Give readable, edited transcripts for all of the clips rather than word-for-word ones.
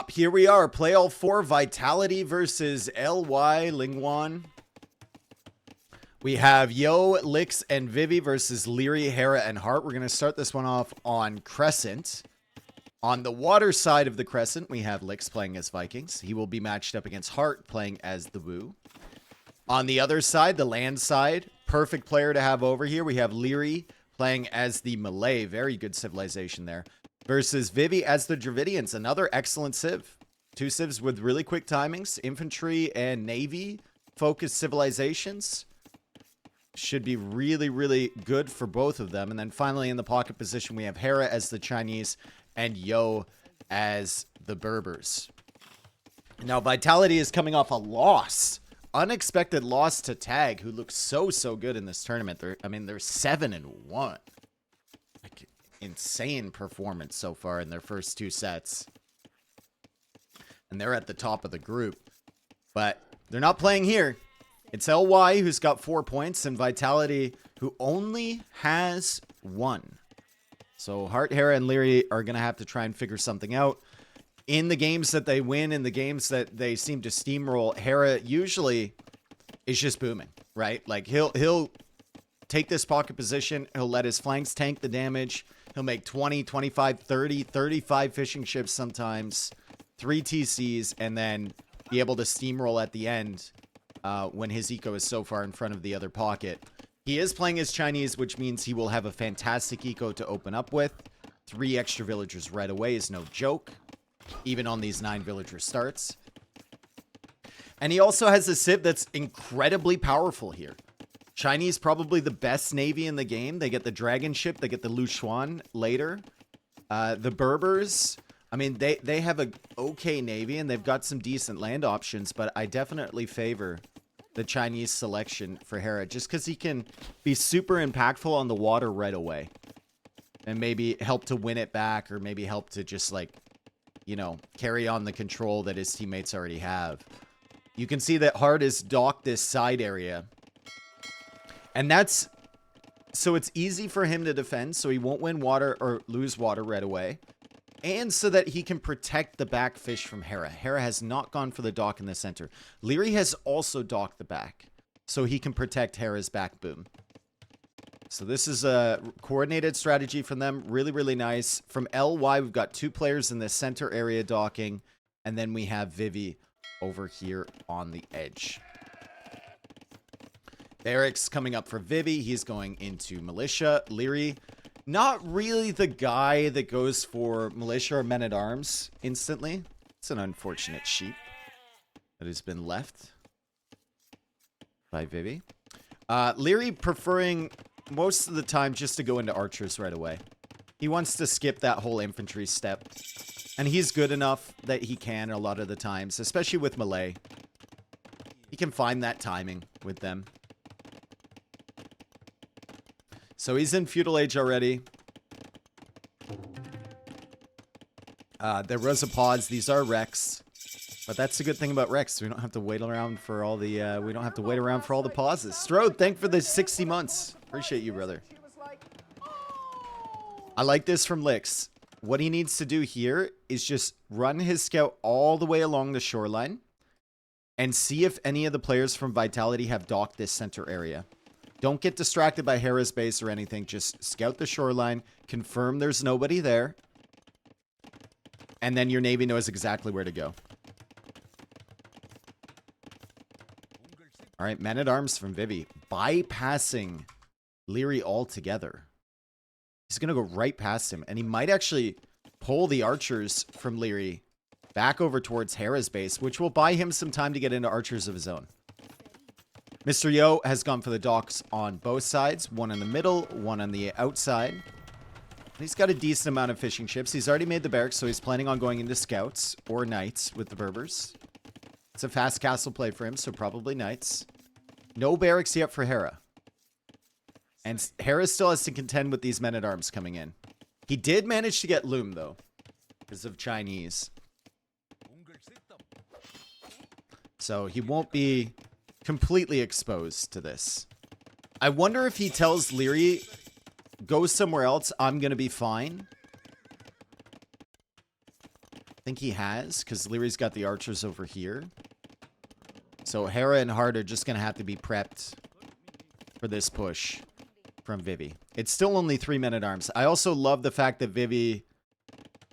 top. Here we are. Play all four. Vitality versus LY Lingwan. We have Yo, Lix, and Vivi versus Leary, Hera, and Hart. We're going to start this one off on Crescent. On the water side of the Crescent, we have Lix playing as Vikings. He will be matched up against Hart playing as the Wu. On the other side, the land side, perfect player to have over here. We have Leary playing as the Malay. Very good civilization there. Versus Vivi as the Dravidians. Another excellent civ. Two civs with really quick timings. Infantry and Navy focused civilizations. Should be really, really good for both of them. And then finally in the pocket position, we have Hera as the Chinese and Yo as the Berbers. Now, Vitality is coming off a loss. Unexpected loss to Tag, who looks so good in this tournament. They're 7-1. Like, insane performance so far in their first two sets. And they're at the top of the group. But they're not playing here. It's LY who's got 4 points and Vitality who only has 1. So Hart, Hera, and Leary are going to have to try and figure something out. In the games that they win, in the games that they seem to steamroll, Hera usually is just booming, right? Like he'll take this pocket position, he'll let his flanks tank the damage, he'll make 20, 25, 30, 35 fishing ships sometimes, 3 TCs, and then be able to steamroll at the end when his eco is so far in front of the other pocket. He is playing as Chinese, which means he will have a fantastic eco to open up with. 3 extra villagers right away is no joke, even on these 9 villager starts. And he also has a civ that's incredibly powerful here. Chinese probably the best navy in the game. They get the dragon ship, they get the Lu Xuan later. The Berbers, I mean, they have a okay navy and they've got some decent land options, but I definitely favor the Chinese selection for Hera just because he can be super impactful on the water right away and maybe help to win it back, or maybe help to just, like, you know, carry on the control that his teammates already have. You can see that Hart has docked this side area, and that's so it's easy for him to defend, so he won't win water or lose water right away. And so that he can protect the back fish from Hera. Hera has not gone for the dock in the center. Leary has also docked the back, so he can protect Hera's back boom. So this is a coordinated strategy from them. Really, really nice. From LY, we've got 2 players in the center area docking. And then we have Vivi over here on the edge. Eric's coming up for Vivi. He's going into Militia. Leary, not really the guy that goes for Militia or Men-at-Arms instantly. It's an unfortunate sheep that has been left by Vivi. Leary preferring most of the time just to go into Archers right away. He wants to skip that whole infantry step. And he's good enough that he can a lot of the times, especially with Malay. He can find that timing with them. So he's in Feudal Age already. There was a pause. These are Rex. But that's the good thing about Rex. We don't have to wait around for all the pauses. Strode, thank for the 60 months. Appreciate you, brother. I like this from Lix. What he needs to do here is just run his scout all the way along the shoreline and see if any of the players from Vitality have docked this center area. Don't get distracted by Hera's base or anything. Just scout the shoreline, confirm there's nobody there, and then your navy knows exactly where to go. All right, Men-at-Arms from Vivi, bypassing Leary altogether. He's going to go right past him, and he might actually pull the Archers from Leary back over towards Hera's base, which will buy him some time to get into Archers of his own. Mr. Yo has gone for the docks on both sides, one in the middle, one on the outside. He's got a decent amount of fishing ships. He's already made the barracks, so he's planning on going into scouts or knights with the Berbers. It's a fast castle play for him, so probably knights. No barracks yet for Hera. And Hera still has to contend with these Men-at-Arms coming in. He did manage to get Loom, though, because of Chinese. So he won't be completely exposed to this. I wonder if he tells Leary, go somewhere else, I'm going to be fine. think he has, because Leary's got the archers over here. So Hera and Hart are just going to have to be prepped for this push from Vivi. It's still only 3 men-at-arms. I also love the fact that Vivi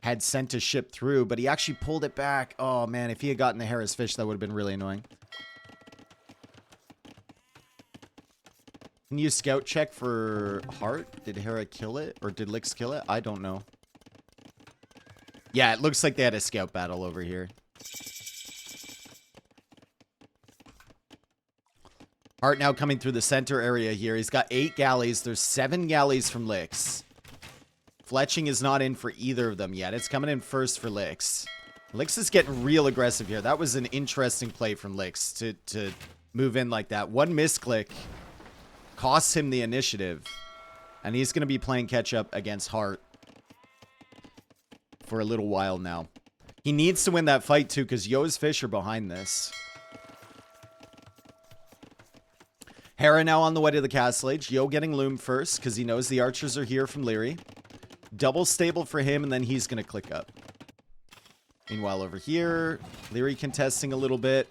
had sent a ship through, but he actually pulled it back. Oh, man, if he had gotten the Hera's fish, that would have been really annoying. Can you scout check for Hart? Did Hera kill it? Or did Lix kill it? I don't know. Yeah, it looks like they had a scout battle over here. Hart now coming through the center area here. He's got 8 galleys. There's 7 galleys from Lix. Fletching is not in for either of them yet. It's coming in first for Lix. Lix is getting real aggressive here. That was an interesting play from Lix to move in like that. One misclick costs him the initiative. And he's going to be playing catch-up against Hart for a little while now. He needs to win that fight too, because Yo's fish are behind this. Hera now on the way to the castle age. Yo getting loom first, because he knows the archers are here from Leary. Double stable for him, and then he's going to click up. Meanwhile, over here, Leary contesting a little bit.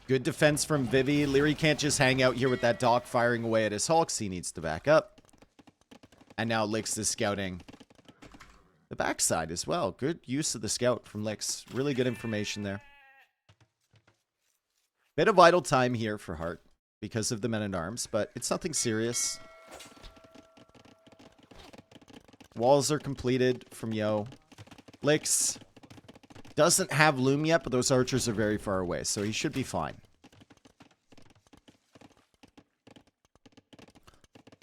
Good defense from Vivi. Leary can't just hang out here with that Doc firing away at his Hulks. He needs to back up. And now Lix is scouting the backside as well. Good use of the scout from Lix. Really good information there. Bit of idle time here for Hart because of the men-at-arms, but it's nothing serious. Walls are completed from Yo. Lix doesn't have loom yet, but those archers are very far away, so he should be fine.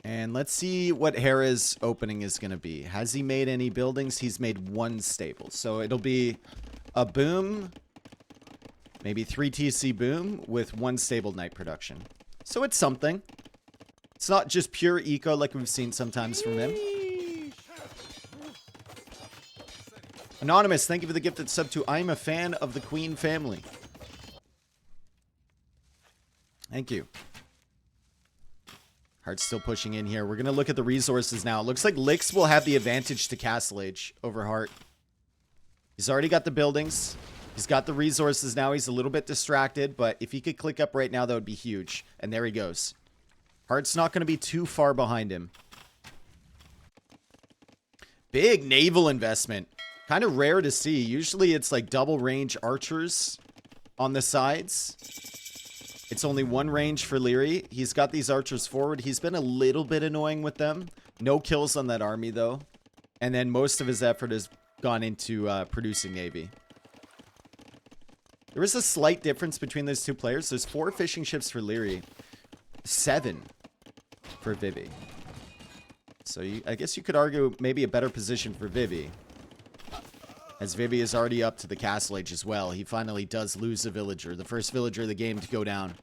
And let's see what Hera's opening is going to be. Has he made any buildings? He's made 1 stable. So it'll be a boom, maybe 3 TC boom with 1 stable night production. So it's something. It's not just pure eco like we've seen sometimes from him. Anonymous, thank you for the gifted sub to I'm a fan of the Queen family. Thank you. Hart's still pushing in here. We're going to look at the resources now. It looks like Lix will have the advantage to Castle Age over Hart. He's already got the buildings. He's got the resources now. He's a little bit distracted, but if he could click up right now, that would be huge. And there he goes. Hart's not going to be too far behind him. Big naval investment. Kind of rare to see. Usually it's like double range archers on the sides. It's only 1 range for Leary. He's got these archers forward. He's been a little bit annoying with them. No kills on that army, though. And then most of his effort has gone into producing Navy. There is a slight difference between those 2 players. There's 4 fishing ships for Leary. 7 for Vivi. So I guess you could argue maybe a better position for Vivi. As Vivi is already up to the castle age as well. He finally does lose a villager. The first villager of the game to go down.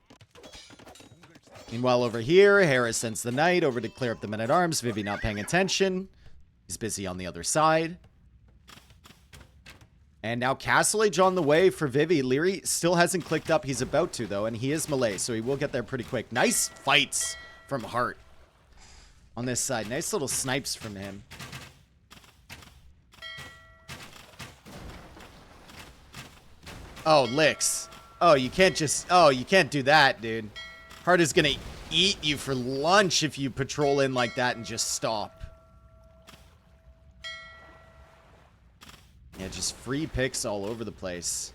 Meanwhile, over here, Hera sends the knight over to clear up the men-at-arms. Vivi not paying attention. He's busy on the other side. And now castle age on the way for Vivi. Leary still hasn't clicked up. He's about to, though. And he is melee, so he will get there pretty quick. Nice fights from Hart on this side. Nice little snipes from him. Oh, Lix. Oh, you can't just... Oh, you can't do that, dude. Hart is gonna eat you for lunch if you patrol in like that and just stop. Yeah, just free picks all over the place.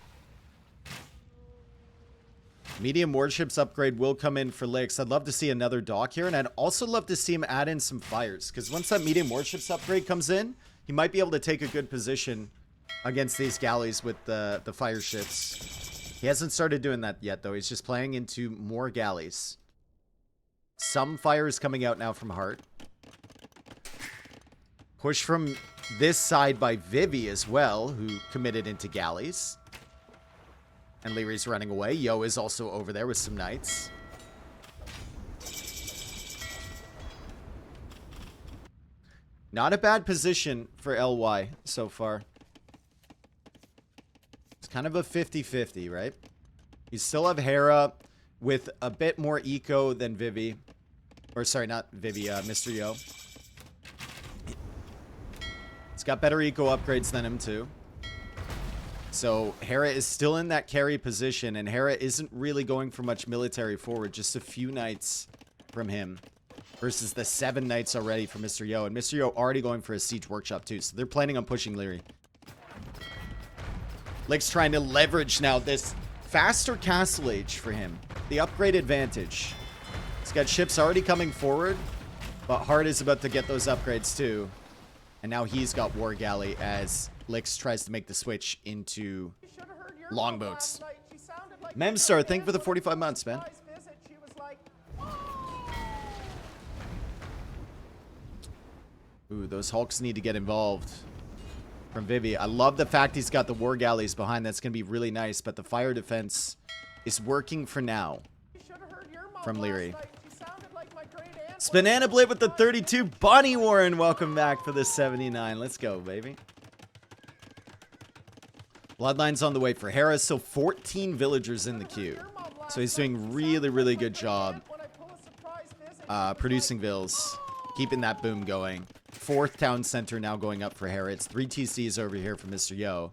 Medium warships upgrade will come in for Lix. I'd love to see another dock here, and I'd also love to see him add in some fires, because once that medium warships upgrade comes in, he might be able to take a good position against these galleys with the fire ships. He hasn't started doing that yet, though. He's just playing into more galleys. Some fire is coming out now from Hart. Push from this side by Vivi as well, who committed into galleys. And Leary's running away. Yo is also over there with some knights. Not a bad position for LY so far. It's kind of a 50-50, right? You still have Hera with a bit more eco than Vivi. Or sorry, not Vivi, Mr. Yo. It's got better eco upgrades than him too. So Hera is still in that carry position, and Hera isn't really going for much military forward. Just a few knights from him versus the 7 knights already from Mr. Yo. And Mr. Yo already going for a siege workshop too. So they're planning on pushing Leary. Lick's trying to leverage now this faster castle age for him. The upgrade advantage. He's got ships already coming forward, but Hart is about to get those upgrades too. And now he's got War Galley as Lix tries to make the switch into longboats. Memstar, thank you for the 45 months, man. Ooh, those Hulks need to get involved from Vivi. I love the fact he's got the War Galleys behind. That's going to be really nice, but the fire defense is working for now from Leary. Banana Blade with the 32. Bonnie Warren, welcome back for the 79. Let's go, baby. Bloodline's on the way for Hera, so 14 villagers in the queue. So he's doing really, really good job producing vills, keeping that boom going. 4th town center now going up for Hera. It's 3 TCs over here for Mr. Yo.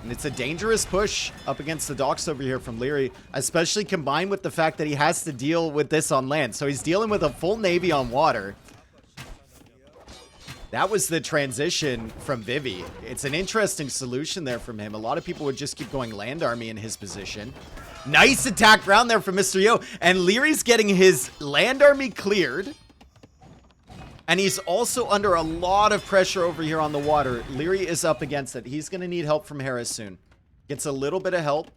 And it's a dangerous push up against the docks over here from Leary, especially combined with the fact that he has to deal with this on land. So he's dealing with a full navy on water. That was the transition from Vivi. It's an interesting solution there from him. A lot of people would just keep going land army in his position. Nice attack round there from Mr. Yo. And Leary's getting his land army cleared. And he's also under a lot of pressure over here on the water. Leary is up against it. He's going to need help from Hera soon. Gets a little bit of help.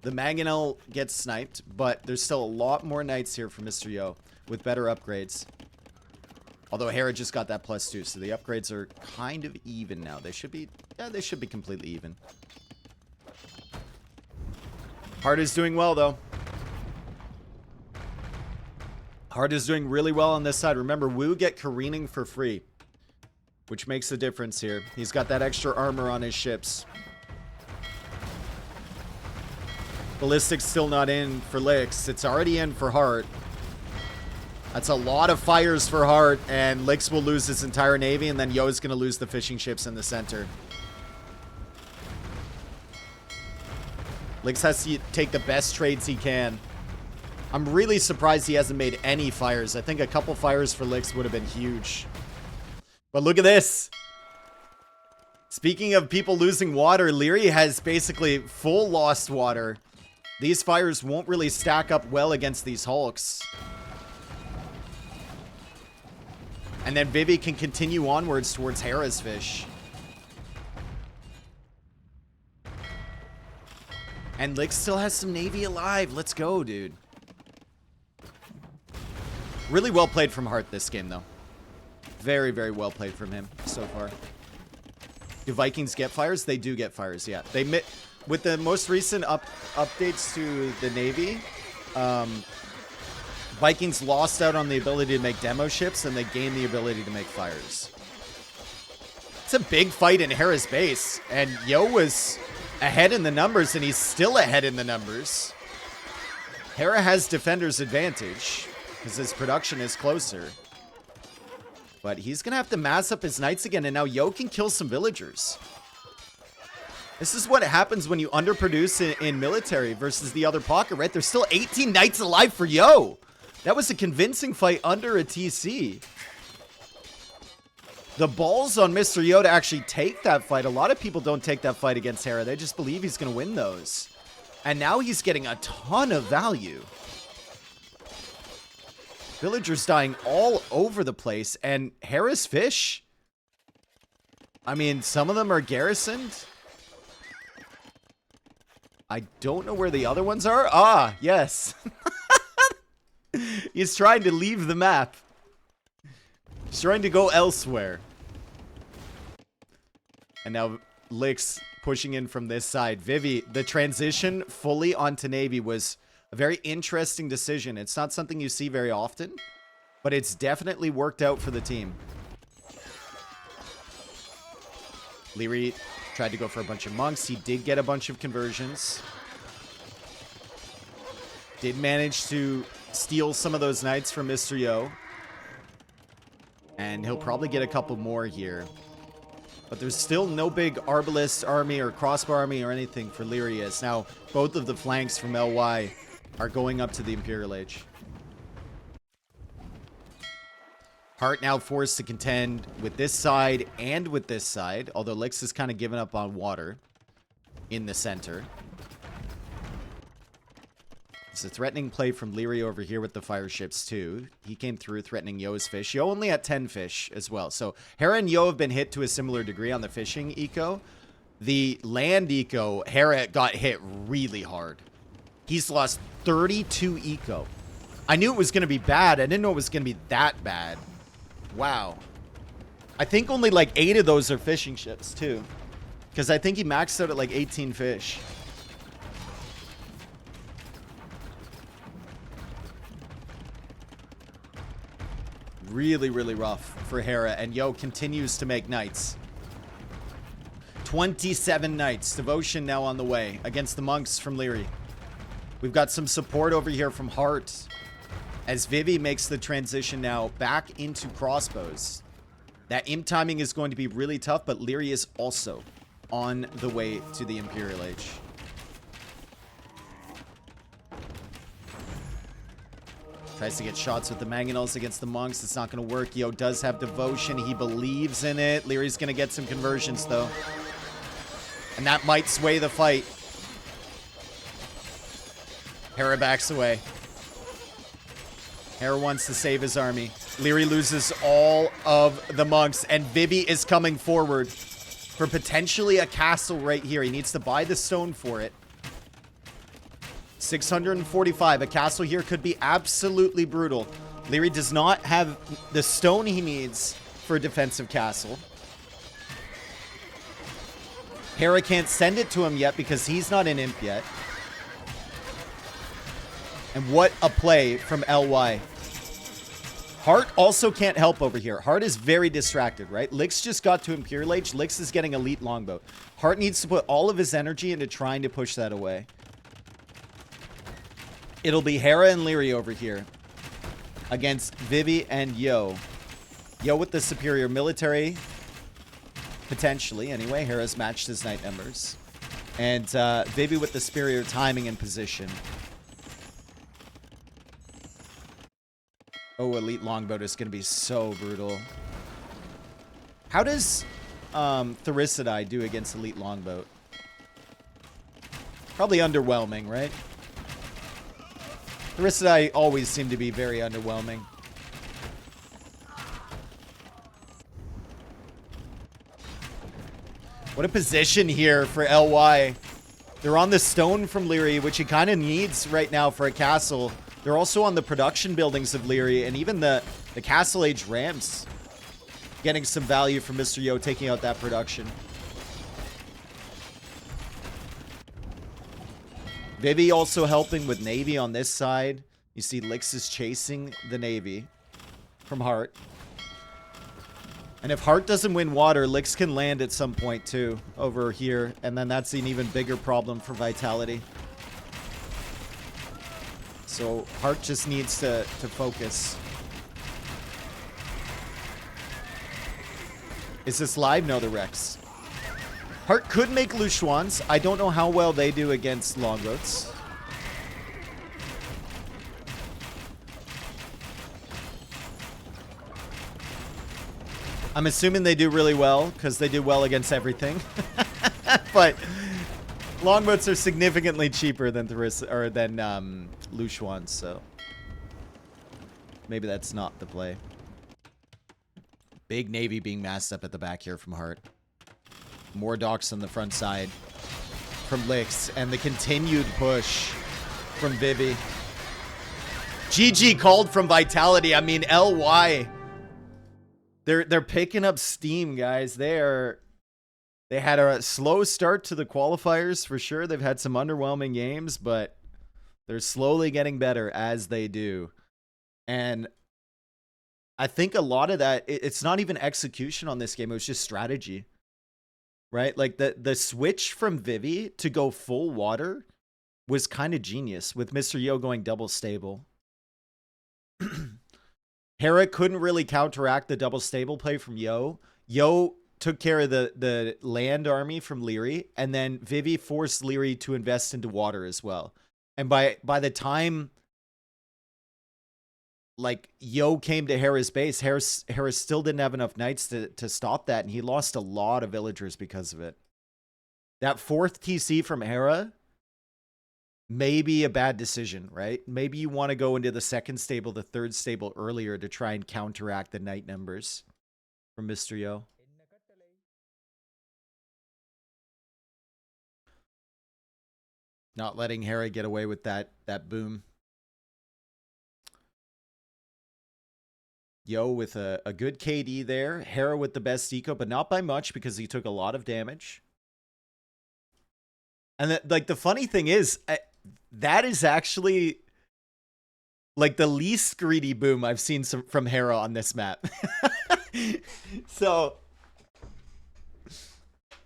The Mangonel gets sniped, but there's still a lot more knights here for Mr. Yo with better upgrades. Although Hera just got that +2, so the upgrades are kind of even now. They should be, yeah, they should be completely even. Hart is doing well, though. Hart is doing really well on this side. Remember, Wu get careening for free, which makes the difference here. He's got that extra armor on his ships. Ballistic's still not in for Lix. It's already in for Hart. That's a lot of fires for Hart, and Lix will lose his entire navy, and then Yo's going to lose the fishing ships in the center. Lix has to take the best trades he can. I'm really surprised he hasn't made any fires. I think a couple fires for Lix would have been huge. But look at this. Speaking of people losing water, Leary has basically full lost water. These fires won't really stack up well against these Hulks. And then Vivi can continue onwards towards Hera's fish. And Lix still has some navy alive. Let's go, dude. Really well played from Hart this game, though. Very, very well played from him so far. Do Vikings get fires? They do get fires, yeah. They with the most recent updates to the navy, Vikings lost out on the ability to make demo ships, and they gained the ability to make fires. It's a big fight in Hera's base, and Yo was ahead in the numbers, and he's still ahead in the numbers. Hera has defender's advantage, because his production is closer. But he's going to have to mass up his knights again, and now Yo can kill some villagers. This is what happens when you underproduce in military versus the other pocket, right? There's still 18 knights alive for Yo. That was a convincing fight under a TC. The balls on Mr. Yo to actually take that fight. A lot of people don't take that fight against Hera. They just believe he's going to win those. And now he's getting a ton of value. Villagers dying all over the place. And Hera's fish, I mean, some of them are garrisoned. I don't know where the other ones are. Ah, yes. He's trying to leave the map. He's trying to go elsewhere. And now Lix pushing in from this side. Vivi, the transition fully onto Navy was a very interesting decision. It's not something you see very often, but it's definitely worked out for the team. Leary tried to go for a bunch of monks. He did get a bunch of conversions. Did manage to steal some of those knights from Mr. Yo. And he'll probably get a couple more here. But there's still no big Arbalest army or crossbow army or anything for Lyrius. Now, both of the flanks from LY are going up to the Imperial Age. Hart now forced to contend with this side and with this side, although Lix has kind of given up on water in the center. It's a threatening play from Leary over here with the fire ships too. He came through threatening Yo's fish. Yo only at 10 fish as well. So Hera and Yo have been hit to a similar degree on the fishing eco. The land eco, Hera got hit really hard. He's lost 32 eco. I knew it was going to be bad. I didn't know it was going to be that bad. Wow. I think only like 8 of those are fishing ships too. Because I think he maxed out at like 18 fish. Really, really rough for Hera. And Yo continues to make knights. 27 knights. Devotion now on the way against the monks from Leary. We've got some support over here from Hart. As Vivi makes the transition now back into crossbows. That imp timing is going to be really tough, but Leary is also on the way to the Imperial Age. Tries to get shots with the mangonels against the monks. It's not going to work. Yo does have devotion. He believes in it. Leary's going to get some conversions, though. And that might sway the fight. Hera backs away. Hera wants to save his army. Leary loses all of the monks. And Vivi is coming forward for potentially a castle right here. He needs to buy the stone for it. 645. A castle here could be absolutely brutal. Leary does not have the stone he needs for a defensive castle. Hera can't send it to him yet because he's not an imp yet. And what a play from LY. Hart also can't help over here. Hart is very distracted, right? Lix just got to Imperial Age. Lix is getting elite longbow. Hart needs to put all of his energy into trying to push that away. It'll be Hera and Leary over here against Vivi and Yo. Yo with the superior military, potentially. Anyway, Hera's matched his knight numbers. And Vivi with the superior timing and position. Oh, elite longbow is going to be so brutal. How does Thericidai do against elite longbow? Probably underwhelming, right? Thericidai always seem to be very underwhelming. What a position here for LY. They're on the stone from Leary, which he kind of needs right now for a castle. They're also on the production buildings of Leary, and even the Castle Age Rams getting some value from Mr. Yo taking out that production. Vivi also helping with Navy on this side. You see Lix is chasing the Navy from Hart. And if Hart doesn't win water, Lix can land at some point too over here. And then that's an even bigger problem for Vitality. So Hart just needs to focus. Is this live? No, the Rex. Hart could make Lushuans. I don't know how well they do against longboats. I'm assuming they do really well because they do well against everything. But longboats are significantly cheaper than Lushuans, so maybe that's not the play. Big Navy being massed up at the back here from Hart. More docks on the front side from Lix, and the continued push from Vivi. GG called from Vitality. I mean, LY. They're picking up steam, guys. They had a slow start to the qualifiers for sure. They've had some underwhelming games, but they're slowly getting better as they do. And I think a lot of that, it's not even execution on this game. It was just strategy. Right? Like the switch from Vivi to go full water was kind of genius with Mr. Yo going double stable. Hera couldn't really counteract the double stable play from Yo. Yo took care of the land army from Leary, and then Vivi forced Leary to invest into water as well. And by the time like Yo came to Hera's base, Hera still didn't have enough knights to stop that, and he lost a lot of villagers because of it. That 4th TC from Hera may be a bad decision, right? Maybe you want to go into the 2nd stable, the 3rd stable earlier to try and counteract the knight numbers from Mr. Yo. Not letting Hera get away with that boom. Yo with a good KD there. Hera with the best eco, but not by much because he took a lot of damage. And the funny thing is, that is actually like the least greedy boom I've seen from Hera on this map. So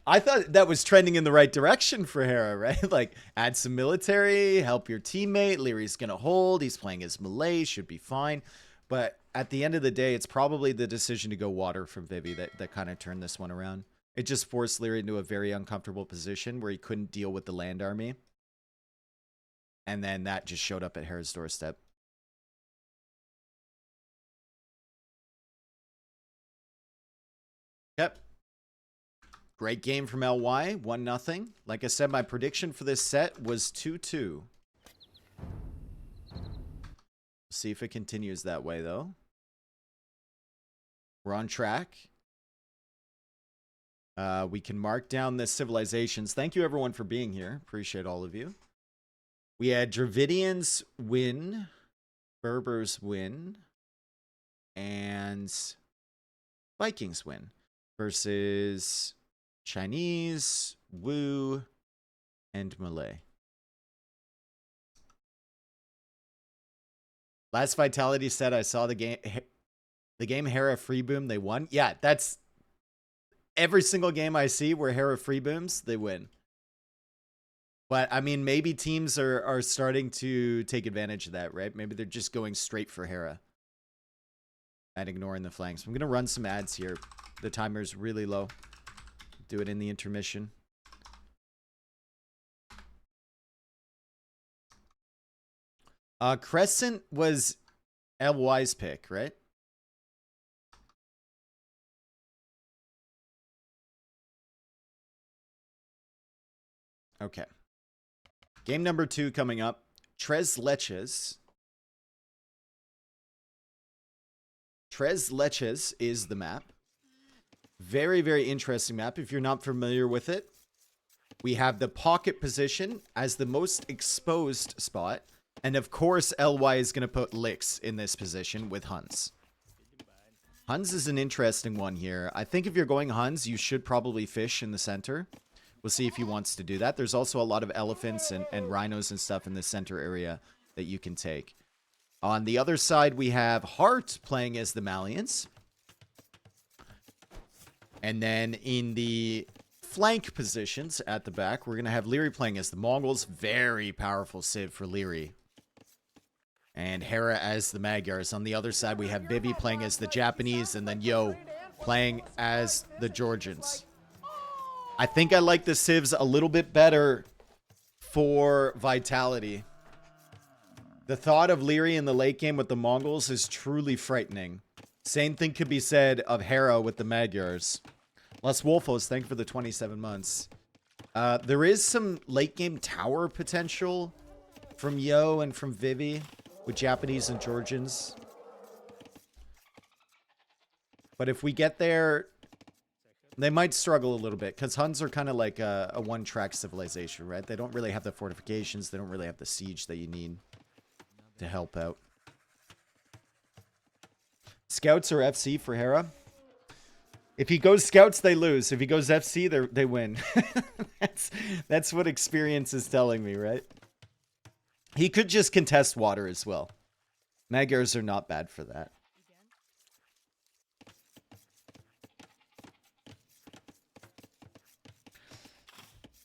I thought that was trending in the right direction for Hera, right? Like, add some military, help your teammate. Leary's going to hold. He's playing his melee, should be fine. But at the end of the day, it's probably the decision to go water from Vivi that kind of turned this one around. It just forced Leary into a very uncomfortable position where he couldn't deal with the land army. And then that just showed up at Hera's doorstep. Yep. Great game from LY, 1-0. Like I said, my prediction for this set was 2-2. See if it continues that way, though. We're on track. We can mark down the civilizations. Thank you, everyone, for being here. Appreciate all of you. We had Dravidians win, Berbers win, and Vikings win versus Chinese, Wu, and Malay. Last Vitality said I saw the game Hera free boom, they won. Yeah, that's every single game I see where Hera free booms, they win. But I mean, maybe teams are starting to take advantage of that, right? Maybe they're just going straight for Hera and ignoring the flanks. I'm going to run some ads here. The timer's really low. Do it in the intermission. Crescent was LY's pick, right? Okay. Game number 2 coming up. Tres Leches. Tres Leches is the map. Very, very interesting map if you're not familiar with it. We have the pocket position as the most exposed spot. And of course, LY is going to put Licks in this position with Huns. Huns is an interesting one here. I think if you're going Huns, you should probably fish in the center. We'll see if he wants to do that. There's also a lot of elephants and rhinos and stuff in the center area that you can take. On the other side, we have Hart playing as the Malians. And then in the flank positions at the back, we're going to have Leary playing as the Mongols. Very powerful civ for Leary. And Hera as the Magyars. On the other side, we have Vivi playing as the Japanese, and then Yo playing as the Georgians. I think I like the civs a little bit better for Vitality. The thought of Leary in the late game with the Mongols is truly frightening. Same thing could be said of Hera with the Magyars. Les Wolfos, thank you for the 27 months. There is some late game tower potential from Yo and from Vivi with Japanese and Georgians. But if we get there, they might struggle a little bit because Huns are kind of like a one-track civilization, right? They don't really have the fortifications. They don't really have the siege that you need to help out. Scouts or FC for Hera? If he goes Scouts, they lose. If he goes FC, they win. That's what experience is telling me, right? He could just contest water as well. Magyars are not bad for that.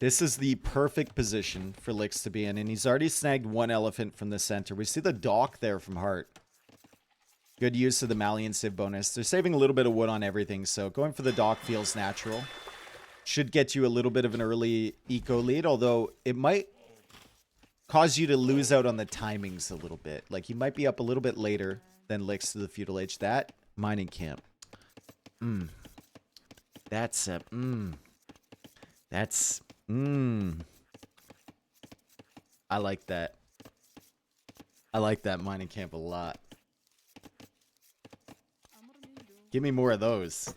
This is the perfect position for Licks to be in, and he's already snagged one elephant from the center. We see the dock there from Hart. Good use of the Malian Civ bonus. They're saving a little bit of wood on everything, so going for the dock feels natural. Should get you a little bit of an early eco lead, although it might cause you to lose out on the timings a little bit. Like, you might be up a little bit later than Licks to the feudal age. That mining camp. That's a... That's... I like that. I like that mining camp a lot. Give me more of those.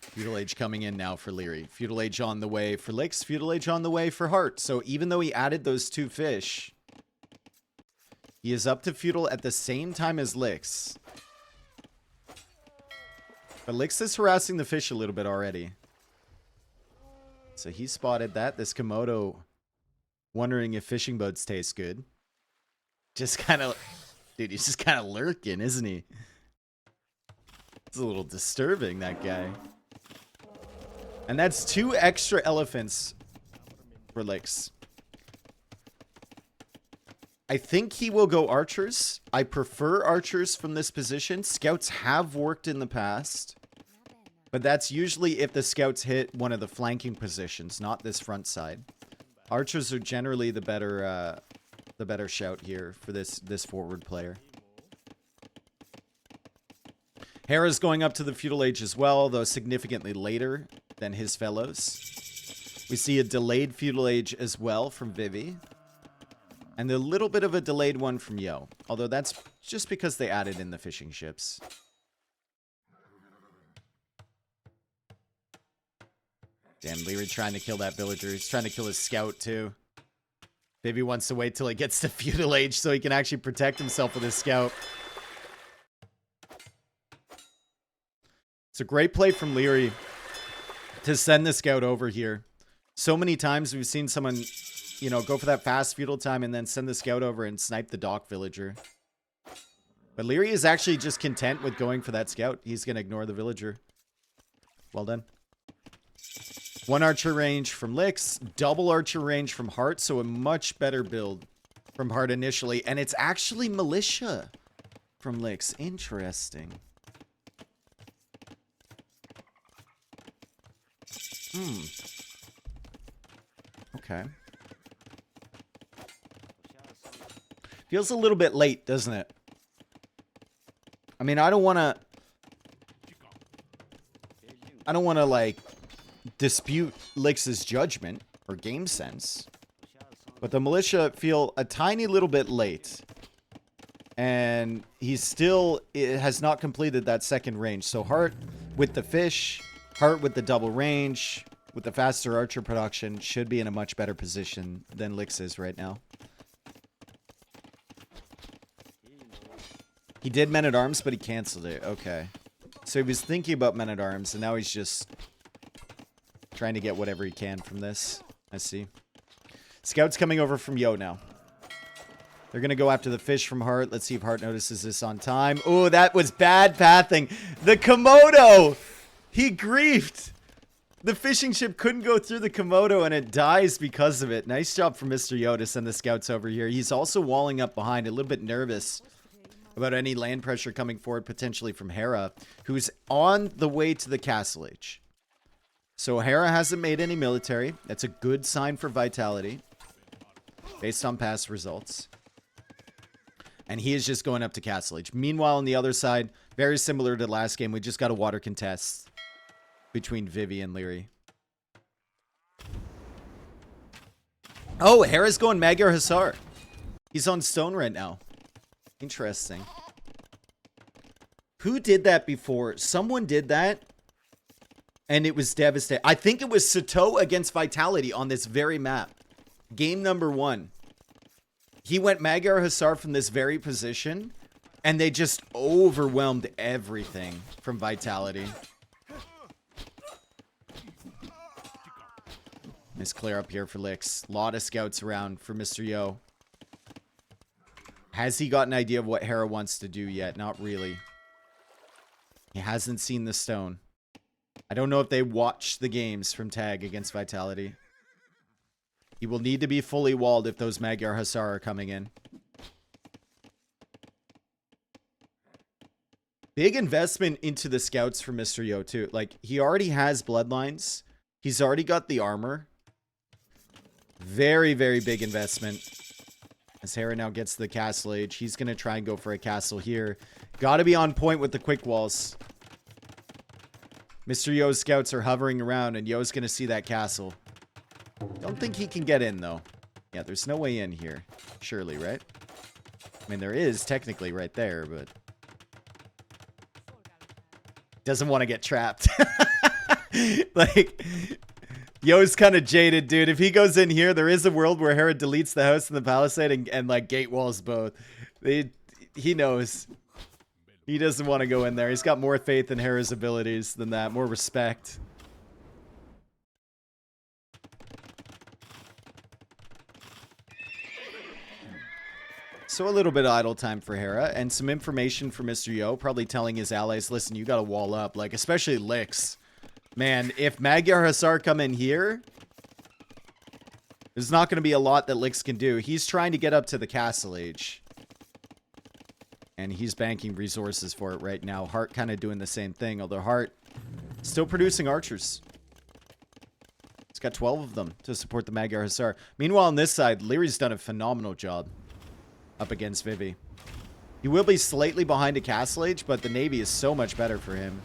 Feudal Age coming in now for Leary. Feudal Age on the way for Licks. Feudal Age on the way for Hart. So even though he added those 2 fish, he is up to Feudal at the same time as Licks. But Licks is harassing the fish a little bit already. So he spotted that. This Komodo wondering if fishing boats taste good. Just kind of... Dude, he's just kind of lurking, isn't he? It's a little disturbing, that guy. And that's 2 extra elephants for Licks. I think he will go archers. I prefer archers from this position. Scouts have worked in the past. But that's usually if the scouts hit one of the flanking positions, not this front side. Archers are generally the better shout here for this forward player. Hera's going up to the feudal age as well, though significantly later than his fellows. We see a delayed feudal age as well from Vivi. And a little bit of a delayed one from Yo. Although that's just because they added in the fishing ships. Damn, Leary trying to kill that villager. He's trying to kill his scout, too. Vivi wants to wait till he gets to feudal age so he can actually protect himself with his scout. It's a great play from Leary to send the scout over here. So many times we've seen someone, you know, go for that fast feudal time and then send the scout over and snipe the dock villager. But Leary is actually just content with going for that scout. He's going to ignore the villager. Well done. 1 archer range from Licks, double archer range from Hart, so a much better build from Hart initially. And it's actually militia from Licks. Interesting. Okay. Feels a little bit late, doesn't it? I mean, I don't want to, like, dispute Licks' judgment or game sense. But the militia feel a tiny little bit late. And he's still, it has not completed that second range. So Hart with the fish, Hart with the double range, with the faster archer production, should be in a much better position than Licks is right now. He did Men-at-Arms, but he canceled it. Okay. So he was thinking about Men-at-Arms, and now he's just trying to get whatever he can from this. I see. Scouts coming over from Yo now. They're going to go after the fish from Hart. Let's see if Hart notices this on time. Oh, that was bad pathing. The Komodo! He griefed. The fishing ship couldn't go through the Komodo, and it dies because of it. Nice job for Mr. Yo to send the scouts over here. He's also walling up behind, a little bit nervous about any land pressure coming forward, potentially from Hera, who's on the way to the Castle Age. So Hera hasn't made any military. That's a good sign for vitality, based on past results. And he is just going up to Castle Age. Meanwhile, on the other side, very similar to last game, we just got a water contest between Vivi and Leary. Oh, Hera's going Magyar Hussar. He's on stone right now. Interesting. Who did that before? Someone did that, and it was devastating. I think it was Sato against Vitality on this very map. Game number 1. He went Magyar Hussar from this very position, and they just overwhelmed everything from Vitality. Nice clear up here for Licks. A lot of scouts around for Mr. Yo. Has he got an idea of what Hera wants to do yet? Not really. He hasn't seen the stone. I don't know if they watch the games from Tag against Vitality. He will need to be fully walled if those Magyar Hussar are coming in. Big investment into the scouts for Mr. Yo, too. Like, he already has bloodlines. He's already got the armor. Very, very big investment. As Hera now gets to the castle age, he's going to try and go for a castle here. Got to be on point with the quick walls. Mr. Yo's scouts are hovering around, and Yo's going to see that castle. Don't think he can get in, though. Yeah, there's no way in here. Surely, right? I mean, there is technically right there, but... doesn't want to get trapped. Like, Yo's kind of jaded, dude. If he goes in here, there is a world where Hera deletes the house and the palisade and like, gate walls both. He knows. He doesn't want to go in there. He's got more faith in Hera's abilities than that. More respect. So a little bit of idle time for Hera and some information for Mr. Yo, probably telling his allies, listen, you got to wall up. Like, especially Lix. Man, if Magyar Hussar come in here, there's not going to be a lot that Lix can do. He's trying to get up to the castle age. And he's banking resources for it right now. Hart kind of doing the same thing, although Hart still producing archers. He's got 12 of them to support the Magyar Hussar. Meanwhile, on this side, Leary's done a phenomenal job up against Vivi. He will be slightly behind a castle age, but the navy is so much better for him.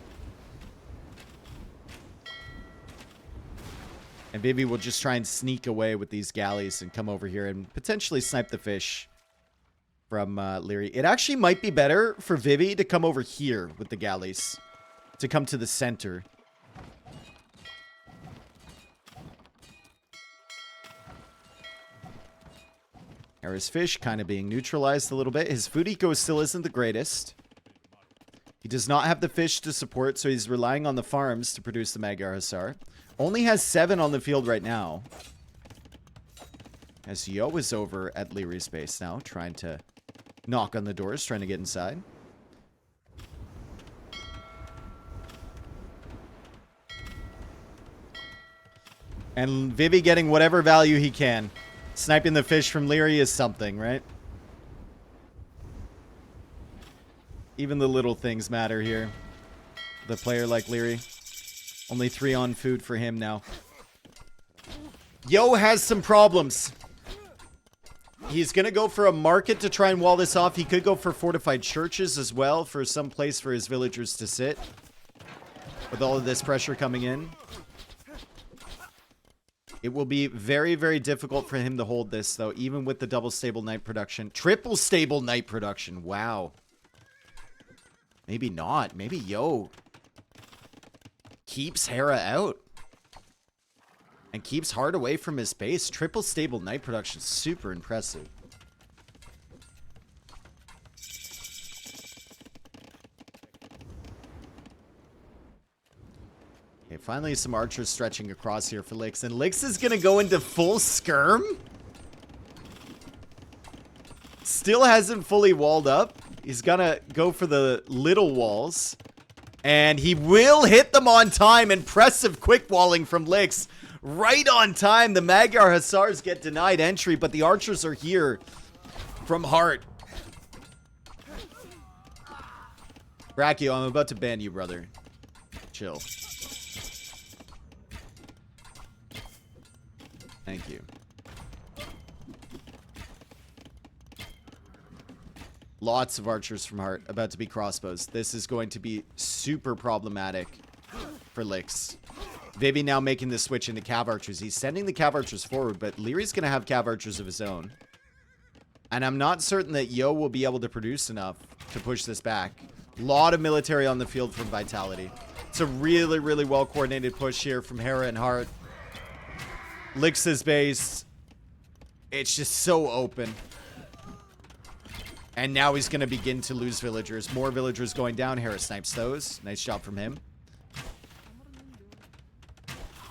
And Vivi will just try and sneak away with these galleys and come over here and potentially snipe the fish from Leary. It actually might be better for Vivi to come over here with the galleys. To come to the center. Hera's fish kind of being neutralized a little bit. His food eco still isn't the greatest. He does not have the fish to support, so he's relying on the farms to produce the Magyar Hussar. Only has 7 on the field right now. As Yo is over at Leary's base now, trying to knock on the doors, trying to get inside. And Vivi getting whatever value he can. Sniping the fish from Leary is something, right? Even the little things matter here. The player like Leary. Only 3 on food for him now. Yo has some problems. He's going to go for a market to try and wall this off. He could go for fortified churches as well for some place for his villagers to sit. With all of this pressure coming in. It will be very, very difficult for him to hold this, though, even with the double stable night production. Triple stable night production. Wow. Maybe not. Maybe Yo keeps Hera out. And keeps Hart away from his base. Triple stable night production. Super impressive. Okay, finally some archers stretching across here for Lix. And Lix is going to go into full skirm. Still hasn't fully walled up. He's going to go for the little walls. And he will hit them on time. Impressive quick walling from Lix. Right on time. The Magyar Hussars get denied entry, but the archers are here from Hart. Brachio, I'm about to ban you, brother. Chill. Thank you. Lots of archers from Hart about to be crossbows. This is going to be super problematic for Lix. Vivi now making the switch into cav archers. He's sending the cav archers forward, but Leary's going to have cav archers of his own. And I'm not certain that Yo will be able to produce enough to push this back. A lot of military on the field from Vitality. It's a really, really well-coordinated push here from Hera and Hart. Lix's base. It's just so open. And now he's going to begin to lose villagers. More villagers going down. Hera snipes those. Nice job from him.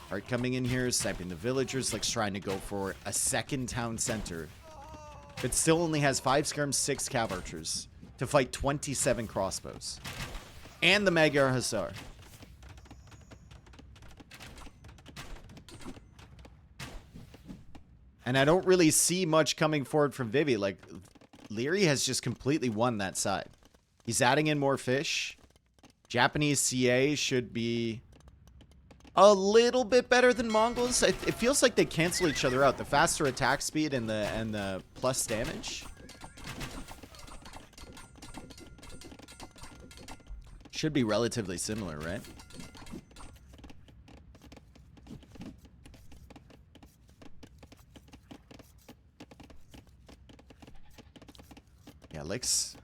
Hart coming in here, sniping the villagers. Lix trying to go for a second town center. But still only has 5 skirms, 6 cav archers to fight 27 crossbows. And the Magyar Hussar. And I don't really see much coming forward from Vivi. Like, Leary has just completely won that side. He's adding in more fish. Japanese CA should be a little bit better than Mongols. It feels like they cancel each other out. The faster attack speed and the plus damage should be relatively similar, right? Yeah, Lix.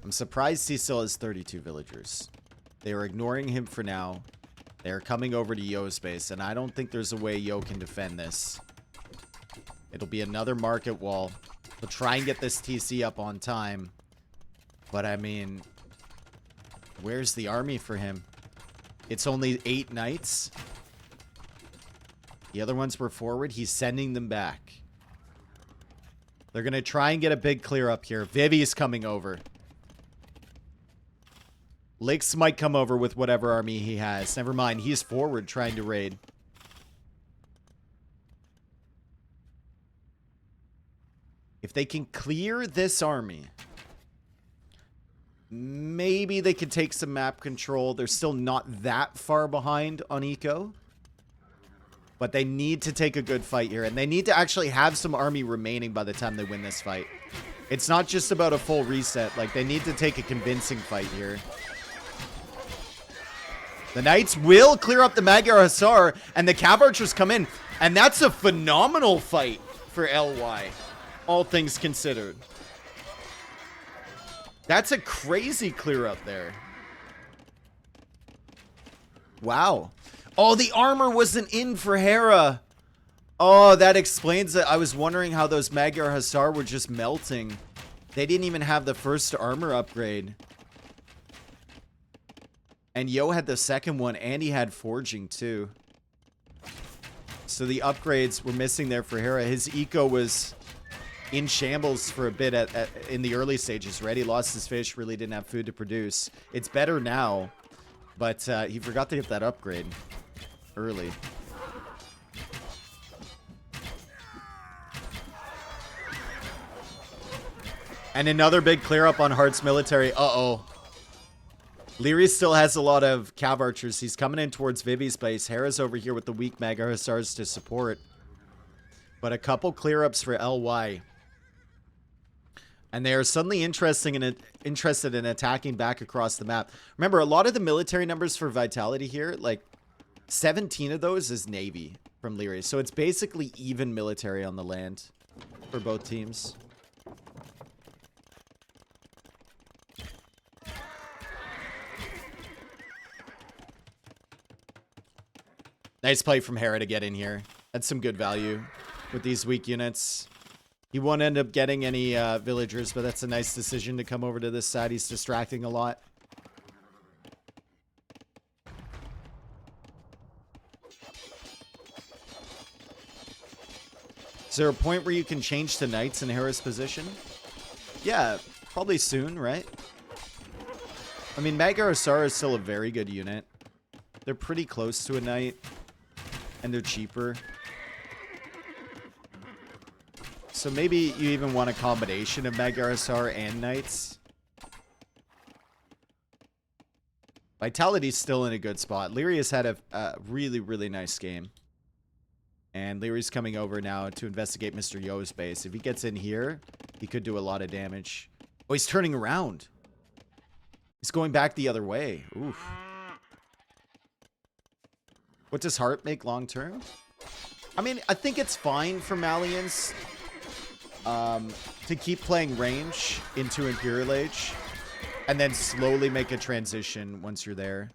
I'm surprised he still has 32 villagers. They are ignoring him for now. They're coming over to Yo's base, and I don't think there's a way Yo can defend this. It'll be another market wall. We'll try and get this TC up on time. But, I mean, where's the army for him? It's only 8 knights. The other ones were forward. He's sending them back. They're going to try and get a big clear up here. Vivi's coming over. Lix might come over with whatever army he has. Never mind. He's forward trying to raid. If they can clear this army, maybe they could take some map control. They're still not that far behind on eco. But they need to take a good fight here. And they need to actually have some army remaining by the time they win this fight. It's not just about a full reset. Like, they need to take a convincing fight here. The Knights will clear up the Magyar Hussar. And the Cav Archers come in. And that's a phenomenal fight for LY. All things considered. That's a crazy clear up there. Wow. Oh, the armor wasn't in for Hera. Oh, that explains it. I was wondering how those Magyar Hussar were just melting. They didn't even have the first armor upgrade. And Yo had the second one, and he had forging too. So the upgrades were missing there for Hera. His eco was in shambles for a bit in the early stages, right? He lost his fish, really didn't have food to produce. It's better now, but he forgot to get that upgrade early. And another big clear up on Heart's military. Uh-oh. Leary still has a lot of Cav Archers. He's coming in towards Vivi's base. Hera's over here with the weak Magyar Hussars to support. But a couple clear ups for LY. And they are suddenly interested in attacking back across the map. Remember, a lot of the military numbers for Vitality here, like 17 of those is Navy from Leary. So it's basically even military on the land for both teams. Nice play from Hera to get in here. That's some good value with these weak units. He won't end up getting any villagers, but that's a nice decision to come over to this side. He's distracting a lot. Is there a point where you can change to knights in Hera's position? Yeah, probably soon, right? I mean, Magyar Hussar is still a very good unit. They're pretty close to a knight, and they're cheaper. So maybe you even want a combination of Magyar Hussar and knights. Vitality's still in a good spot. Leary has had a really, really nice game. And Leary's coming over now to investigate Mr. Yo's base. If he gets in here, he could do a lot of damage. Oh, he's turning around. He's going back the other way. Oof. What does Heart make long term? I mean, I think it's fine for Malians to keep playing range into Imperial Age and then slowly make a transition once you're there.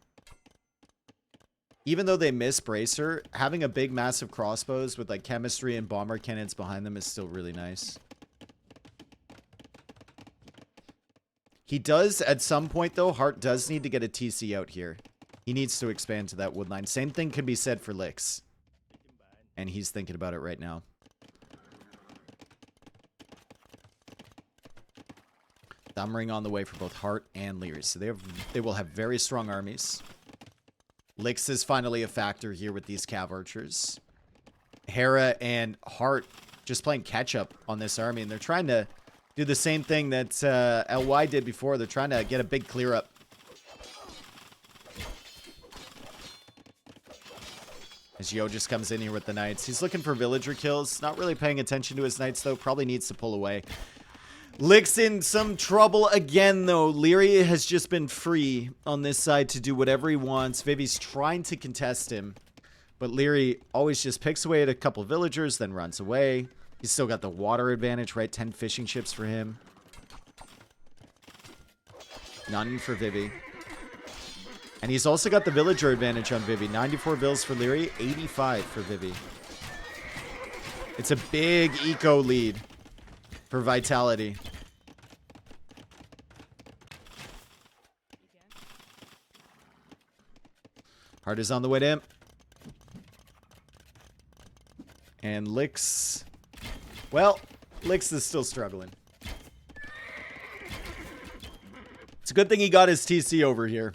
Even though they miss Bracer, having a big massive crossbows with like chemistry and bomber cannons behind them is still really nice. He does at some point though, Heart does need to get a TC out here. He needs to expand to that wood line. Same thing can be said for Lix. And he's thinking about it right now. Thumb ring on the way for both Heart and Leary. So they will have very strong armies. Lix is finally a factor here with these Cav Archers. Hera and Heart just playing catch-up on this army, and they're trying to do the same thing that LY did before. They're trying to get a big clear-up. As Yo just comes in here with the knights. He's looking for villager kills. Not really paying attention to his knights, though. Probably needs to pull away. Lick's in some trouble again, though. Leary has just been free on this side to do whatever he wants. Vivi's trying to contest him. But Leary always just picks away at a couple villagers, then runs away. He's still got the water advantage, right? 10 fishing ships for him. None for Vivi. And he's also got the villager advantage on Vivi. 94 vills for Leary, 85 for Vivi. It's a big eco lead for Vitality. Hart is on the way to him. And Lix... Well, Lix is still struggling. It's a good thing he got his TC over here.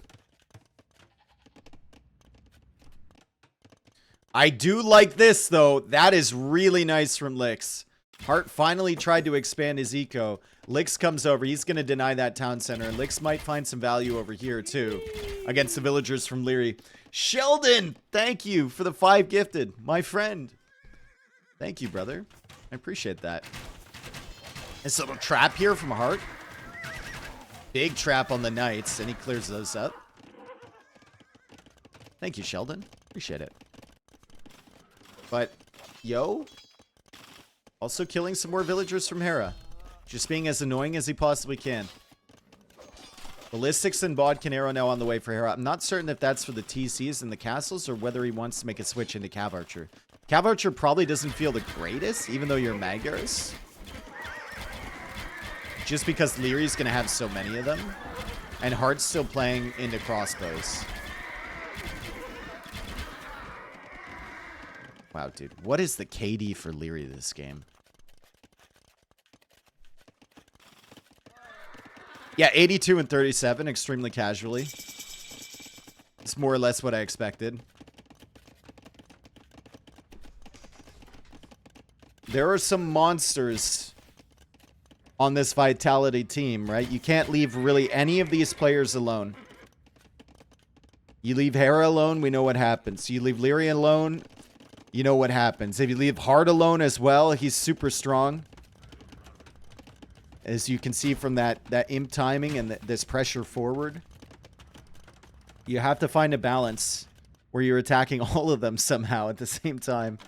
I do like this, though. That is really nice from Lix. Hart finally tried to expand his eco. Lix comes over. He's going to deny that town center. Lix might find some value over here, too, against the villagers from Leary. Sheldon, thank you for the 5 gifted. My friend. Thank you, brother. I appreciate that. This little trap here from Hart. Big trap on the knights, and he clears those up. Thank you, Sheldon. Appreciate it. But, Yo, also killing some more villagers from Hera. Just being as annoying as he possibly can. Ballistics and Bodcanero now on the way for Hera. I'm not certain if that's for the TCs and the castles or whether he wants to make a switch into Cav Archer. Cav Archer probably doesn't feel the greatest, even though you're Magyars. Just because Leary's going to have so many of them. And Hart's still playing into crossbows. Wow, dude. What is the KD for Leary this game? Yeah, 82 and 37, extremely casually. It's more or less what I expected. There are some monsters on this Vitality team, right? You can't leave really any of these players alone. You leave Hera alone, we know what happens. You leave Leary alone, you know what happens. If you leave Hart alone as well, he's super strong. As you can see from that imp timing and this pressure forward. You have to find a balance where you're attacking all of them somehow at the same time.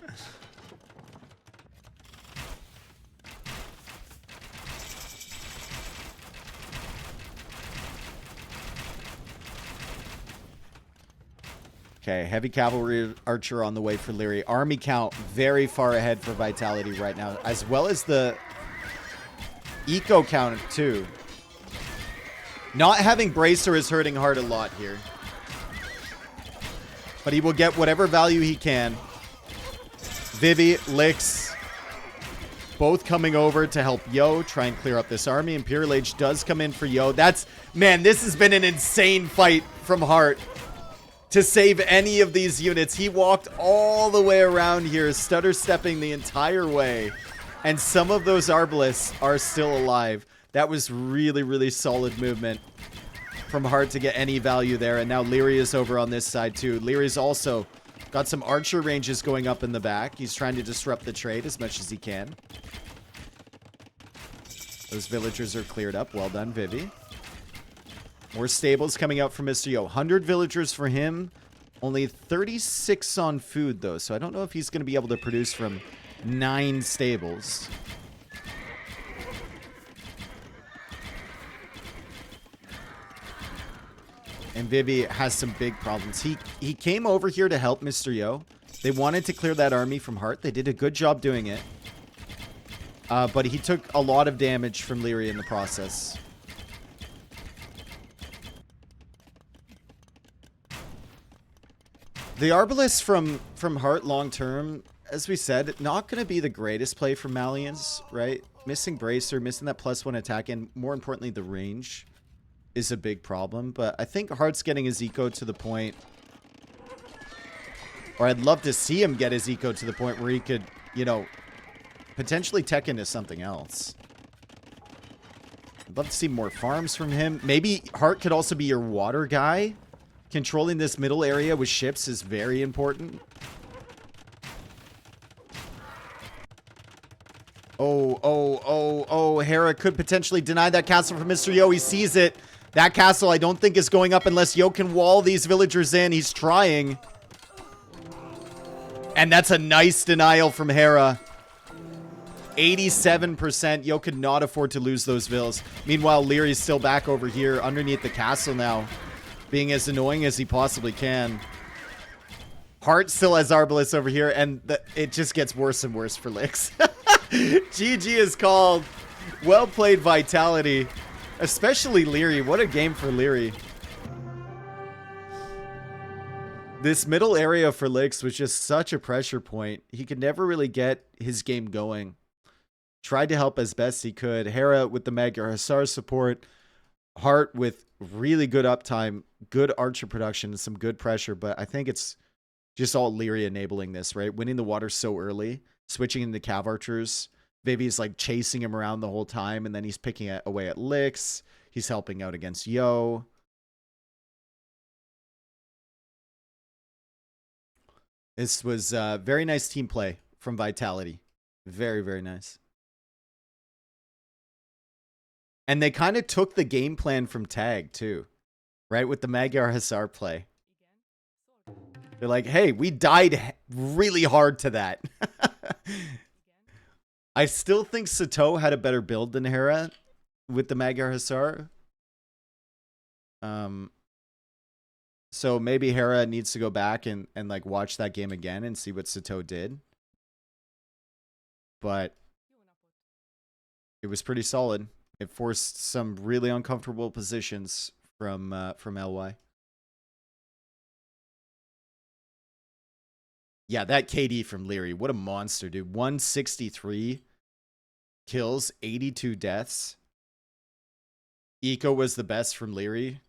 Okay, heavy cavalry archer on the way for Leary. Army count very far ahead for Vitality right now, as well as the eco count too. Not having Bracer is hurting Hart a lot here. But he will get whatever value he can. Vivi, Lix, both coming over to help Yo try and clear up this army. Imperial Age does come in for Yo. Man, this has been an insane fight from Hart to save any of these units. He walked all the way around here, stutter stepping the entire way. And some of those Arbalists are still alive. That was really, really solid movement from Hart to get any value there. And now Leary is over on this side too. Leary's also got some archer ranges going up in the back. He's trying to disrupt the trade as much as he can. Those villagers are cleared up. Well done, Vivi. More stables coming out from Mr. Yo. 100 villagers for him. Only 36 on food, though. So I don't know if he's going to be able to produce from 9 stables. And Vivi has some big problems. He came over here to help Mr. Yo. They wanted to clear that army from Hart. They did a good job doing it. But he took a lot of damage from Leary in the process. The Arbalest from Hart long term, as we said, not going to be the greatest play for Malians, right? Missing Bracer, missing that +1 attack, and more importantly, the range is a big problem. But I think Hart's getting his eco to the point, or I'd love to see him get his eco to the point where he could, you know, potentially tech into something else. I'd love to see more farms from him. Maybe Hart could also be your water guy. Controlling this middle area with ships is very important. Oh, Hera could potentially deny that castle from Mr. Yo. He sees it. That castle I don't think is going up unless Yo can wall these villagers in. He's trying. And that's a nice denial from Hera. 87%. Yo could not afford to lose those vills. Meanwhile, Leary's still back over here underneath the castle now, being as annoying as he possibly can. Hart still has Arbalest over here, and it just gets worse and worse for Licks. GG is called. Well played, Vitality. Especially Leary. What a game for Leary. This middle area for Licks was just such a pressure point. He could never really get his game going. Tried to help as best he could. Hera with the Magyar Hussar support. Hart with really good uptime, good archer production, and some good pressure. But I think it's just all Leary enabling this, right? Winning the water so early, switching into Cav archers. Vivi's like chasing him around the whole time, and then he's picking away at Licks. He's helping out against Yo. This was very nice team play from Vitality. Very, very nice. And they kind of took the game plan from Tag, too. Right? With the Magyar Hussar play. They're like, hey, we died really hard to that. I still think Sato had a better build than Hera with the Magyar Hussar. So maybe Hera needs to go back and like watch that game again and see what Sato did. But it was pretty solid. It forced some really uncomfortable positions from LY. Yeah, that KD from Leary. What a monster, dude. 163 kills, 82 deaths. Eco was the best from Leary.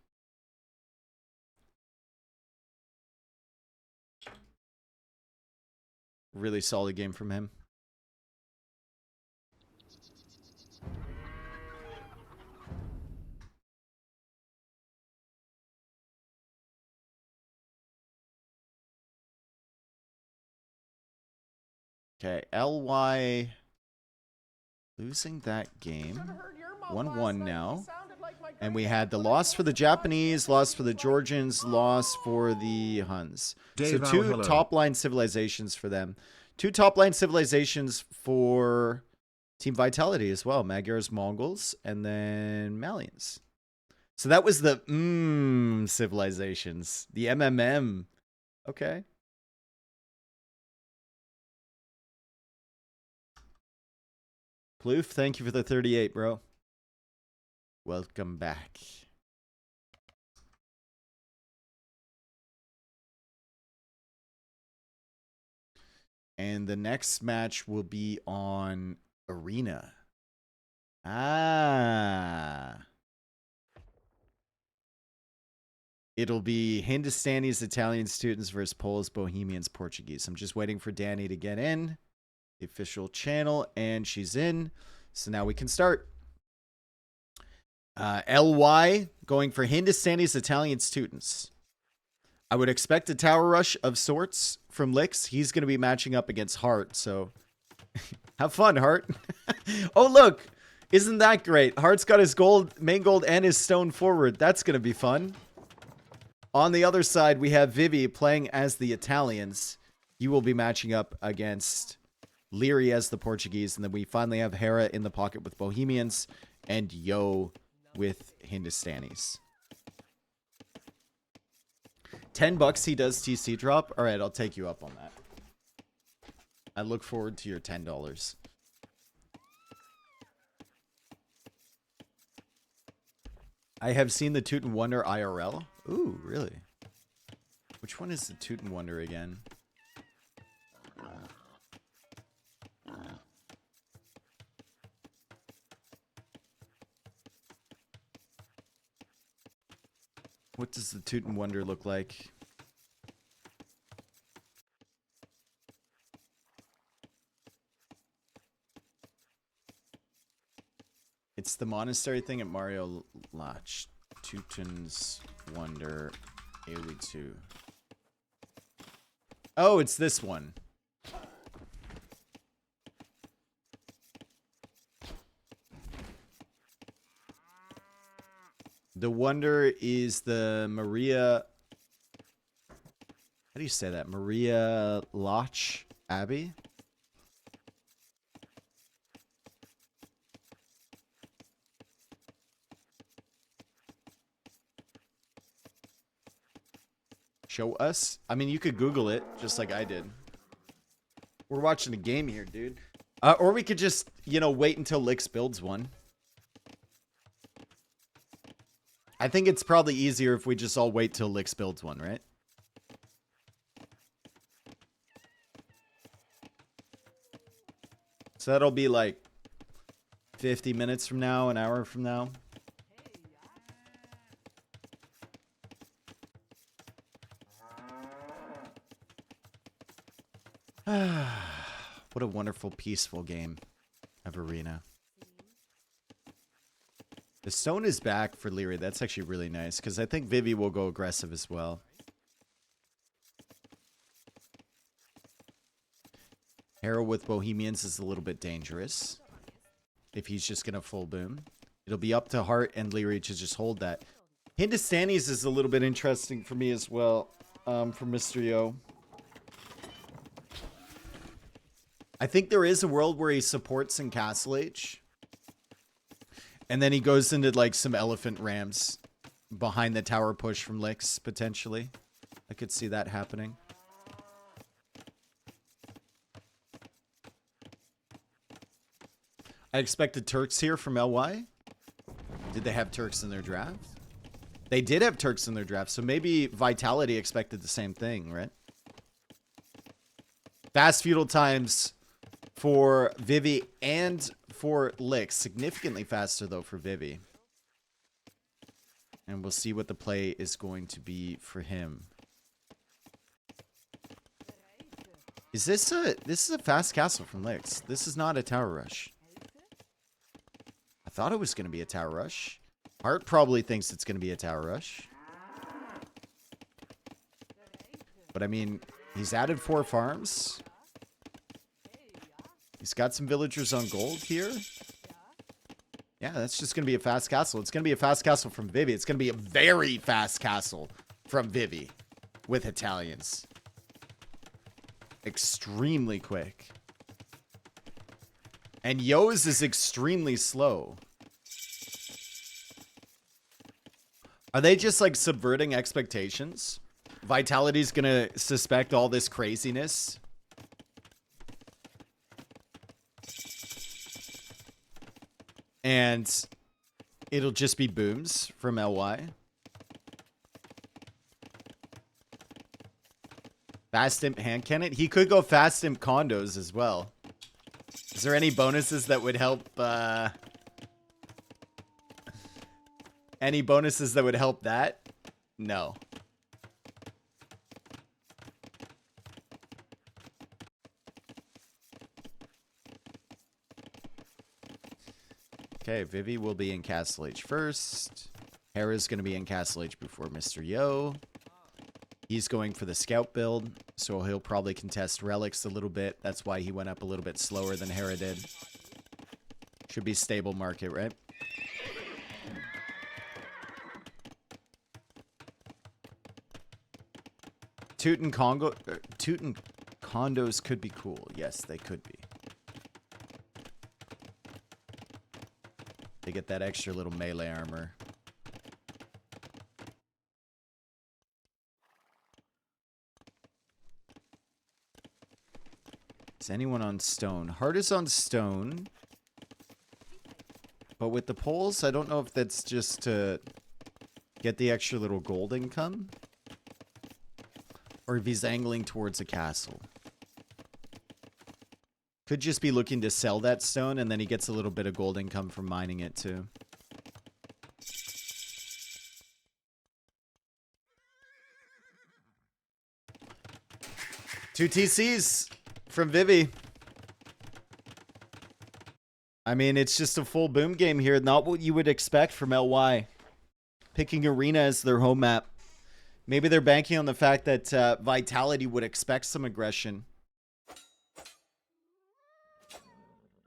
Really solid game from him. Okay, LY losing that game. 1-1 now. And we had the loss for the Japanese, loss for the Georgians, loss for the Huns. So two top-line civilizations for them. Two top-line civilizations for Team Vitality as well. Magyars, Mongols, and then Malians. So that was the civilizations. The MMM. Okay. Ploof, thank you for the 38, bro. Welcome back. And the next match will be on Arena. It'll be Hindustanis, Italian students versus Poles, Bohemians, Portuguese. I'm just waiting for Danny to get in. The official channel, and she's in. So now we can start. LY going for Hindustanis, Italian students. I would expect a tower rush of sorts from Licks. He's going to be matching up against Hart, so have fun, Hart. Oh, look. Isn't that great? Hart's got his gold, main gold, and his stone forward. That's going to be fun. On the other side, we have Vivi playing as the Italians. You will be matching up against Leary as the Portuguese, and then we finally have Hera in the pocket with Bohemians and Yo with Hindustanis. $10 he does TC drop. All right, I'll take you up on that. I look forward to your $10. I have seen the Toot and Wonder IRL. Ooh, really? Which one is the Toot and Wonder again? What does the Toot and Wonder look like? It's the monastery thing at Mario Lodge. Teuton's Wonder, AoE 2. Oh, it's this one. The Wonder is the Maria... How do you say that? Maria Loch Abbey? Show us? I mean, you could Google it, just like I did. We're watching a game here, dude. Or we could just, you know, wait until Lix builds one. I think it's probably easier if we just all wait till Lix builds one, right? So that'll be like 50 minutes from now, an hour from now. What a wonderful, peaceful game of Arena. The stone is back for Leary. That's actually really nice, because I think Vivi will go aggressive as well. Hero with Bohemians is a little bit dangerous. If he's just going to full boom. It'll be up to Hart and Leary to just hold that. Hindustanis is a little bit interesting for me as well. For Mr. Yo. I think there is a world where he supports in Castle Age. And then he goes into like some elephant rams behind the tower push from Lix, potentially. I could see that happening. I expected Turks here from LY. Did they have Turks in their draft? They did have Turks in their draft, so maybe Vitality expected the same thing, right? Fast feudal times for Vivi and for Lix. Significantly faster, though, for Vivi. And we'll see what the play is going to be for him. Is this is a fast castle from Lix. This is not a tower rush. I thought it was going to be a tower rush. Hart probably thinks it's going to be a tower rush. But I mean, he's added 4 farms. He's got some villagers on gold here. Yeah, that's just going to be a fast castle. It's going to be a fast castle from Vivi. It's going to be a very fast castle from Vivi with Italians. Extremely quick. And Yo's is extremely slow. Are they just like subverting expectations? Vitality's going to suspect all this craziness. And it'll just be booms from LY. Fast imp hand cannon? He could go fast imp condos as well. Is there any bonuses that would help? Any bonuses that would help that? No. Okay, Vivi will be in Castle Age first. Hera's going to be in Castle Age before Mr. Yo. He's going for the scout build, so he'll probably contest relics a little bit. That's why he went up a little bit slower than Hera did. Should be stable market, right? Teuton condos could be cool. Yes, they could be. They get that extra little melee armor. Is anyone on stone? Hart is on stone. But with the poles, I don't know if that's just to get the extra little gold income. Or if he's angling towards a castle. Could just be looking to sell that stone, and then he gets a little bit of gold income from mining it too. Two TCs from Vivi. I mean, it's just a full boom game here. Not what you would expect from LY. Picking Arena as their home map. Maybe they're banking on the fact that Vitality would expect some aggression.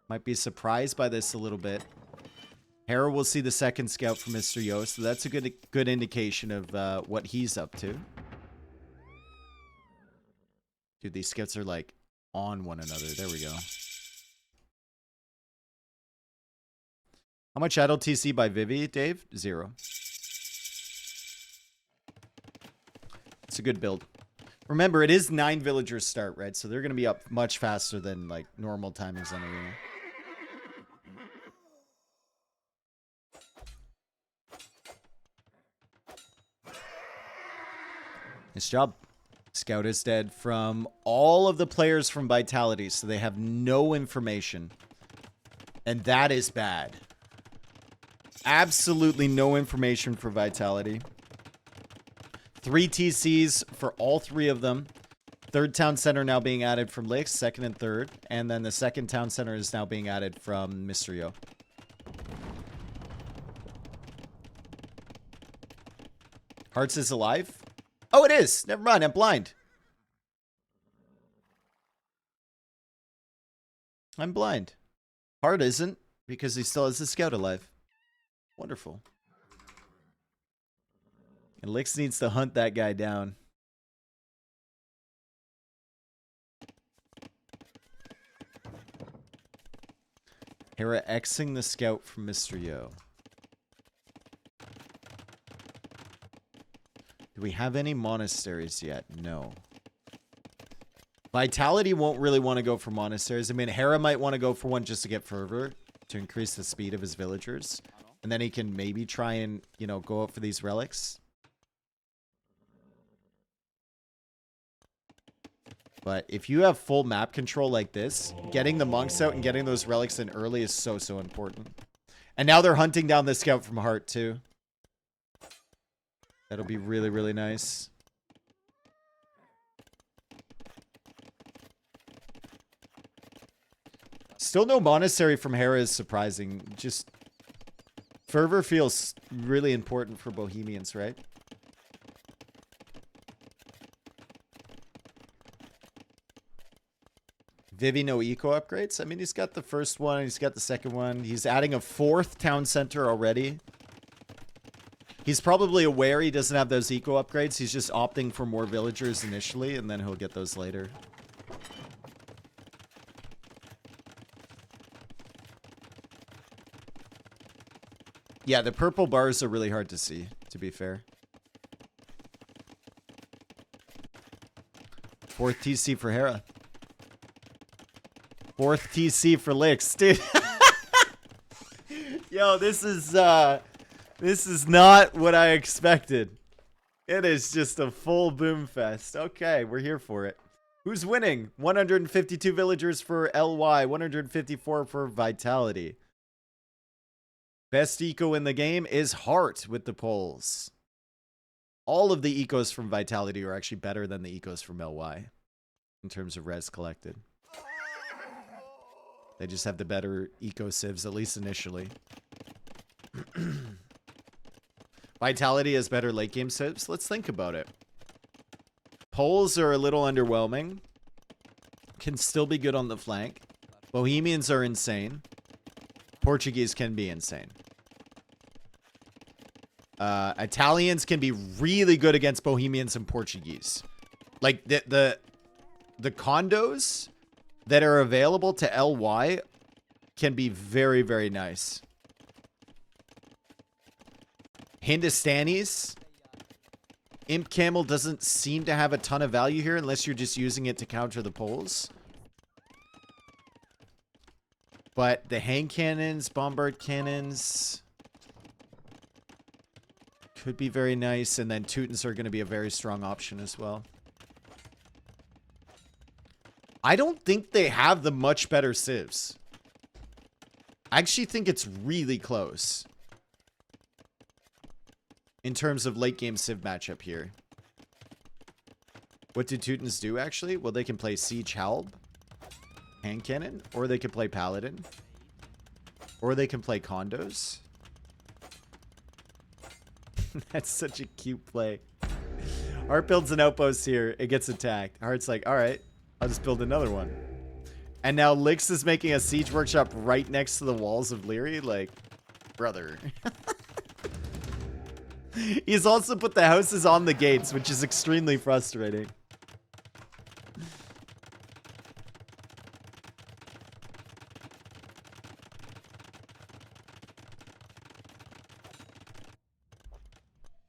Might be surprised by this a little bit. Hera will see the second scout from Mr. Yo, so that's a good indication of what he's up to. Dude, these scouts are like on one another. There we go. How much idle TC by Vivi, Dave? 0. It's a good build. Remember, it is 9 villagers start, right? So they're going to be up much faster than like normal timings on Arena. Nice job. Scout is dead from all of the players from Vitality, so they have no information. And that is bad. Absolutely no information for Vitality. 3 TCs for all 3 of them. Third town center now being added from Licks, second and third. And then the second town center is now being added from Mysterio. Hearts is alive? Oh, it is. Never mind. I'm blind. I'm blind. Heart isn't because he still has the scout alive. Wonderful. And Licks needs to hunt that guy down. Hera Xing the scout from Mr. Yo. Do we have any monasteries yet? No. Vitality won't really want to go for monasteries. I mean, Hera might want to go for one just to get fervor, to increase the speed of his villagers. And then he can maybe try and, you know, go out for these relics. But if you have full map control like this, getting the monks out and getting those relics in early is so, so important. And now they're hunting down the scout from Heart, too. That'll be really, really nice. Still no monastery from Hera is surprising. Just fervor feels really important for Bohemians, right? Vivi no eco upgrades? I mean, he's got the first one. He's got the second one. He's adding a 4th town center already. He's probably aware he doesn't have those eco upgrades. He's just opting for more villagers initially, and then he'll get those later. Yeah, the purple bars are really hard to see, to be fair. 4th TC for Hera. 4th TC for Licks, dude. Yo, this is not what I expected. It is just a full boom fest. Okay, we're here for it. Who's winning? 152 villagers for LY, 154 for Vitality. Best eco in the game is Heart with the polls. All of the ecos from Vitality are actually better than the ecos from LY in terms of res collected. They just have the better eco civs, at least initially. Vitality has better late game civs. Let's think about it. Poles are a little underwhelming. Can still be good on the flank. Bohemians are insane. Portuguese can be insane. Italians can be really good against Bohemians and Portuguese. Like the condos that are available to LY can be very, very nice. Hindustanis. Imp Camel doesn't seem to have a ton of value here unless you're just using it to counter the poles. But the hang cannons, bombard cannons could be very nice. And then Teutons are going to be a very strong option as well. I don't think they have the much better civs. I actually think it's really close in terms of late game civ matchup here. What do Teutons do actually? Well, they can play Siege Halb, Hand Cannon, or they can play Paladin. Or they can play condos. That's such a cute play. Hart builds an outpost here. It gets attacked. Hart's like, all right, I'll just build another one. And now Lix is making a siege workshop right next to the walls of Leary. Like, brother. He's also put the houses on the gates, which is extremely frustrating.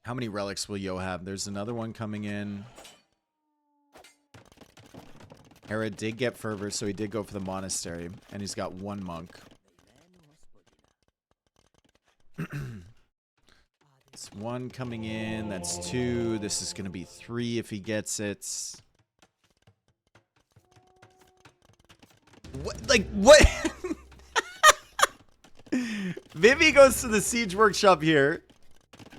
How many relics will Yo have? There's another one coming in. Hera did get fervor, so he did go for the monastery. And he's got one monk. It's one coming in. That's two. This is going to be three if he gets it. What? Like, what? Vivi goes to the siege workshop here.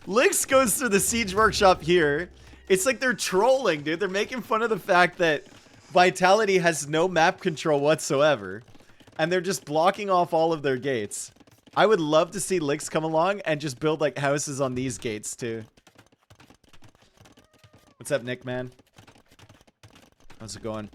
Lix goes to the siege workshop here. It's like they're trolling, dude. They're making fun of the fact that Vitality has no map control whatsoever. And they're just blocking off all of their gates. I would love to see Lix come along and just build like houses on these gates too. What's up, Nick, man? How's it going?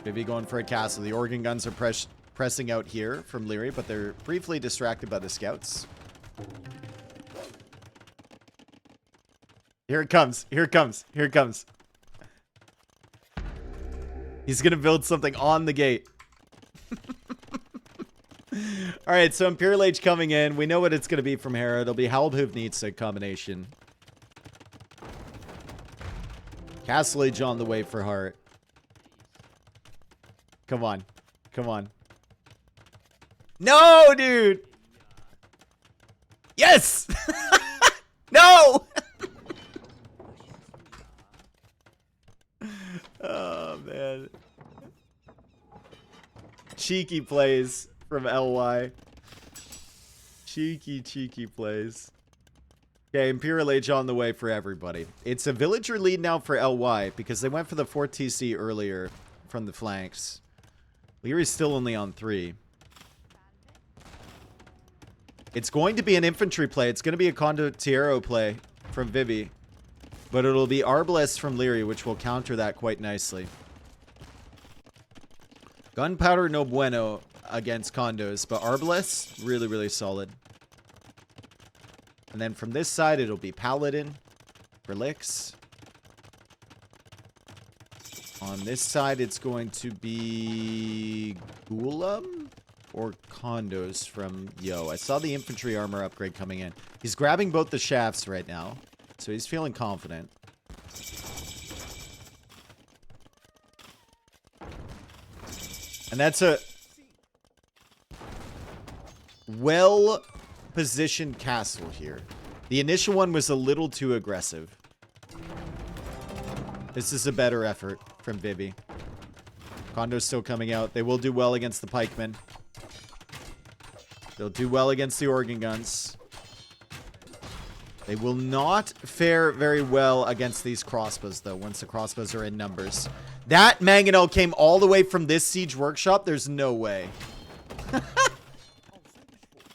Vivi going for a castle. The organ guns are pressing out here from Leary, but they're briefly distracted by the scouts. Here it comes. Here it comes. Here it comes. He's going to build something on the gate. Alright, so Imperial Age coming in. We know what it's going to be from Hera. It'll be Halbhoof Nietzsche combination. Castle Age on the way for Hart. Come on. Come on. No, dude! Yes! No! Oh, man. Cheeky plays from LY. Cheeky, cheeky plays. Okay, Imperial Age on the way for everybody. It's a villager lead now for LY because they went for the 4 TC earlier from the flanks. Leary's still only on 3. It's going to be an infantry play. It's going to be a Condottiero play from Vivi. But it'll be Arbalest from Leary, which will counter that quite nicely. Gunpowder no bueno against condos, but Arbalest, really, really solid. And then from this side, it'll be Paladin for Lix. On this side, it's going to be Gulam or condos from Yo. I saw the infantry armor upgrade coming in. He's grabbing both the shafts right now, so he's feeling confident. And that's a well-positioned castle here. The initial one was a little too aggressive. This is a better effort from Vivi. Kondo's still coming out. They will do well against the pikemen. They'll do well against the organ guns. They will not fare very well against these crossbows, though, once the crossbows are in numbers. That mangonel came all the way from this siege workshop. There's no way.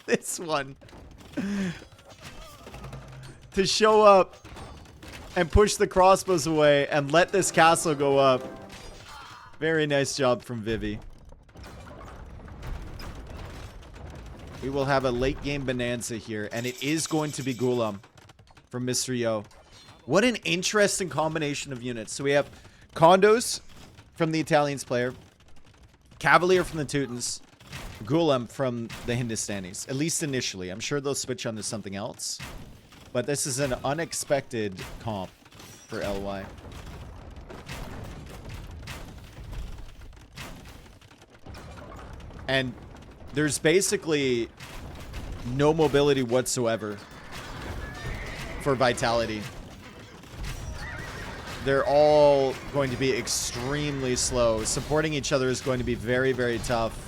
This one. To show up and push the crossbows away and let this castle go up. Very nice job from Vivi. We will have a late game bonanza here, and it is going to be Gulam from Mr. Yo. What an interesting combination of units. So we have Condos from the Italians player, Cavalier from the Teutons, Gulam from the Hindustanis, at least initially. I'm sure they'll switch onto something else. But this is an unexpected comp for LY. And there's basically no mobility whatsoever for Vitality. They're all going to be extremely slow. Supporting each other is going to be very, very tough.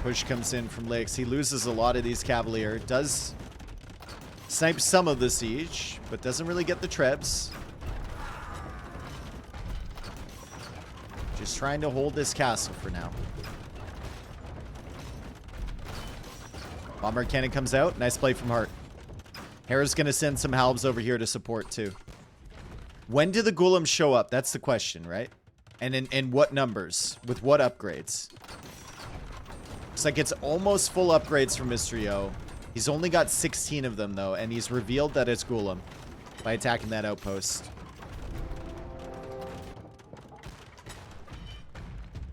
Push comes in from Lix. He loses a lot of these Cavalier. Does snipe some of the siege, but doesn't really get the trebs. Just trying to hold this castle for now. Bomber cannon comes out. Nice play from Hart. Hera's going to send some halbs over here to support too. When do the golems show up? That's the question, right? And in what numbers? With what upgrades? Looks like it's almost full upgrades for Mr. Yo. He's only got 16 of them though, and he's revealed that it's golem by attacking that outpost.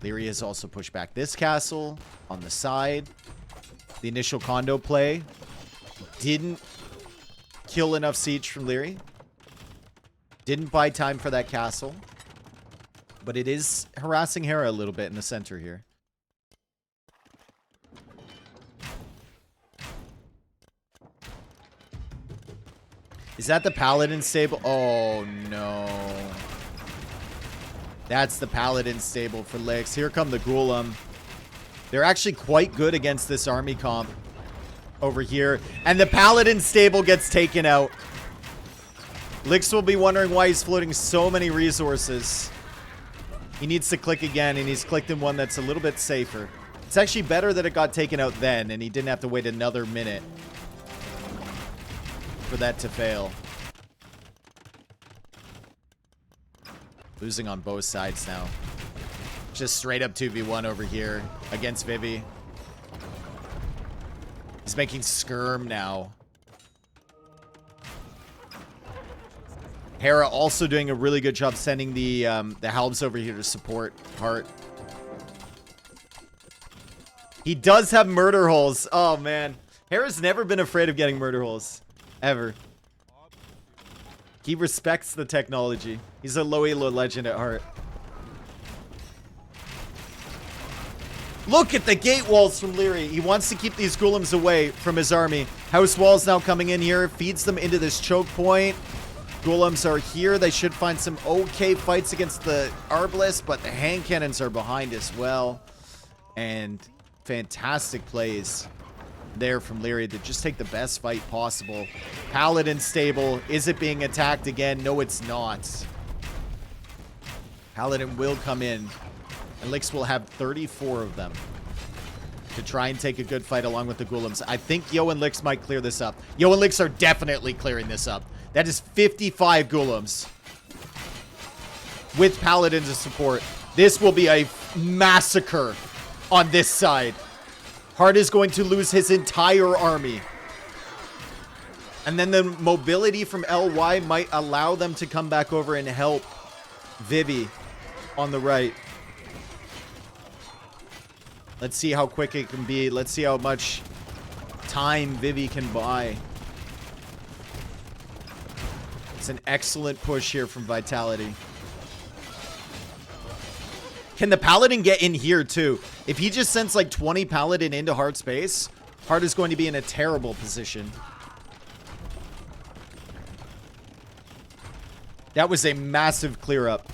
Leary has also pushed back this castle on the side. The initial condo play didn't kill enough siege from Leary. Didn't buy time for that castle. But it is harassing Hera a little bit in the center here. Is that the Paladin stable? Oh, no. That's the Paladin stable for Lix. Here come the Golem. They're actually quite good against this army comp over here. And the Paladin stable gets taken out. Lix will be wondering why he's floating so many resources. He needs to click again, and he's clicked in one that's a little bit safer. It's actually better that it got taken out then, and he didn't have to wait another minute for that to fail. Losing on both sides now. Just straight up 2v1 over here against Vivi. He's making skirm now. Hera also doing a really good job sending the halbs over here to support Hart. He does have murder holes. Oh, man. Hera's never been afraid of getting murder holes. Ever. He respects the technology. He's a low elo legend at heart. Look at the gate walls from Leary. He wants to keep these golems away from his army. House walls now coming in here. Feeds them into this choke point. Golems are here. They should find some okay fights against the Arbalest, but the hand cannons are behind as well. And fantastic plays there from Leary to just take the best fight possible. Paladin stable. Is it being attacked again? No, it's not. Paladin will come in. And Lix will have 34 of them to try and take a good fight along with the golems. I think Yo and Lix might clear this up. Yo and Lix are definitely clearing this up. That is 55 golems with Paladin to support. This will be a massacre on this side. Hart is going to lose his entire army. And then the mobility from LY might allow them to come back over and help Vivi on the right. Let's see how quick it can be. Let's see how much time Vivi can buy. It's an excellent push here from Vitality. Can the Paladin get in here too? If he just sends like 20 Paladin into Hart's base, Hart is going to be in a terrible position. That was a massive clear up.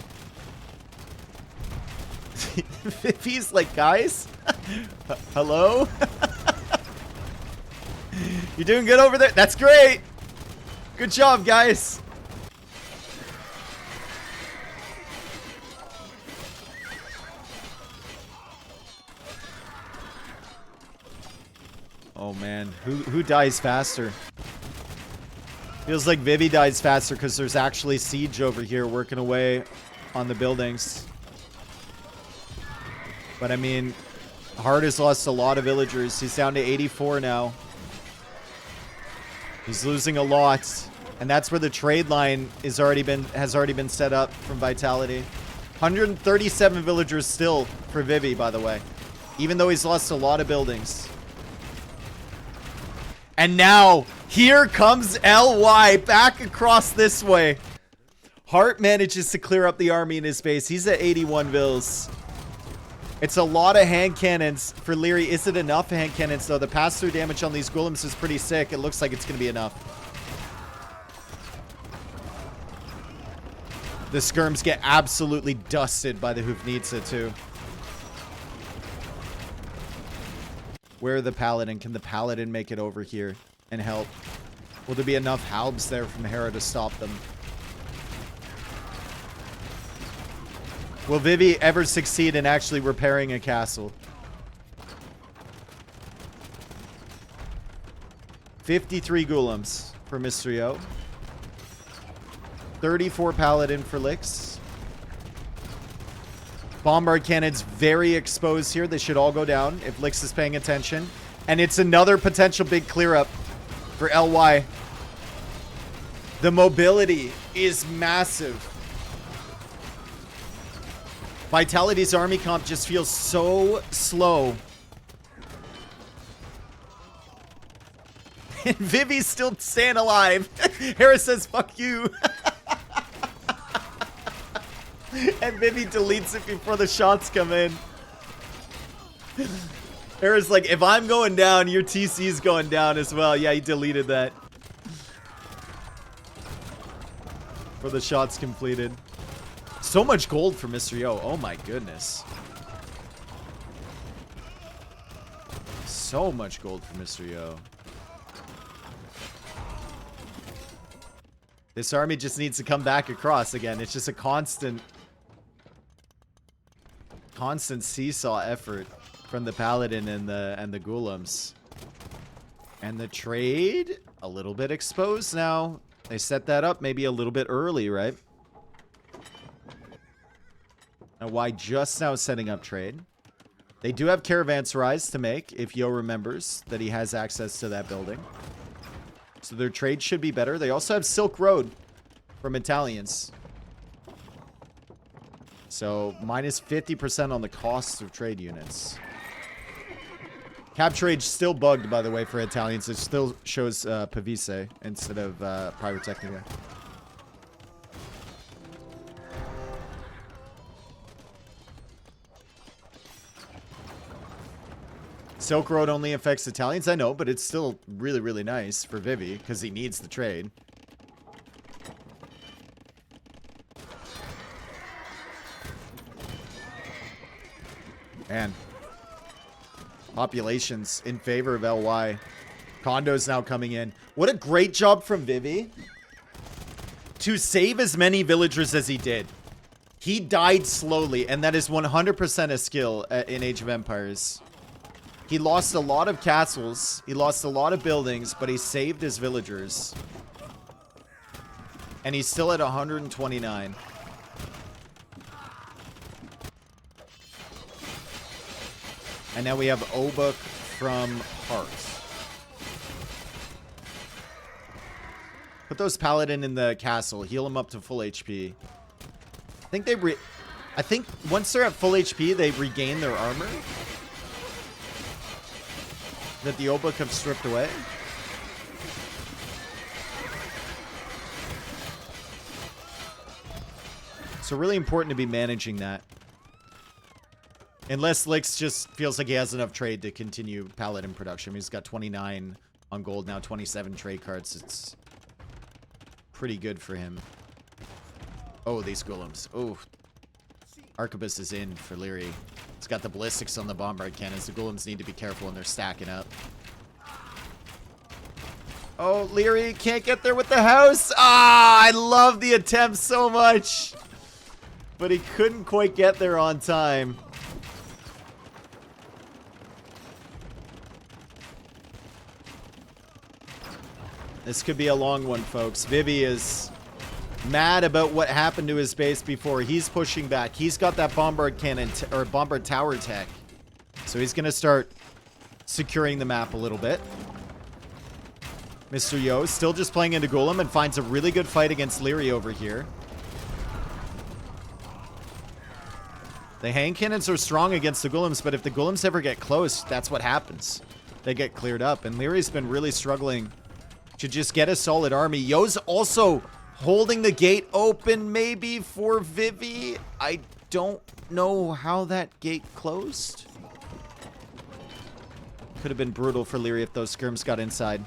If he's like, guys, hello? You're doing good over there? That's great. Good job, guys. Oh man, who dies faster? Feels like Vivi dies faster because there's actually siege over here working away on the buildings. But I mean, Hart has lost a lot of villagers. He's down to 84 now. He's losing a lot. And that's where the trade line has already been set up from Vitality. 137 villagers still for Vivi, by the way. Even though he's lost a lot of buildings. And now, here comes LY back across this way. Hart manages to clear up the army in his base. He's at 81 vills. It's a lot of hand cannons for Leary. Is it enough hand cannons, though? The pass-through damage on these golems is pretty sick. It looks like it's going to be enough. The skirms get absolutely dusted by the Hoofnitsa, too. Where are the Paladin? Can the Paladin make it over here and help? Will there be enough halbs there from Hera to stop them? Will Vivi ever succeed in actually repairing a castle? 53 Ghoulems for Mysterio. 34 Paladin for Lix. Bombard Cannon's very exposed here. They should all go down if Lix is paying attention. And it's another potential big clear up for LY. The mobility is massive. Vitality's army comp just feels so slow. And Vivi's still staying alive. Harris says, fuck you. And Vivi deletes it before the shots come in. Harris like, if I'm going down, your TC's going down as well. Yeah, he deleted that. For the shots completed. So much gold for Mysterio. Oh my goodness. So much gold for Mysterio. This army just needs to come back across again. It's just a constant seesaw effort from the Paladin and the Ghoulems. And the trade, a little bit exposed now. They set that up maybe a little bit early, right? And why just now setting up trade? They do have Caravanserais to make, if Yo remembers that he has access to that building. So their trade should be better. They also have Silk Road from Italians. So minus 50% on the cost of trade units. Cap trade still bugged, by the way, for Italians. It still shows Pavise instead of Pyrotechnica. Silk Road only affects Italians, I know, but it's still really, really nice for Vivi because he needs the trade. Man. Populations in favor of LY. Condos now coming in. What a great job from Vivi to save as many villagers as he did. He died slowly, and that is 100% a skill in Age of Empires. He lost a lot of castles. He lost a lot of buildings, but he saved his villagers. And he's still at 129. And now we have Obuk from Hearth. Put those Paladin in the castle. Heal them up to full HP. I think once they're at full HP, they regain their armor that the Obuk have stripped away. So really important to be managing that. Unless Lix just feels like he has enough trade to continue Paladin production. I mean, he's got 29 on gold now, 27 trade cards. It's pretty good for him. Oh, these Ghoulems. Oh, Arquebus is in for Leary. It's got the ballistics on the bombard cannons. The Ghoulems need to be careful when they're stacking up. Oh, Leary can't get there with the house. Ah, I love the attempt so much. But he couldn't quite get there on time. This could be a long one, folks. Vivi is mad about what happened to his base before. He's pushing back. He's got that bombard cannon or bombard tower tech. So he's going to start securing the map a little bit. Mr. Yo still just playing into Golem and finds a really good fight against Leary over here. The hand cannons are strong against the Golems, but if the Golems ever get close, that's what happens. They get cleared up, and Leary's been really struggling to just get a solid army. Yo's also holding the gate open maybe for Vivi. I don't know how that gate closed. Could have been brutal for Leary if those skirms got inside.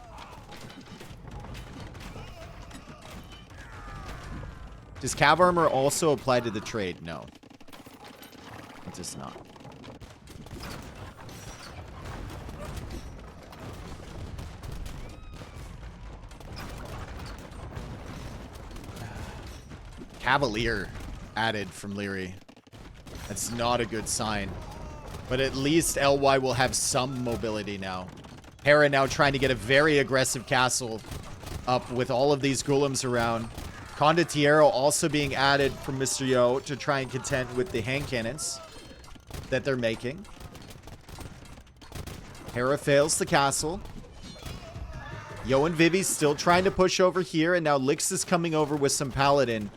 Does Cav Armor also apply to the trade? No. It does not. Cavalier added from Leary. That's not a good sign. But at least LY will have some mobility now. Hera now trying to get a very aggressive castle up with all of these golems around. Condottiero also being added from Mr. Yo to try and contend with the hand cannons that they're making. Hera fails the castle. Yo and Vivi still trying to push over here, and now Lix is coming over with some Paladin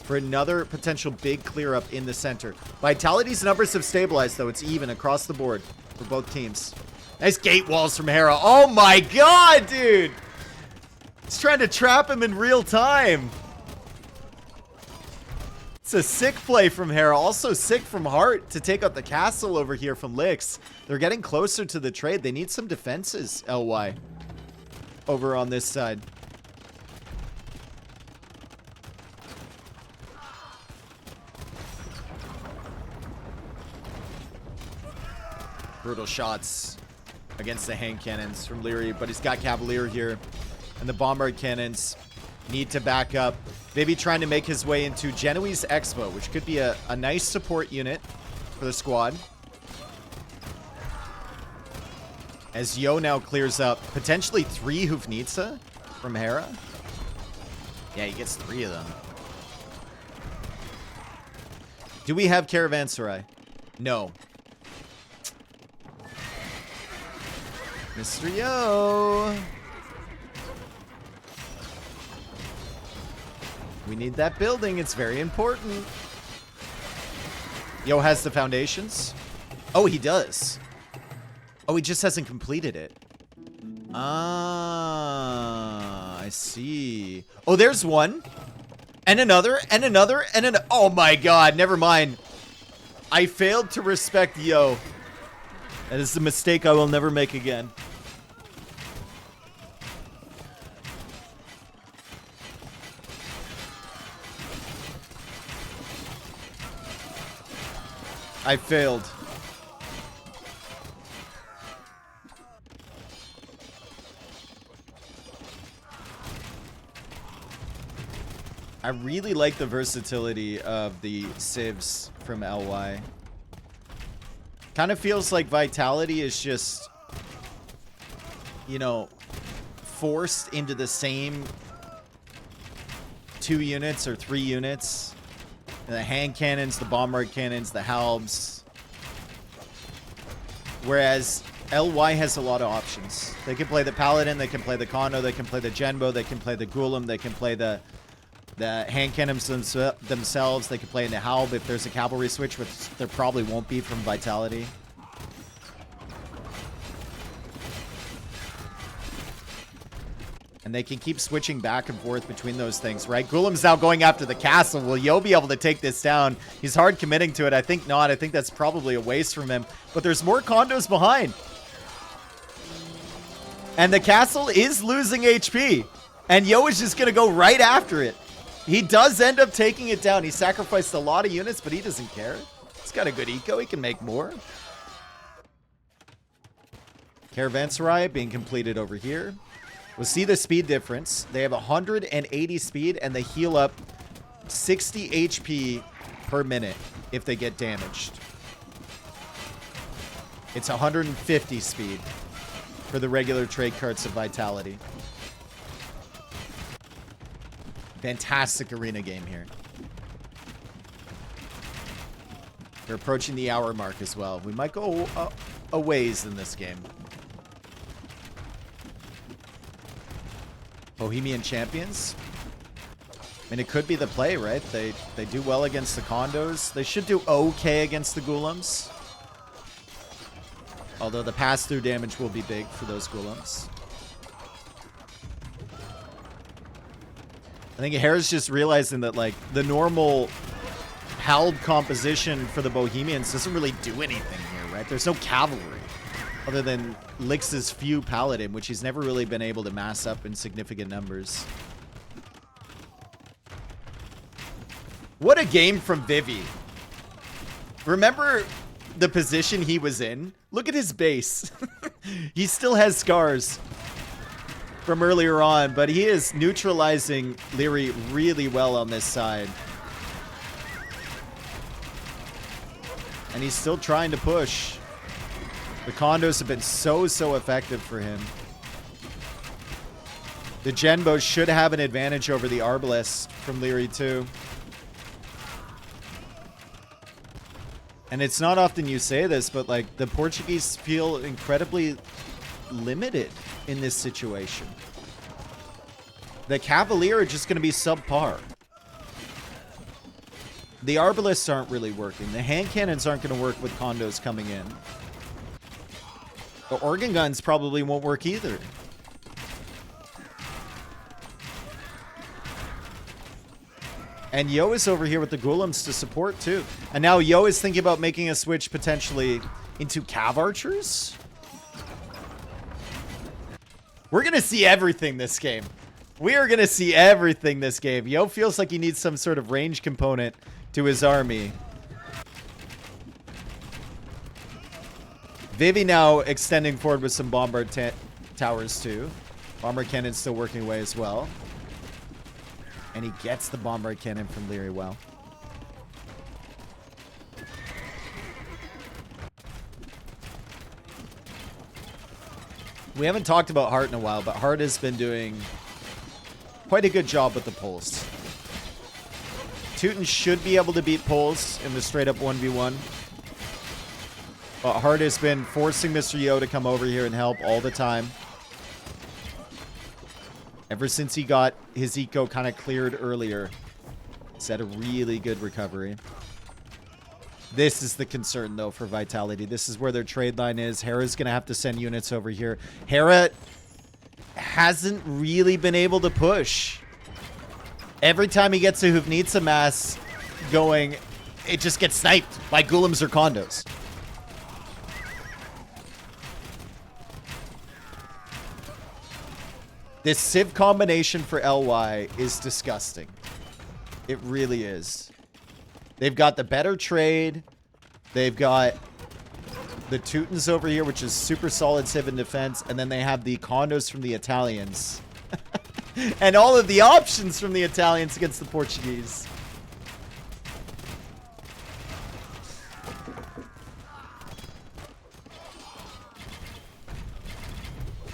for another potential big clear up in the center. Vitality's numbers have stabilized, though. It's even across the board for both teams. Nice gate walls from Hera. Oh my god, dude! He's trying to trap him in real time. It's a sick play from Hera. Also sick from Hart to take out the castle over here from Lix. They're getting closer to the trade. They need some defenses, LY, over on this side. Brutal shots against the hand cannons from Leary, but he's got Cavalier here. And the bombard cannons need to back up. Maybe trying to make his way into Genoese Expo, which could be a nice support unit for the squad. As Yo now clears up potentially 3 Hufnitsa from Hera. Yeah, he gets 3 of them. Do we have Caravanserai? No. Mr. Yo. We need that building. It's very important. Yo has the foundations. Oh, he does. Oh, he just hasn't completed it. Ah, I see. Oh, there's one. And another, and another, and another. Oh my god, never mind. I failed to respect Yo. That is a mistake I will never make again. I failed. I really like the versatility of the civs from LY. Kind of feels like Vitality is just, you know, forced into the same 2 units or 3 units. The hand cannons, the bombard cannons, the halbs. Whereas LY has a lot of options. They can play the Paladin, they can play the Kondo, they can play the Genbo, they can play the Golem, they can play the hand cannons themselves. They can play in the Halb if there's a cavalry switch, which there probably won't be from Vitality. And they can keep switching back and forth between those things, right? Gulem's now going after the castle. Will Yo be able to take this down? He's hard committing to it. I think not. I think that's probably a waste from him. But there's more condos behind. And the castle is losing HP. And Yo is just going to go right after it. He does end up taking it down. He sacrificed a lot of units, but he doesn't care. He's got a good eco. He can make more. Caravanserai being completed over here. We'll see the speed difference. They have 180 speed, and they heal up 60 HP per minute if they get damaged. It's 150 speed for the regular trade carts of Vitality. Fantastic arena game here. We're approaching the hour mark as well. We might go a ways in this game. Bohemian Champions. I mean, it could be the play, right? They do well against the condos. They should do okay against the golems. Although the pass-through damage will be big for those golems. I think Hera's just realizing that, like, the normal Halb composition for the Bohemians doesn't really do anything here, right? There's no cavalry. Other than Lix's few Paladin, which he's never really been able to mass up in significant numbers. What a game from Vivi. Remember the position he was in? Look at his base. He still has scars from earlier on, but he is neutralizing Leary really well on this side. And he's still trying to push. The condos have been so effective for him. The Genbo should have an advantage over the Arbalest from Leary too. And it's not often you say this, but like the Portuguese feel incredibly limited in this situation. The Cavalier are just going to be subpar. The Arbalists aren't really working. The hand cannons aren't going to work with condos coming in. The organ guns probably won't work either. And Yo is over here with the Golems to support too. And now Yo is thinking about making a switch potentially into Cav Archers. We're going to see everything this game. We are going to see everything this game. Yo feels like he needs some sort of range component to his army. Vivi now extending forward with some bombard towers too. Bombard cannon still working away as well. And he gets the bombard cannon from Leary well. We haven't talked about Hart in a while, but Hart has been doing quite a good job with the pulls. Teuton should be able to beat pulls in the straight up 1v1. But Hart has been forcing Mr. Yo to come over here and help all the time. Ever since he got his eco kind of cleared earlier. He's had a really good recovery. This is the concern, though, for Vitality. This is where their trade line is. Hera's going to have to send units over here. Hera hasn't really been able to push. Every time he gets a Huvnitsa mass going, it just gets sniped by Golems or Condos. This Civ combination for LY is disgusting. It really is. They've got the better trade. They've got the Teutons over here, which is super solid Civ and defense. And then they have the Condos from the Italians. And all of the options from the Italians against the Portuguese.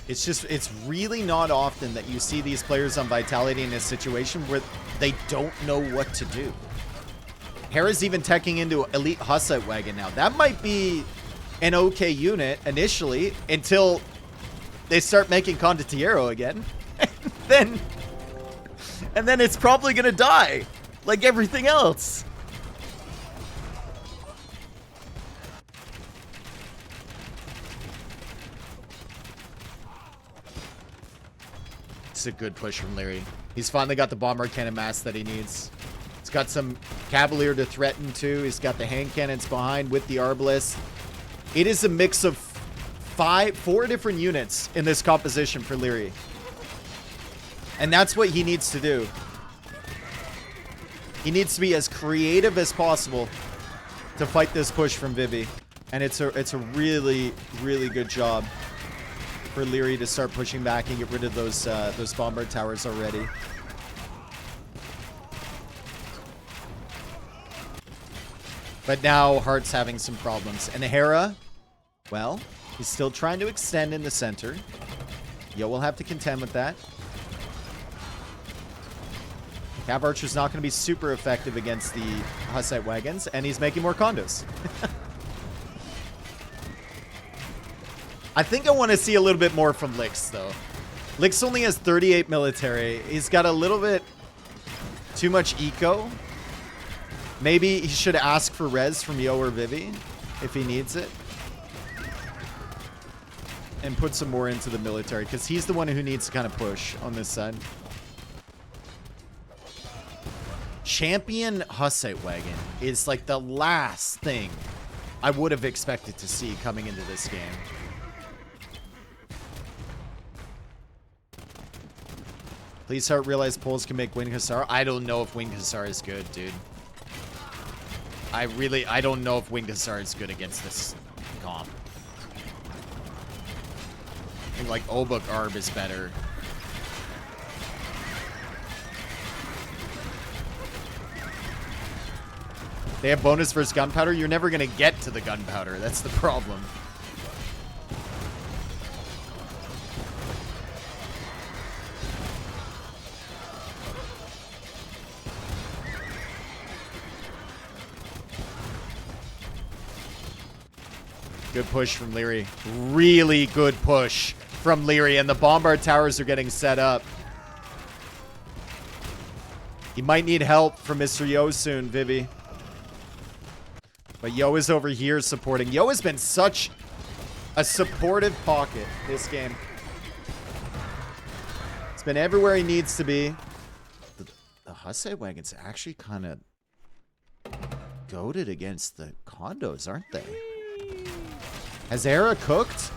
It's really not often that you see these players on Vitality in a situation where they don't know what to do. Hera's even teching into Elite Hussite Wagon now. That might be an okay unit initially until they start making Condottiero again. And then it's probably going to die like everything else. It's a good push from Leary. He's finally got the bombard cannon mass that he needs. He's got some Cavalier to threaten too. He's got the hand cannons behind with the Arbalest. It is a mix of four different units in this composition for Leary. And that's what he needs to do. He needs to be as creative as possible to fight this push from Vivi. And it's a really, really good job for Leary to start pushing back and get rid of those bombard towers already. But now Hart's having some problems. And Hera, well, he's still trying to extend in the center. Yo will have to contend with that. Cav Archer's not going to be super effective against the Hussite Wagons, and he's making more Condos. I think I want to see a little bit more from Lix, though. Lix only has 38 military. He's got a little bit too much eco. Maybe he should ask for res from Yo or Vivi if he needs it. And put some more into the military, because he's the one who needs to kind of push on this side. Champion Hussite Wagon is like the last thing I would have expected to see coming into this game. Please Heart realize Poles can make Winged Hussar. I don't know if Winged Hussar is good, dude. I don't know if Winged Hussar is good against this comp. I think like Obuk Arb is better. They have bonus versus gunpowder. You're never going to get to the gunpowder. That's the problem. Good push from Leary. Really good push from Leary. And the bombard towers are getting set up. He might need help from Mr. Yo soon, Vivi. But Yo is over here supporting. Yo has been such a supportive pocket this game. It's been everywhere he needs to be. The Hussite wagons actually kind of goated against the condos, aren't they? Has Hera cooked?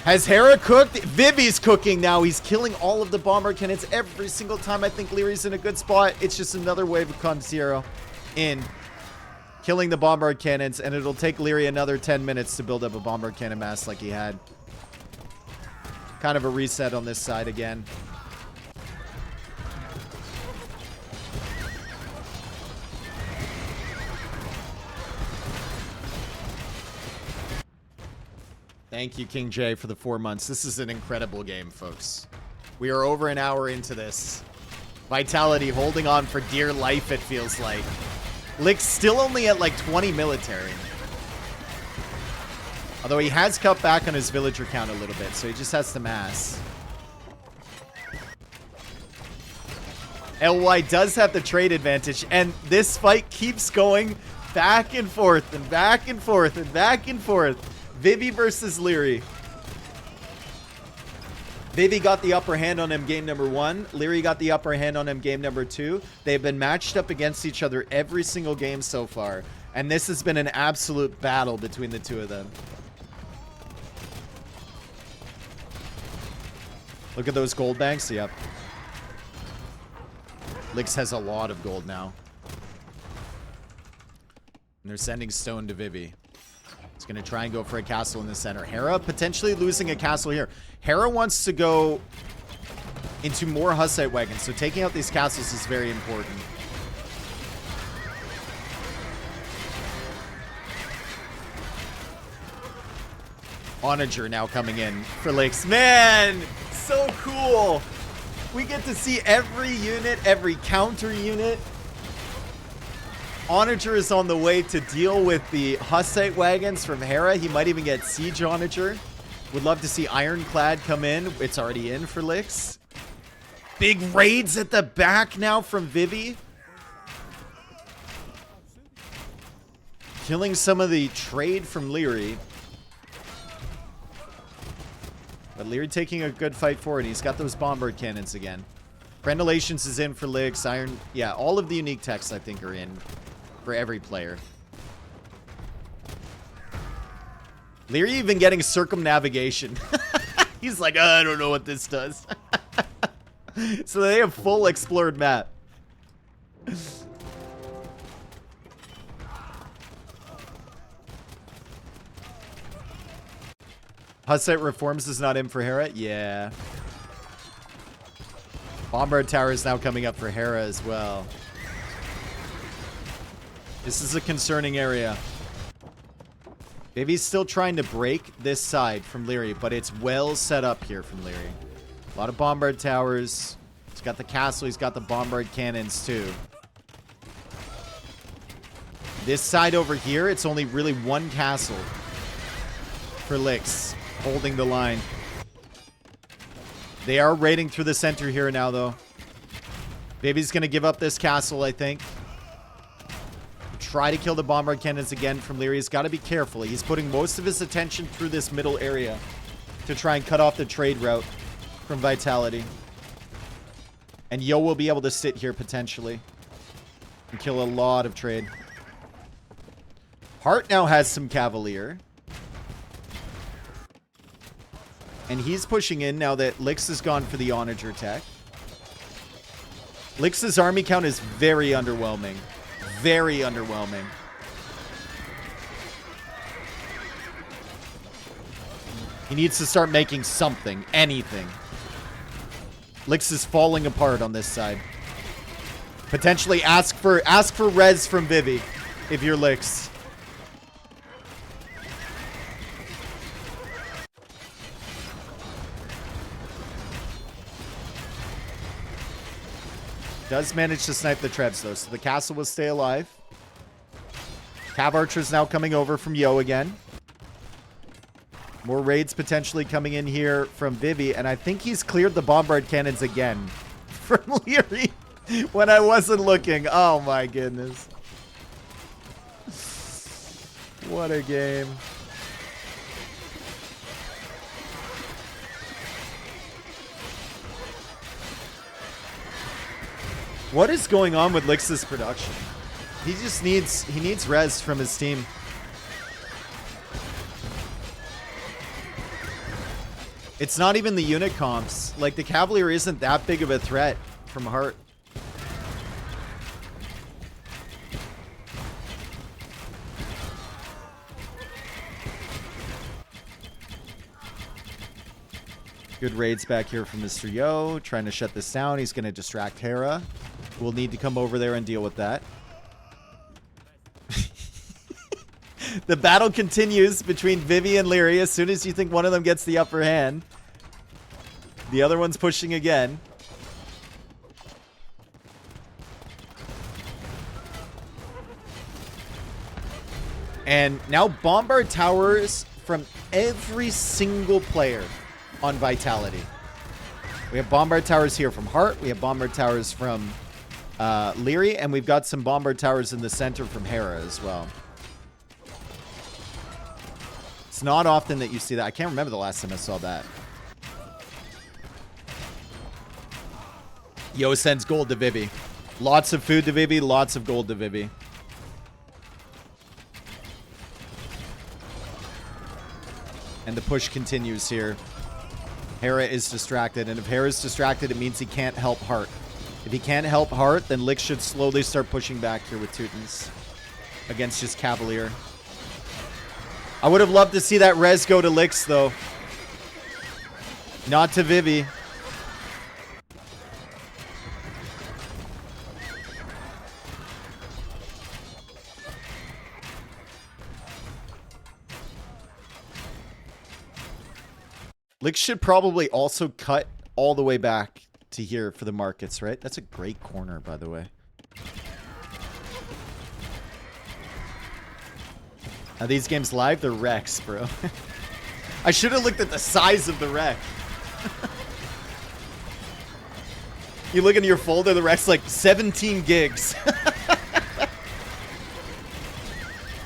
Has Hera cooked? Vivi's cooking now. He's killing all of the bomber cannons every single time. I think Leary's in a good spot. It's just another wave of Con-Zero in. Killing the bombard cannons, and it'll take Leary another 10 minutes to build up a bombard cannon mass like he had. Kind of a reset on this side again. Thank you, King J, for the 4 months. This is an incredible game, folks. We are over an hour into this. Vitality holding on for dear life, it feels like. Lick's still only at like 20 military. Although he has cut back on his villager count a little bit, so he just has to mass. LY does have the trade advantage, and this fight keeps going back and forth and back and forth and back and forth. Vivi versus Leary. Vivi got the upper hand on him game number 1. Leary got the upper hand on him game number 2. They've been matched up against each other every single game so far. And this has been an absolute battle between the two of them. Look at those gold banks. Yep. Lix has a lot of gold now. And they're sending stone to Vivi. He's going to try and go for a castle in the center. Hera potentially losing a castle here. Hera wants to go into more Hussite wagons, so taking out these castles is very important. Onager now coming in for Lakes. Man, so cool. We get to see every unit, every counter unit. Onager is on the way to deal with the Hussite wagons from Hera. He might even get Siege Onager. Would love to see Ironclad come in. It's already in for Lix. Big raids at the back now from Vivi. Killing some of the trade from Leary. But Leary taking a good fight forward. He's got those bombard cannons again. Prendilations is in for Lix. Yeah, all of the unique texts I think are in for every player. Leary even getting circumnavigation. He's like, I don't know what this does. So they have full explored map. Hussite Reforms is not in for Hera? Yeah. Bombard Tower is now coming up for Hera as well. This is a concerning area. Vivi's still trying to break this side from Leary, but it's well set up here from Leary. A lot of bombard towers. He's got the castle. He's got the bombard cannons too. This side over here, it's only really one castle for Lix holding the line. They are raiding through the center here now, though. Vivi's going to give up this castle, I think. Try to kill the bombard cannons again from Leary. He's got to be careful. He's putting most of his attention through this middle area to try and cut off the trade route from Vitality. And Yo will be able to sit here potentially and kill a lot of trade. Hart now has some Cavalier. And he's pushing in now that Lix has gone for the Onager tech. Lix's army count is very underwhelming. Very underwhelming. He needs to start making something. Anything. Lix is falling apart on this side. Potentially ask for res from Vivi. if you're Licks. Does manage to snipe the Trebs, though, so the castle will stay alive. Cav Archer's now coming over from Yo again. More raids potentially coming in here from Vivi, and I think he's cleared the bombard cannons again from Leary when I wasn't looking. Oh my goodness. What a game. What is going on with Lix's production? He just needs res from his team. It's not even the unit comps. Like, the Cavalier isn't that big of a threat from Heart. Good raids back here from Mr. Yo. Trying to shut this down. He's going to distract Hera. We'll need to come over there and deal with that. The battle continues between Vivi and Leary. As soon as you think one of them gets the upper hand, the other one's pushing again. And now bombard towers from every single player on Vitality. We have bombard towers here from Heart. We have bombard towers from Leary. And we've got some bombard towers in the center from Hera as well. It's not often that you see that. I can't remember the last time I saw that. Yo sends gold to Vivi. Lots of food to Vivi. Lots of gold to Vivi. And the push continues here. Hera is distracted. And if Hera's distracted, it means he can't help Heart. If he can't help Heart, then Lick should slowly start pushing back here with Teutons against just Cavalier. I would have loved to see that res go to Licks, though. Not to Vivi. Licks should probably also cut all the way back to here for the markets, right? That's a great corner, by the way. Are these games live? They're wrecks, bro. I should have looked at the size of the wreck. You look into your folder, the wreck's like 17 gigs.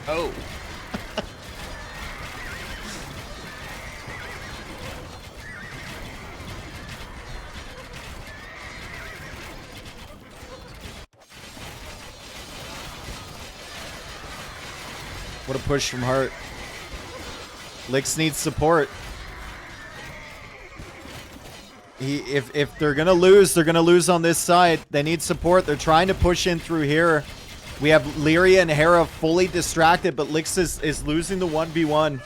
Oh. What a push from Heart. Licks needs support. If they're going to lose, they're going to lose on this side. They need support. They're trying to push in through here. We have Leary and Hera fully distracted, but Licks is losing the 1v1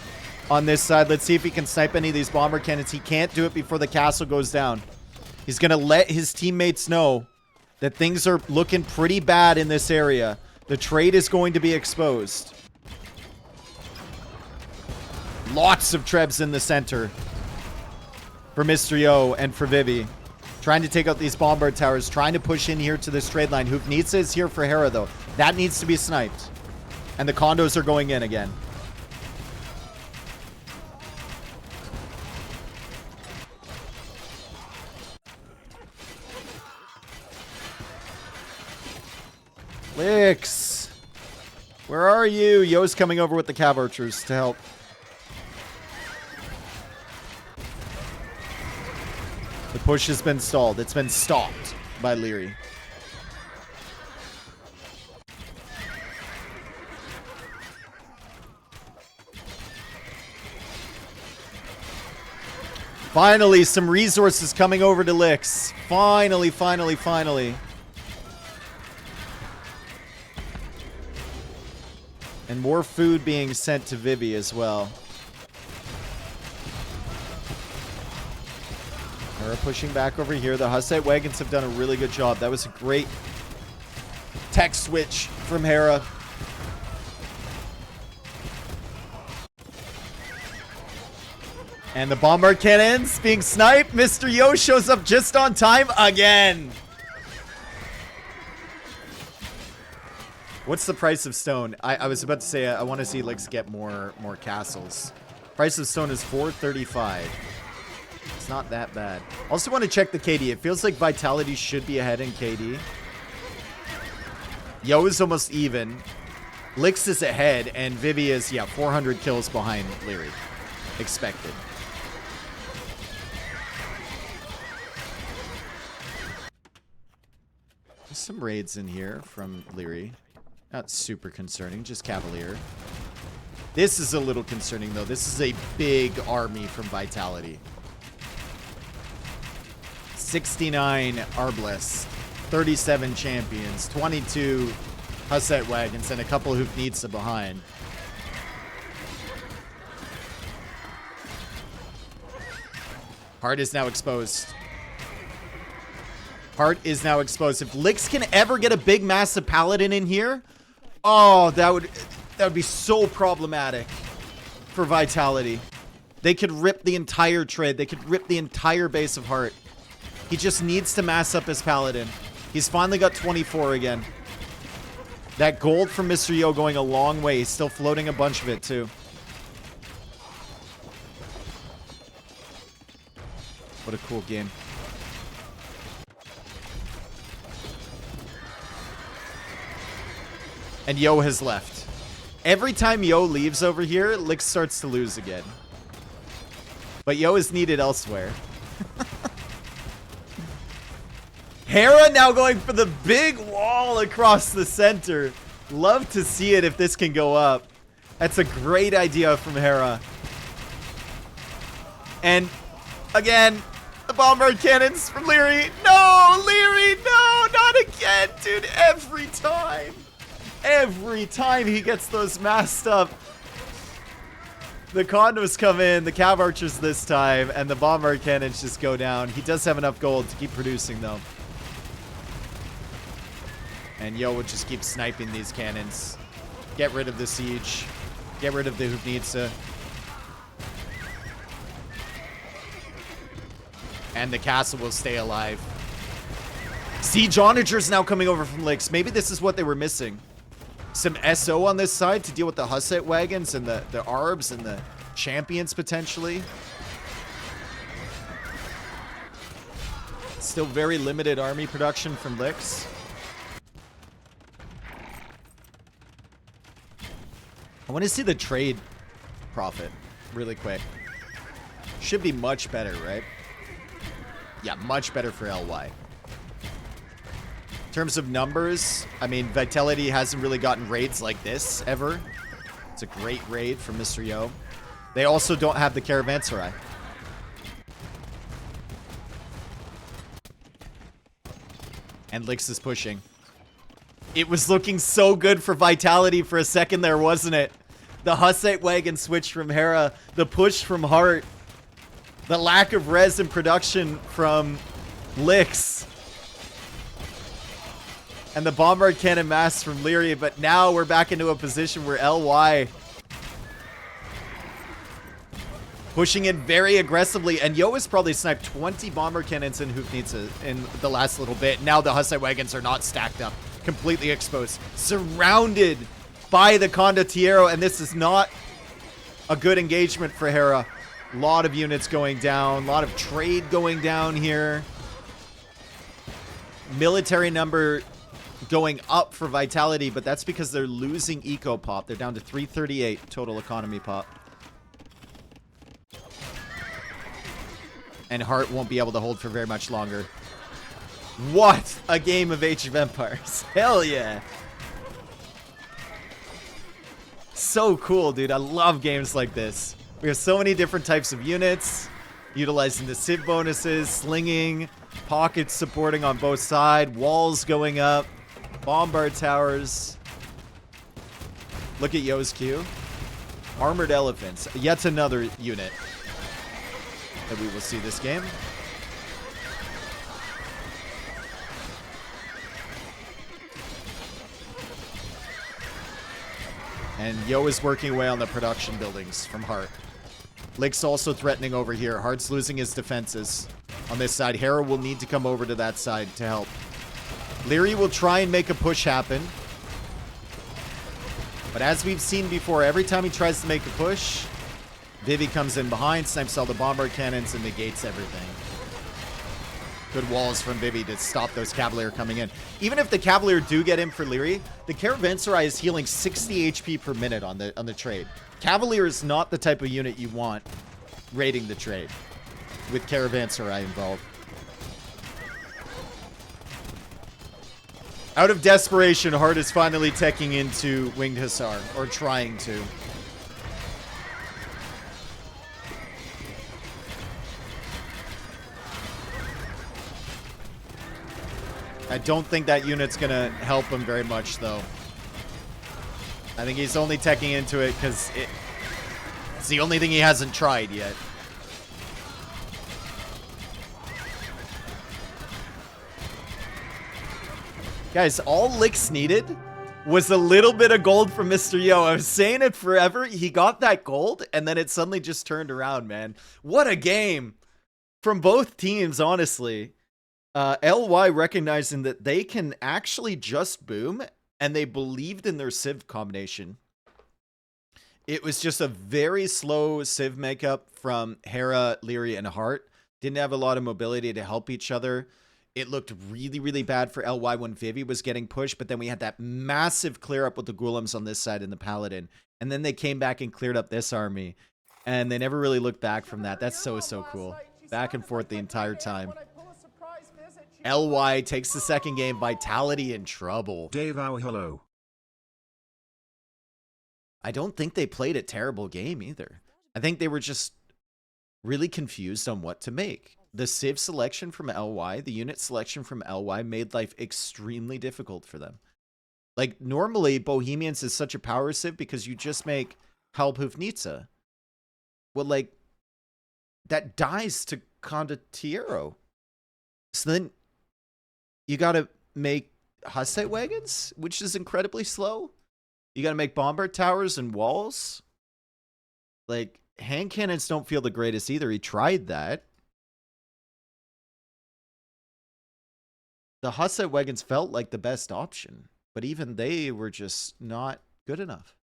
on this side. Let's see if he can snipe any of these bomber cannons. He can't do it before the castle goes down. He's going to let his teammates know that things are looking pretty bad in this area. The trade is going to be exposed. Lots of Trebs in the center for Mr. Yo and for Vivi. Trying to take out these bombard towers. Trying to push in here to this trade line. Hufnitsa is here for Hera, though. That needs to be sniped. And the condos are going in again. Licks. Where are you? Yo's coming over with the Cav Archers to help. The push has been stalled. It's been stopped by Leary. Finally, some resources coming over to Licks. Finally, finally, finally. And more food being sent to Vivi as well. Hera pushing back over here. The Hussite wagons have done a really good job. That was a great tech switch from Hera. And the bombard cannons being sniped. Mr. Yo shows up just on time again. What's the price of stone? I was about to say I want to see Lix get more castles. Price of stone is 435. It's not that bad. Also want to check the KD. It feels like Vitality should be ahead in KD. Yo is almost even. Lix is ahead, and Vivi is, 400 kills behind Leary. Expected. There's some raids in here from Leary. Not super concerning, just Cavalier. This is a little concerning, though. This is a big army from Vitality. 69 Arbalest, 37 champions, 22 Hussite wagons, and a couple Hoofnitsa behind. Heart is now exposed. Heart is now exposed. If Lix can ever get a big massive paladin in here, oh, that would be so problematic for Vitality. They could rip the entire trade. They could rip the entire base of Heart. He just needs to mass up his paladin. He's finally got 24 again. That gold from Mr. Yo going a long way. He's still floating a bunch of it, too. What a cool game. And Yo has left. Every time Yo leaves over here, Lix starts to lose again. But Yo is needed elsewhere. Hera now going for the big wall across the center. Love to see it if this can go up. That's a great idea from Hera. And again, the bombard cannons from Leary. No, Leary, no, not again, dude. Every time he gets those masked up. The condos come in, the cav archers this time, and the bombard cannons just go down. He does have enough gold to keep producing, though. And Yo would just keep sniping these cannons. Get rid of the siege. Get rid of the Hoofnitsa. And the castle will stay alive. Siege onagers now coming over from Lix. Maybe this is what they were missing. Some SO on this side to deal with the Hussite wagons and the Arbs and the champions potentially. Still very limited army production from Lix. I want to see the trade profit really quick. Should be much better, right? Yeah, much better for LY. In terms of numbers, I mean, Vitality hasn't really gotten raids like this ever. It's a great raid from Mr. Yo. They also don't have the Caravanserai. And Lix is pushing. It was looking so good for Vitality for a second there, wasn't it? The Hussite wagon switch from Hera, the push from Heart, the lack of res in production from Lix, and the bombard cannon mass from Leary. But now we're back into a position where LY pushing in very aggressively, and Yo has probably sniped 20 bomber cannons and Hoofnitsa in the last little bit. Now the Hussite wagons are not stacked up, completely exposed, surrounded by the Condottiero, and this is not a good engagement for Hera. A lot of units going down, a lot of trade going down here. Military number going up for Vitality, but that's because they're losing eco pop. They're down to 338 total economy pop. And Heart won't be able to hold for very much longer. What a game of Age of Empires. Hell yeah. So cool, dude. I love games like this. We have so many different types of units, utilizing the civ bonuses, slinging, pockets supporting on both sides, walls going up, bombard towers. Look at Yo's queue. Armored elephants. Yet another unit that we will see this game. And Yo is working away on the production buildings from Heart. Lick's also threatening over here. Hart's losing his defenses on this side. Hera will need to come over to that side to help. Leary will try and make a push happen. But as we've seen before, every time he tries to make a push, Vivi comes in behind, snipes all the bombard cannons, and negates everything. Good walls from Vivi to stop those Cavalier coming in. Even if the Cavalier do get in for Leary, the Caravanserai is healing 60 HP per minute on the trade. Cavalier is not the type of unit you want raiding the trade with Caravanserai involved. Out of desperation, Hart is finally teching into Winged Hussar, or trying to. I don't think that unit's going to help him very much, though. I think he's only teching into it because it's the only thing he hasn't tried yet. Guys, all Licks needed was a little bit of gold from Mr. Yo. I was saying it forever. He got that gold, and then it suddenly just turned around, man. What a game from both teams, honestly. LY recognizing that they can actually just boom, and they believed in their Civ combination. It was just a very slow Civ makeup from Hera, Leary, and Hart. Didn't have a lot of mobility to help each other. It looked really, really bad for LY when Vivi was getting pushed, but then we had that massive clear up with the Ghoulems on this side and the Paladin. And then they came back and cleared up this army, and they never really looked back from that. That's so, so cool. Back and forth the entire time. LY takes the second game. Vitality in trouble. Dave, hello. I don't think they played a terrible game either. I think they were just really confused on what to make. The Civ selection from LY, the unit selection from LY made life extremely difficult for them. Like, normally, Bohemians is such a power Civ because you just make Halbhufnitsa. Well, like, that dies to Condottiero. So then you gotta make Hussite wagons, which is incredibly slow. You gotta make bombard towers and walls. Like, hand cannons don't feel the greatest either. He tried that. The Hussite wagons felt like the best option, but even they were just not good enough.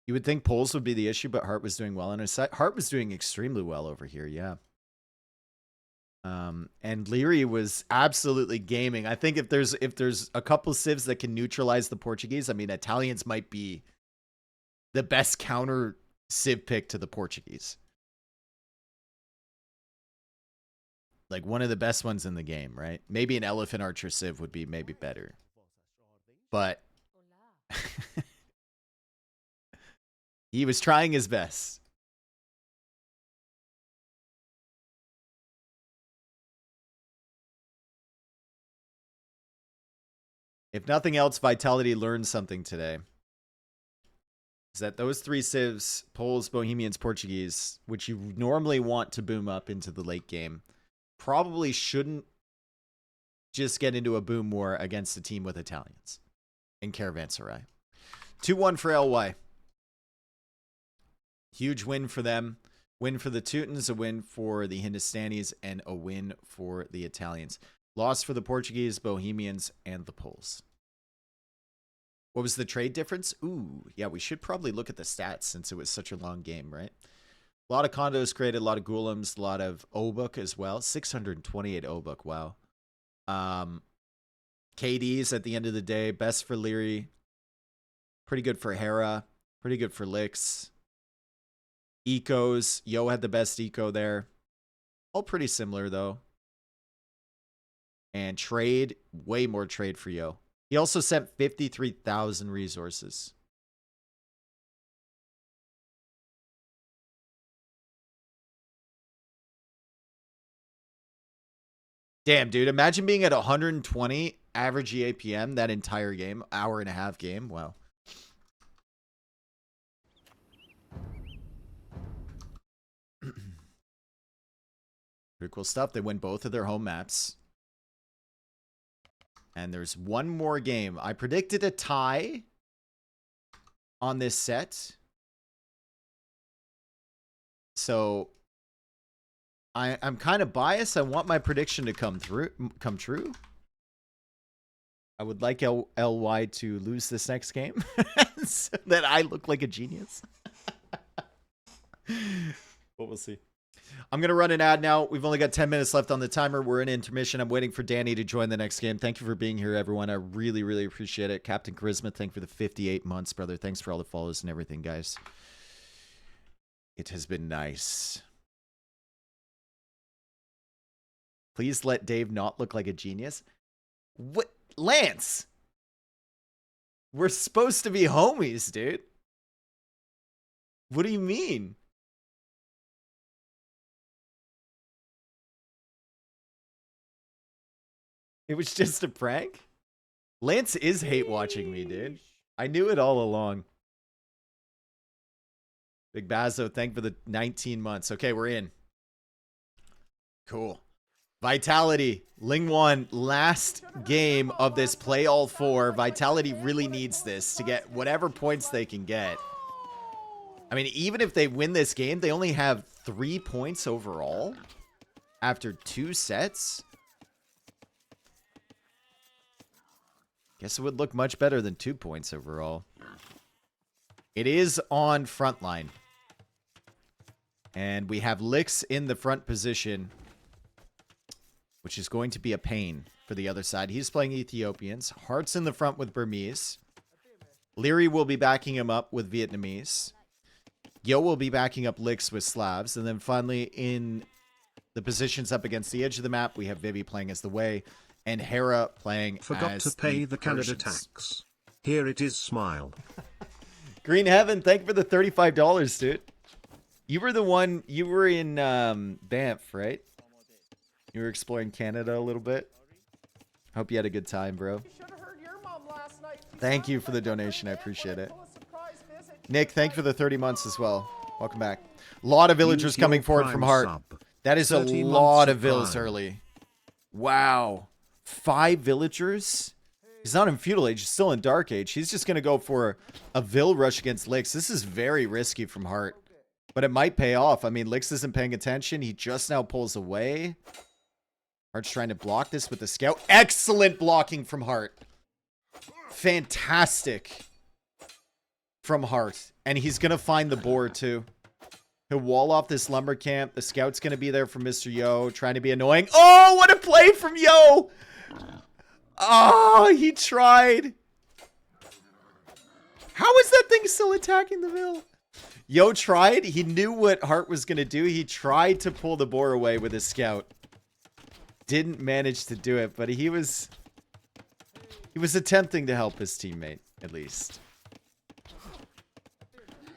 You would think Poles would be the issue, but Hart was doing well on his side. Hart was doing extremely well over here, yeah. And Leary was absolutely gaming. I think if there's a couple civs that can neutralize the Portuguese, I mean, Italians might be the best counter civ pick to the Portuguese. Like one of the best ones in the game, right? Maybe an Elephant Archer civ would be maybe better. But he was trying his best. If nothing else, Vitality learned something today. Is that those three civs, Poles, Bohemians, Portuguese, which you normally want to boom up into the late game, probably shouldn't just get into a boom war against a team with Italians in Caravanserai. 2-1 for LY. Huge win for them. Win for the Teutons, a win for the Hindustanis, and a win for the Italians. Loss for the Portuguese, Bohemians, and the Poles. What was the trade difference? Ooh, yeah, we should probably look at the stats since it was such a long game, right? A lot of condos created, a lot of Ghoulems, a lot of Obuk as well. 628 Obuk, wow. KDs at the end of the day, best for Leary. Pretty good for Hera. Pretty good for Licks. Ecos, Yo had the best eco there. All pretty similar, though. And trade, way more trade for Yo. He also sent 53,000 resources. Damn, dude. Imagine being at 120 average EAPM that entire game. Hour and a half game. Wow. Pretty cool stuff. They win both of their home maps. And there's one more game. I predicted a tie on this set. So I'm kind of biased. I want my prediction to come true. I would like LY to lose this next game so that I look like a genius. But we'll see. I'm going to run an ad now. We've only got 10 minutes left on the timer. We're in intermission. I'm waiting for Danny to join the next game. Thank you for being here, everyone. I really, really appreciate it. Captain Charisma, thank you for the 58 months, brother. Thanks for all the follows and everything, guys. It has been nice. Please let Dave not look like a genius. What? Lance! We're supposed to be homies, dude. What do you mean? It was just a prank? Lance is hate watching me, dude. I knew it all along. Big Bazo, thank for the 19 months. Okay, we're in. Cool. Vitality, Lingwan, last game of this play all four. Vitality really needs this to get whatever points they can get. I mean, even if they win this game, they only have 3 points overall after 2 sets. Guess it would look much better than 2 points overall. It is on frontline. And we have Lix in the front position, which is going to be a pain for the other side. He's playing Ethiopians. Hart's in the front with Burmese. Leary will be backing him up with Vietnamese. Yo will be backing up Lix with Slavs. And then finally, in the positions up against the edge of the map, we have Vivi playing as the Way, and Hera playing Forgot as to pay the Canada Persians. tax. Here it is, smile. Green Heaven, thank you for the $35, dude. You were the one, you were in Banff, right? You were exploring Canada a little bit. Hope you had a good time, bro. Thank you for the donation. I appreciate it. Nick, thank you for the 30 months as well. Welcome back. A lot of villagers coming forward from Heart. That is a lot of vills early. Wow. 5 villagers? He's not in Feudal Age. He's still in Dark Age. He's just going to go for a Vill rush against Lix. This is very risky from Heart. But it might pay off. I mean, Lix isn't paying attention. He just now pulls away. Heart's trying to block this with the scout. Excellent blocking from Heart. Fantastic from Heart. And he's going to find the board too. He'll wall off this lumber camp. The scout's going to be there for Mr. Yo, trying to be annoying. Oh, what a play from Yo! Oh, he tried. How is that thing still attacking the mill? Yo tried. He knew what Hart was going to do. He tried to pull the boar away with his scout. Didn't manage to do it, but he was attempting to help his teammate, at least.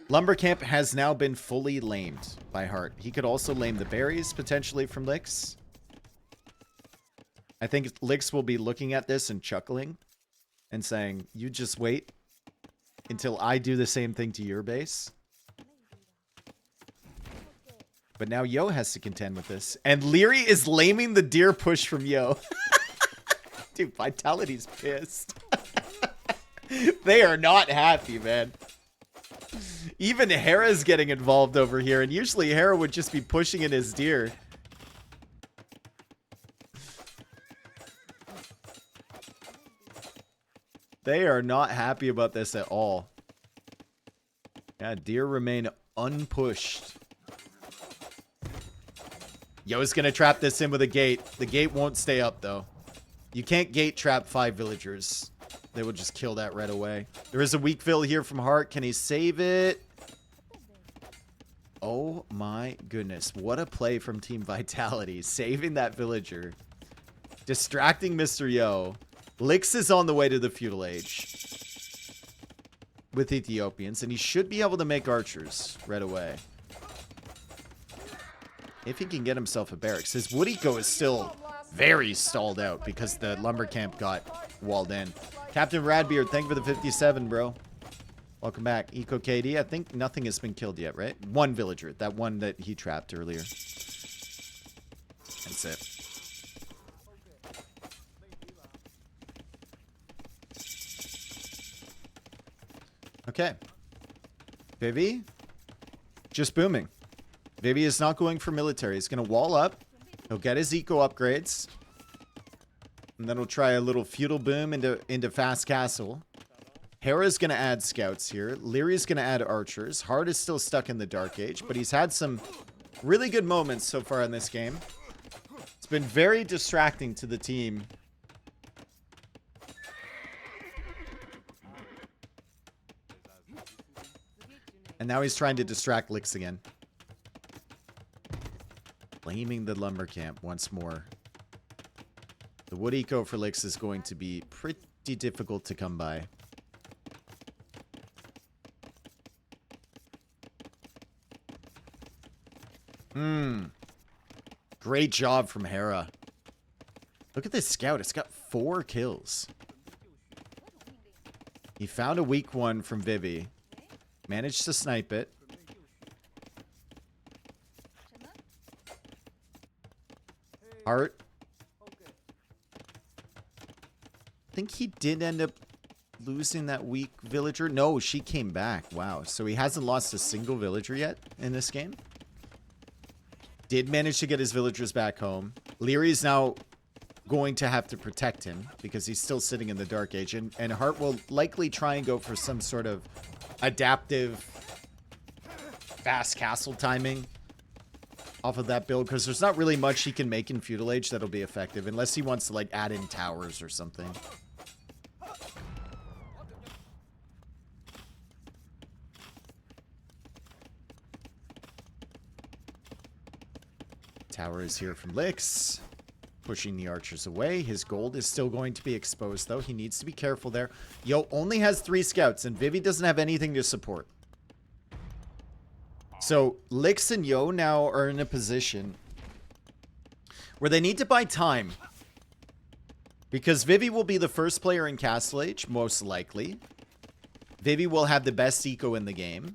Lumber Camp has now been fully lamed by Hart. He could also lame the berries, potentially, from Lix. I think Lix will be looking at this and chuckling and saying, you just wait until I do the same thing to your base. But now Yo has to contend with this. And Leary is laming the deer push from Yo. Dude, Vitality's pissed. They are not happy, man. Even Hera's getting involved over here. And usually Hera would just be pushing in his deer. They are not happy about this at all. Yeah, deer remain unpushed. Yo's gonna trap this in with a gate. The gate won't stay up, though. You can't gate trap 5 villagers. They will just kill that right away. There is a weak vill here from Hart. Can he save it? Oh my goodness. What a play from Team Vitality. Saving that villager. Distracting Mr. Yo. Lix is on the way to the Feudal Age with Ethiopians, and he should be able to make archers right away. If he can get himself a barracks. His wood eco is still very stalled out because the lumber camp got walled in. Captain Radbeard, thank you for the 57, bro. Welcome back. Eco KD, I think nothing has been killed yet, right? One villager. That one that he trapped earlier. That's it. Okay. Vivi, just booming. Vivi is not going for military. He's going to wall up. He'll get his eco upgrades. And then he'll try a little feudal boom into fast castle. Hera's going to add scouts here. Leary's going to add archers. Hart is still stuck in the Dark Age, but he's had some really good moments so far in this game. It's been very distracting to the team. And now he's trying to distract Lix again. Blaming the lumber camp once more. The wood eco for Lix is going to be pretty difficult to come by. Great job from Hera. Look at this scout. It's got 4 kills. He found a weak one from Vivi. Managed to snipe it. Hart. I think he did end up losing that weak villager. No, she came back. Wow. So he hasn't lost a single villager yet in this game. Did manage to get his villagers back home. Leary's now going to have to protect him because he's still sitting in the Dark Age. And Hart will likely try and go for some sort of adaptive fast castle timing off of that build, because there's not really much he can make in Feudal Age that'll be effective unless he wants to like add in towers or something. Tower is here from Lix, pushing the archers away. His gold is still going to be exposed, though. He needs to be careful there. Yo only has 3 scouts, and Vivi doesn't have anything to support. So Lix and Yo now are in a position where they need to buy time, because Vivi will be the first player in Castle Age, most likely. Vivi will have the best eco in the game,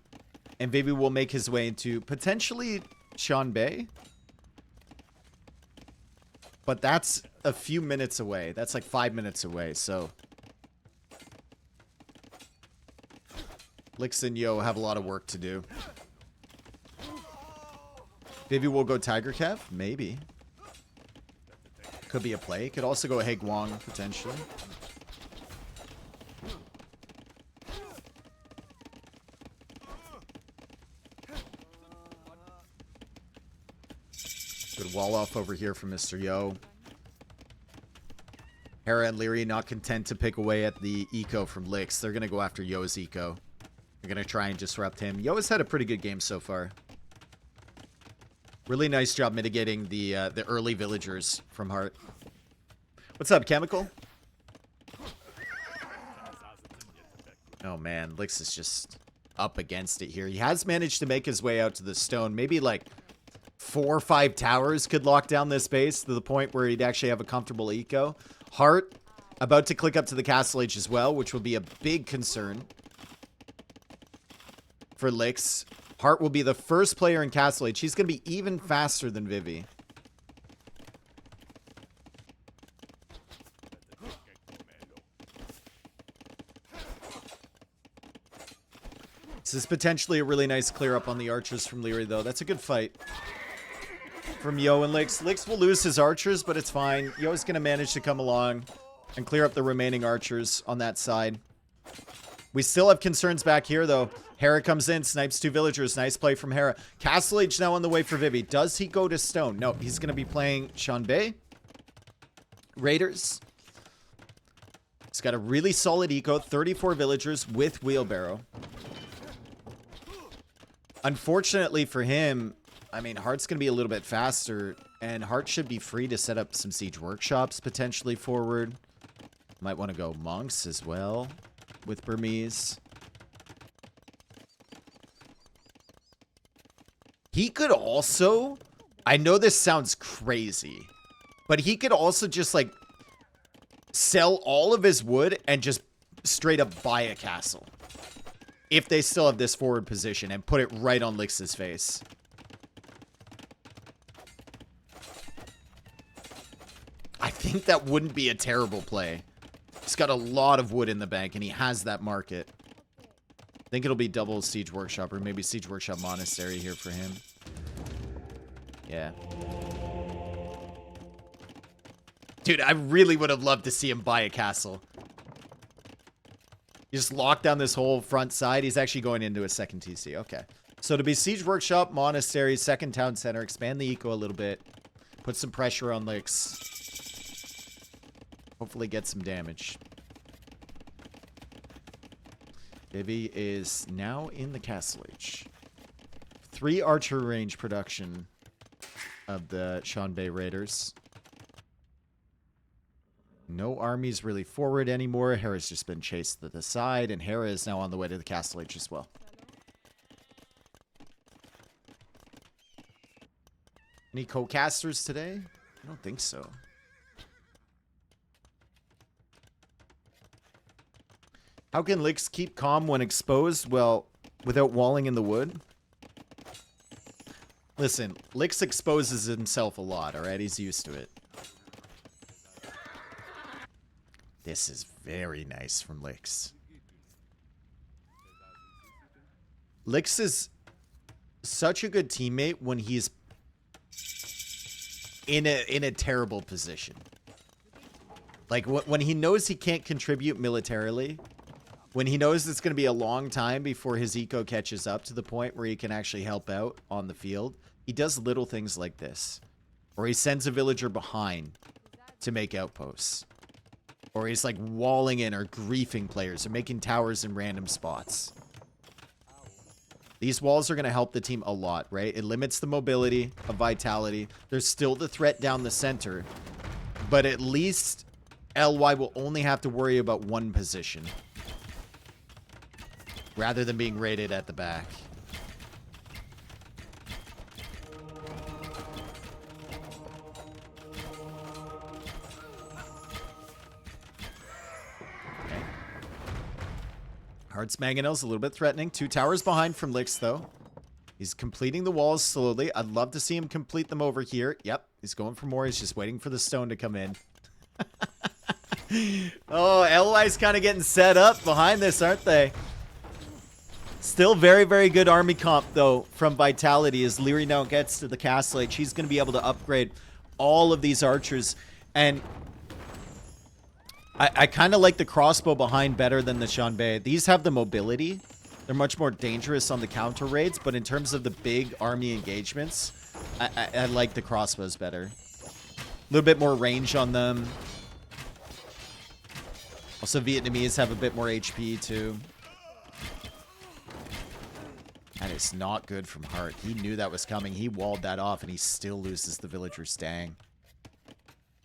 and Vivi will make his way into potentially Shanbei. But that's a few minutes away. That's like 5 minutes away, so Lix and Yo have a lot of work to do. Vivi will go Tiger Kev? Maybe. Could be a play. Could also go Heguang, potentially. Good wall off over here from Mr. Yo. Hera and Leary not content to pick away at the eco from Lix. They're going to go after Yo's eco. They're going to try and disrupt him. Yo has had a pretty good game so far. Really nice job mitigating the early villagers from Hart. What's up, Chemical? Oh man, Lix is just up against it here. He has managed to make his way out to the stone. Maybe like 4 or 5 towers could lock down this base to the point where he'd actually have a comfortable eco. Hart about to click up to the Castle Age as well, which will be a big concern for Lix. Hart will be the first player in Castle Age. He's going to be even faster than Vivi. This is potentially a really nice clear up on the archers from Leary, though. That's a good fight from Yo and Lix. Lix will lose his archers, but it's fine. Yo's going to manage to come along and clear up the remaining archers on that side. We still have concerns back here, though. Hera comes in, snipes 2 villagers. Nice play from Hera. Castle Age now on the way for Vivi. Does he go to stone? No, he's going to be playing Shanbei. Raiders. He's got a really solid eco. 34 villagers with wheelbarrow. Unfortunately for him, I mean, Hart's going to be a little bit faster, and Hart should be free to set up some siege workshops potentially forward. Might want to go monks as well with Burmese. He could also, I know this sounds crazy, but he could also just like sell all of his wood and just straight up buy a castle. If they still have this forward position, and put it right on Lix's face. think that wouldn't be a terrible play. He's got a lot of wood in the bank, and he has that market. I think it'll be double Siege Workshop, or maybe Siege Workshop Monastery here for him. Yeah. Dude, I really would have loved to see him buy a castle. You just lock down this whole front side. He's actually going into a second TC. Okay. So to be Siege Workshop, Monastery, second town center, expand the eco a little bit. Put some pressure on Licks. Hopefully get some damage. Vivi is now in the Castle Age. 3 archer range production of the Sean Bay Raiders. No armies really forward anymore. Hera's just been chased to the side, and Hera is now on the way to the Castle Age as well. Any co-casters today? I don't think so. How can Licks keep calm when exposed? Well, without walling in the wood? Listen, Licks exposes himself a lot, alright? He's used to it. This is very nice from Licks. Licks is such a good teammate when he's in a terrible position. Like, when he knows he can't contribute militarily, when he knows it's going to be a long time before his eco catches up to the point where he can actually help out on the field, he does little things like this. Or he sends a villager behind to make outposts. Or he's like walling in or griefing players or making towers in random spots. These walls are going to help the team a lot, right? It limits the mobility of Vitality. There's still the threat down the center. But at least LY will only have to worry about one position. Rather than being raided at the back. Okay. Hearts Mangonel's a little bit threatening. 2 towers behind from Licks, though. He's completing the walls slowly. I'd love to see him complete them over here. Yep, he's going for more. He's just waiting for the stone to come in. Oh, LY's kind of getting set up behind this, aren't they? Still very, very good army comp, though, from Vitality as Leary now gets to the Castle Age. He's going to be able to upgrade all of these archers. And I kind of like the crossbow behind better than the Sean Bay. These have the mobility. They're much more dangerous on the counter raids. But in terms of the big army engagements, I like the crossbows better. A little bit more range on them. Also, Vietnamese have a bit more HP, too. And it's not good from Hart. He knew that was coming. He walled that off, and he still loses the villagers. Dang.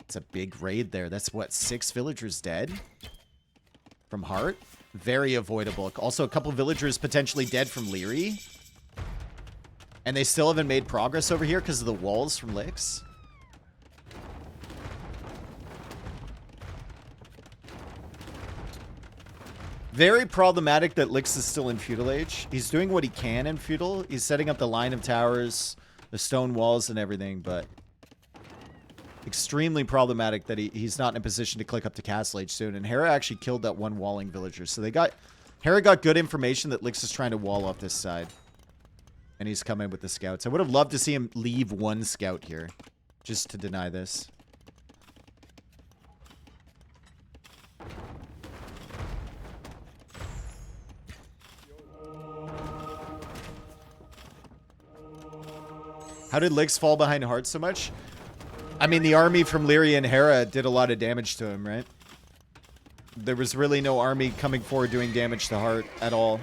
It's a big raid there. That's, what, 6 villagers dead? From Hart? Very avoidable. Also, a couple villagers potentially dead from Leary. And they still haven't made progress over here because of the walls from Licks. Very problematic that Licks is still in Feudal Age. He's doing what he can in Feudal. He's setting up the line of towers, the stone walls, and everything, but extremely problematic that he's not in a position to click up to Castle Age soon. And Hera actually killed that one walling villager. So Hera got good information that Licks is trying to wall off this side. And he's coming with the scouts. I would have loved to see him leave one scout here, just to deny this. How did Licks fall behind Hart so much? I mean, the army from Leary and Hera did a lot of damage to him, right? There was really no army coming forward doing damage to Hart at all.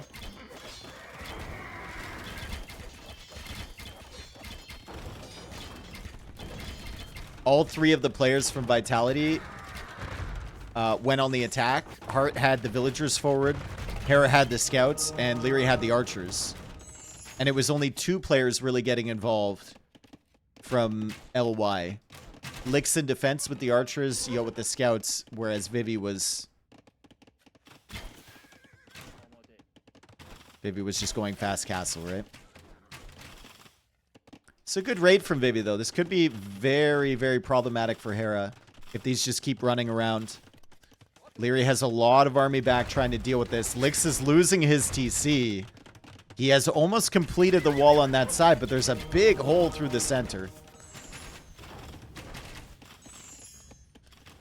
All 3 of the players from Vitality went on the attack. Hart had the villagers forward, Hera had the scouts, and Leary had the archers. And it was only 2 players really getting involved from LY. Licks in defense with the archers, Yo with the scouts, whereas Vivi was just going fast castle, right? It's a good raid from Vivi, though. This could be very, very problematic for Hera. if these just keep running around. Leary has a lot of army back trying to deal with this. Lix is losing his TC. He has almost completed the wall on that side, but there's a big hole through the center.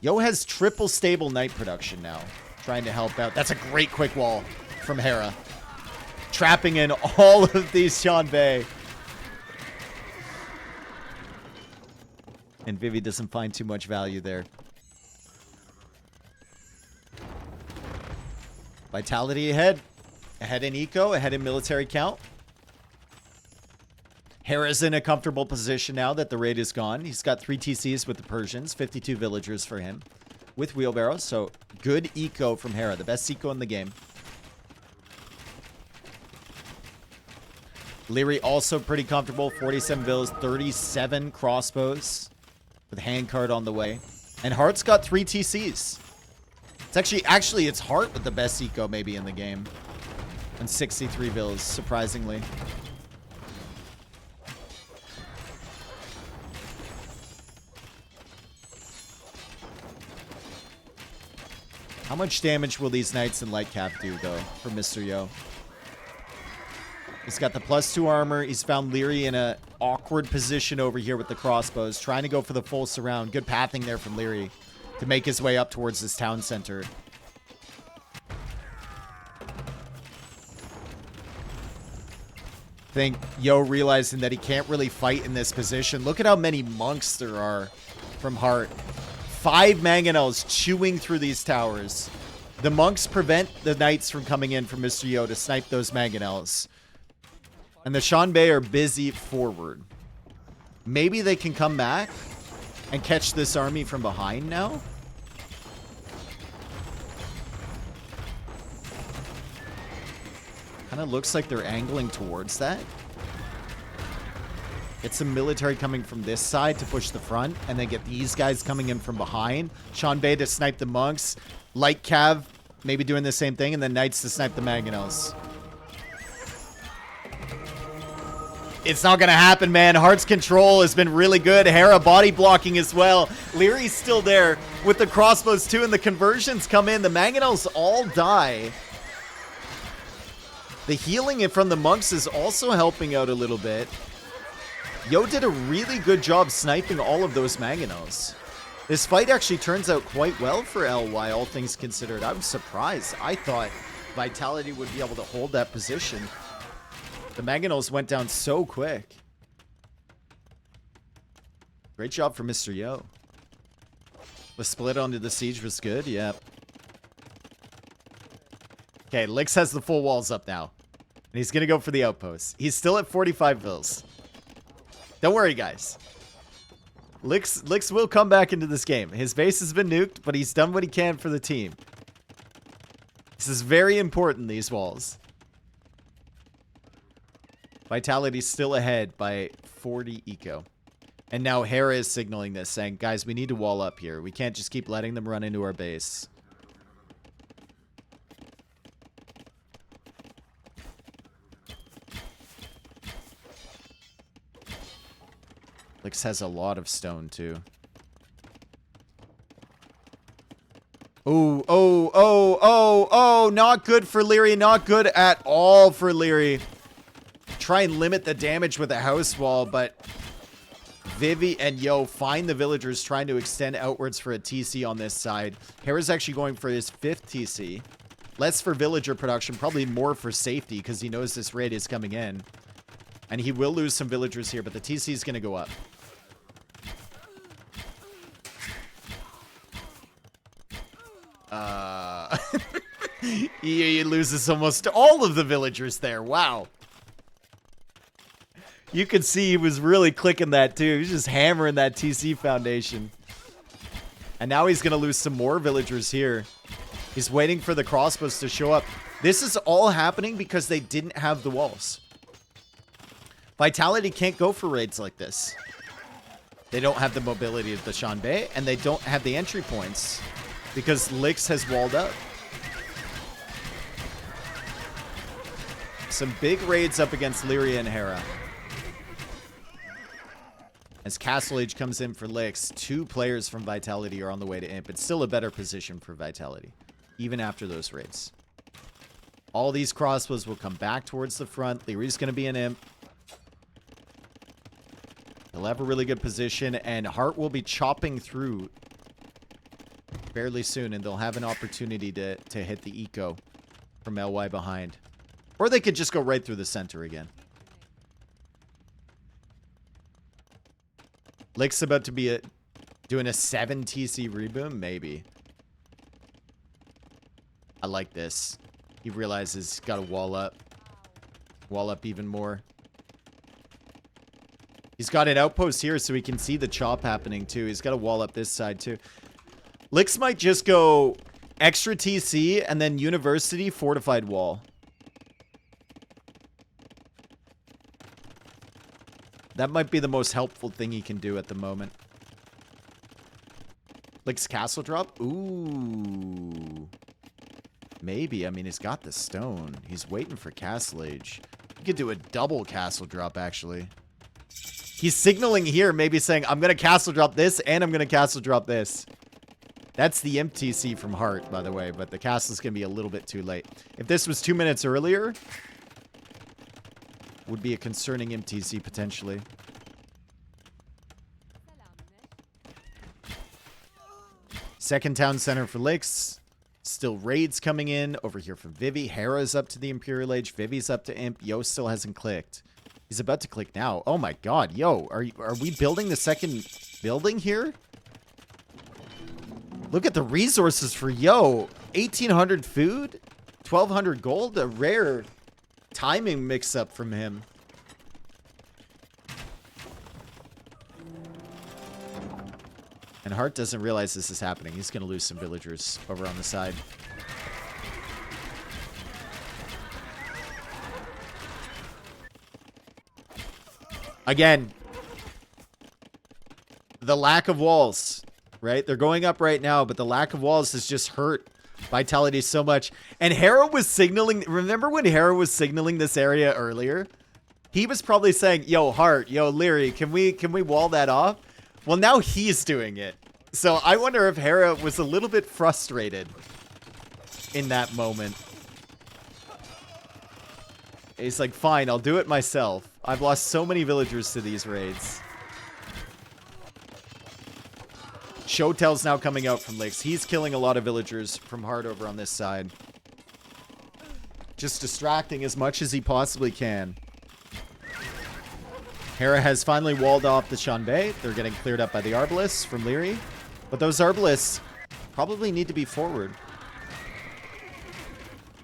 Yo has triple stable knight production now, trying to help out. That's a great quick wall from Hera. Trapping in all of these Shanbei. And Vivi doesn't find too much value there. Vitality ahead. Ahead in eco, ahead in military count. Hera's in a comfortable position now that the raid is gone. He's got 3 TCs with the Persians, 52 villagers for him with wheelbarrows. So good eco from Hera, the best eco in the game. Leary also pretty comfortable, 47 villas, 37 crossbows with handcart on the way. And Hart's got 3 TCs. It's actually it's Hart with the best eco maybe in the game. And 63 villas, surprisingly. How much damage will these knights in light cap do, though, for Mr. Yo? He's got the +2 armor. He's found Leary in an awkward position over here with the crossbows, trying to go for the full surround. Good pathing there from Leary to make his way up towards this town center. I think Yo realizing that he can't really fight in this position. Look at how many monks there are from Hart. 5 mangonels chewing through these towers. The monks prevent the knights from coming in from Mr. Yo to snipe those mangonels. And the Shanbei are busy forward. Maybe they can come back and catch this army from behind now. Kind of looks like they're angling towards that. Get some military coming from this side to push the front, and then get these guys coming in from behind. Shanbei to snipe the monks. Light Cav maybe doing the same thing, and then Knights to snipe the mangonels. It's not going to happen, man. Hart's control has been really good. Hera body blocking as well. Leary's still there with the crossbows too, and the conversions come in. The mangonels all die. The healing from the monks is also helping out a little bit. Yo did a really good job sniping all of those mangonels. This fight actually turns out quite well for LY, all things considered. I'm surprised. I thought Vitality would be able to hold that position. The mangonels went down so quick. Great job for Mr. Yo. The split onto the siege was good, yep. Okay, Lix has the full walls up now. And he's going to go for the outpost. He's still at 45 vills. Don't worry, guys. Lix will come back into this game. His base has been nuked, but he's done what he can for the team. This is very important, these walls. Vitality's still ahead by 40 eco. And now Hera is signaling this, saying, guys, we need to wall up here. We can't just keep letting them run into our base. Lix has a lot of stone, too. Oh, not good for Leary. Not good at all for Leary. Try and limit the damage with a house wall, but Vivi and Yo find the villagers trying to extend outwards for a TC on this side. Hera's actually going for his 5th TC. Less for villager production, probably more for safety because he knows this raid is coming in. And he will lose some villagers here, but the TC is going to go up. He loses almost all of the villagers there. Wow. You could see he was really clicking that too. He was just hammering that TC foundation. And now he's going to lose some more villagers here. He's waiting for the crossbows to show up. This is all happening because they didn't have the walls. Vitality can't go for raids like this. They don't have the mobility of the Shanbei, and they don't have the entry points because Lix has walled up. Some big raids up against Lyria and Hera. And As Castle Age comes in for Licks, 2 players from Vitality are on the way to Imp. It's still a better position for Vitality, even after those raids. All these crossbows will come back towards the front. Leary's going to be an Imp. He'll have a really good position, and Hart will be chopping through fairly soon, and they'll have an opportunity to hit the eco from LY behind. Or they could just go right through the center again. Lick's about to be doing a 7 TC reboom? Maybe. I like this. He realizes he's got to wall up. Wall up even more. He's got an outpost here so he can see the chop happening too. He's got to wall up this side too. Licks might just go extra TC and then University fortified wall. That might be the most helpful thing he can do at the moment. Licks castle drop? Ooh. Maybe. I mean, he's got the stone. He's waiting for Castle Age. He could do a double castle drop, actually. He's signaling here, maybe saying, I'm going to castle drop this, and I'm going to castle drop this. That's the Imp TC from Hart, by the way, but the castle's going to be a little bit too late. If this was 2 minutes earlier, would be a concerning Imp TC, potentially. Second town center for Licks. Still raids coming in. Over here for Vivi. Hera's up to the Imperial Age. Vivi's up to Imp. Yo still hasn't clicked. He's about to click now. Oh my god. Yo, are we building the second building here? Look at the resources for Yo. 1,800 food? 1,200 gold? A rare timing mix-up from him. And Hart doesn't realize this is happening. He's going to lose some villagers over on the side. Again, the lack of walls, right? They're going up right now, but the lack of walls has just hurt Vitality so much. And Hera was signaling. Remember when Hera was signaling this area earlier? He was probably saying, yo, Hart, yo, Leary, can we wall that off? Well, now he's doing it. So I wonder if Hera was a little bit frustrated in that moment. He's like, fine, I'll do it myself. I've lost so many villagers to these raids. Showtel's now coming out from Lakes. He's killing a lot of villagers from Hart over on this side. Just distracting as much as he possibly can. Hera has finally walled off the Shanbei. They're getting cleared up by the Arbalists from Leary. But those Arbalists probably need to be forward.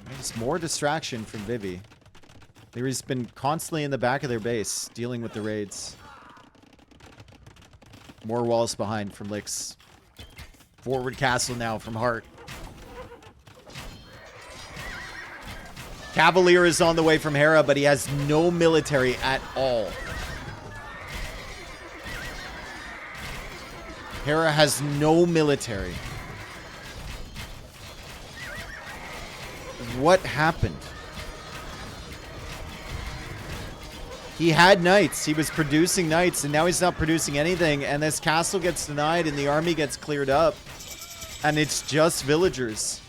There's more distraction from Vivi. Leary's been constantly in the back of their base, dealing with the raids. More walls behind from Licks. Forward castle now from Hart. Cavalier is on the way from Hera, but he has no military at all. Hera has no military. What happened? He had knights. He was producing knights, and now he's not producing anything. And this castle gets denied, and the army gets cleared up. And it's just villagers.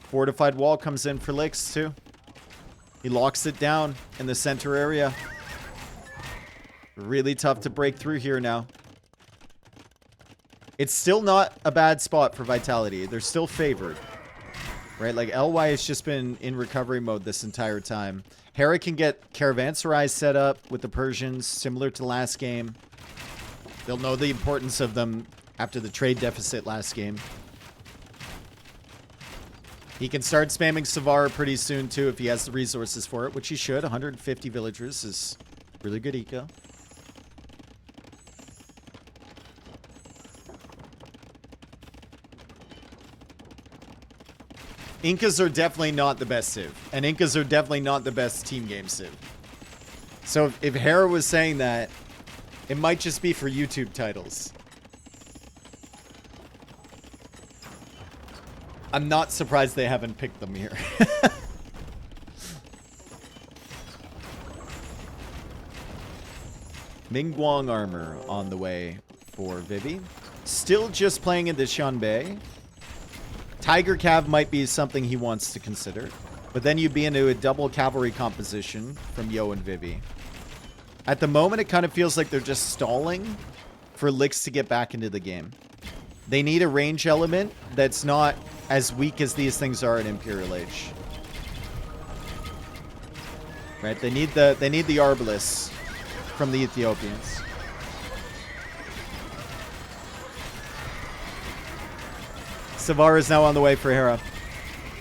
Fortified wall comes in for Licks, too. He locks it down in the center area. Really tough to break through here now. It's still not a bad spot for Vitality. They're still favored. Right? Like, LY has just been in recovery mode this entire time. Hera can get caravanserais set up with the Persians, similar to last game. They'll know the importance of them after the trade deficit last game. He can start spamming Savar pretty soon, too, if he has the resources for it, which he should. 150 villagers is really good eco. Incas are definitely not the best civ. And Incas are definitely not the best team game civ. So if Hera was saying that, it might just be for YouTube titles. I'm not surprised they haven't picked them here. Mingguang armor on the way for Vivi. Still just playing into Xianbei. Tiger Cav might be something he wants to consider. But then you'd be into a double cavalry composition from Yo and Vivi. At the moment, it kind of feels like they're just stalling for Licks to get back into the game. They need a range element that's not as weak as these things are in Imperial Age. Right? They need the Arbalest from the Ethiopians. Savar is now on the way for Hera.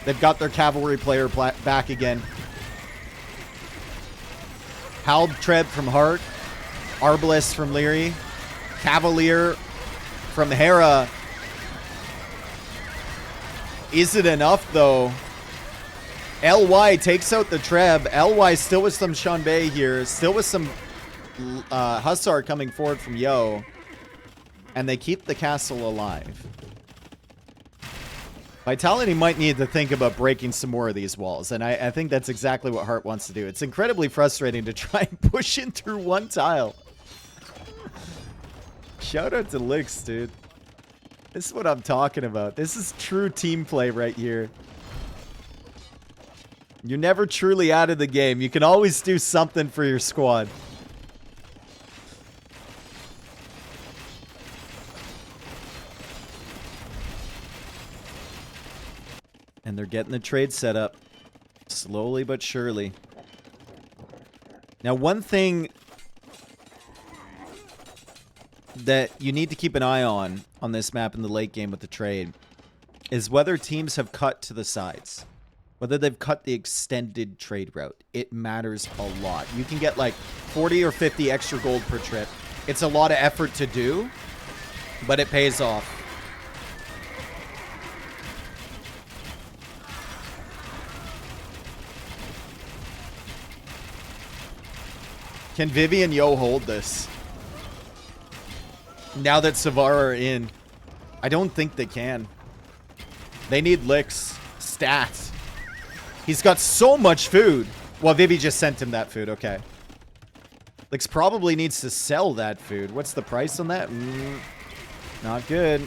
They've got their cavalry player back again. Halbtreb from Hart. Arbalest from Leary. Cavalier from Hera. Is it enough, though? LY takes out the Treb. LY still with some Xianbei here. Still with some Hussar coming forward from Yo. And they keep the castle alive. Vitality might need to think about breaking some more of these walls, and I think that's exactly what Hart wants to do. It's incredibly frustrating to try and push in through one tile. Shout out to Licks, dude. This is what I'm talking about. This is true team play right here. You're never truly out of the game. You can always do something for your squad. And they're getting the trade set up. Slowly but surely. Now, one thing that you need to keep an eye on this map in the late game with the trade is whether teams have cut to the sides. Whether they've cut the extended trade route. It matters a lot. You can get like 40 or 50 extra gold per trip. It's a lot of effort to do, but it pays off. Can Vivi and Yo hold this? Now that Savar are in, I don't think they can. They need Licks. Stats. He's got so much food. Well, Vivi just sent him that food. Okay. Licks probably needs to sell that food. What's the price on that? Not good.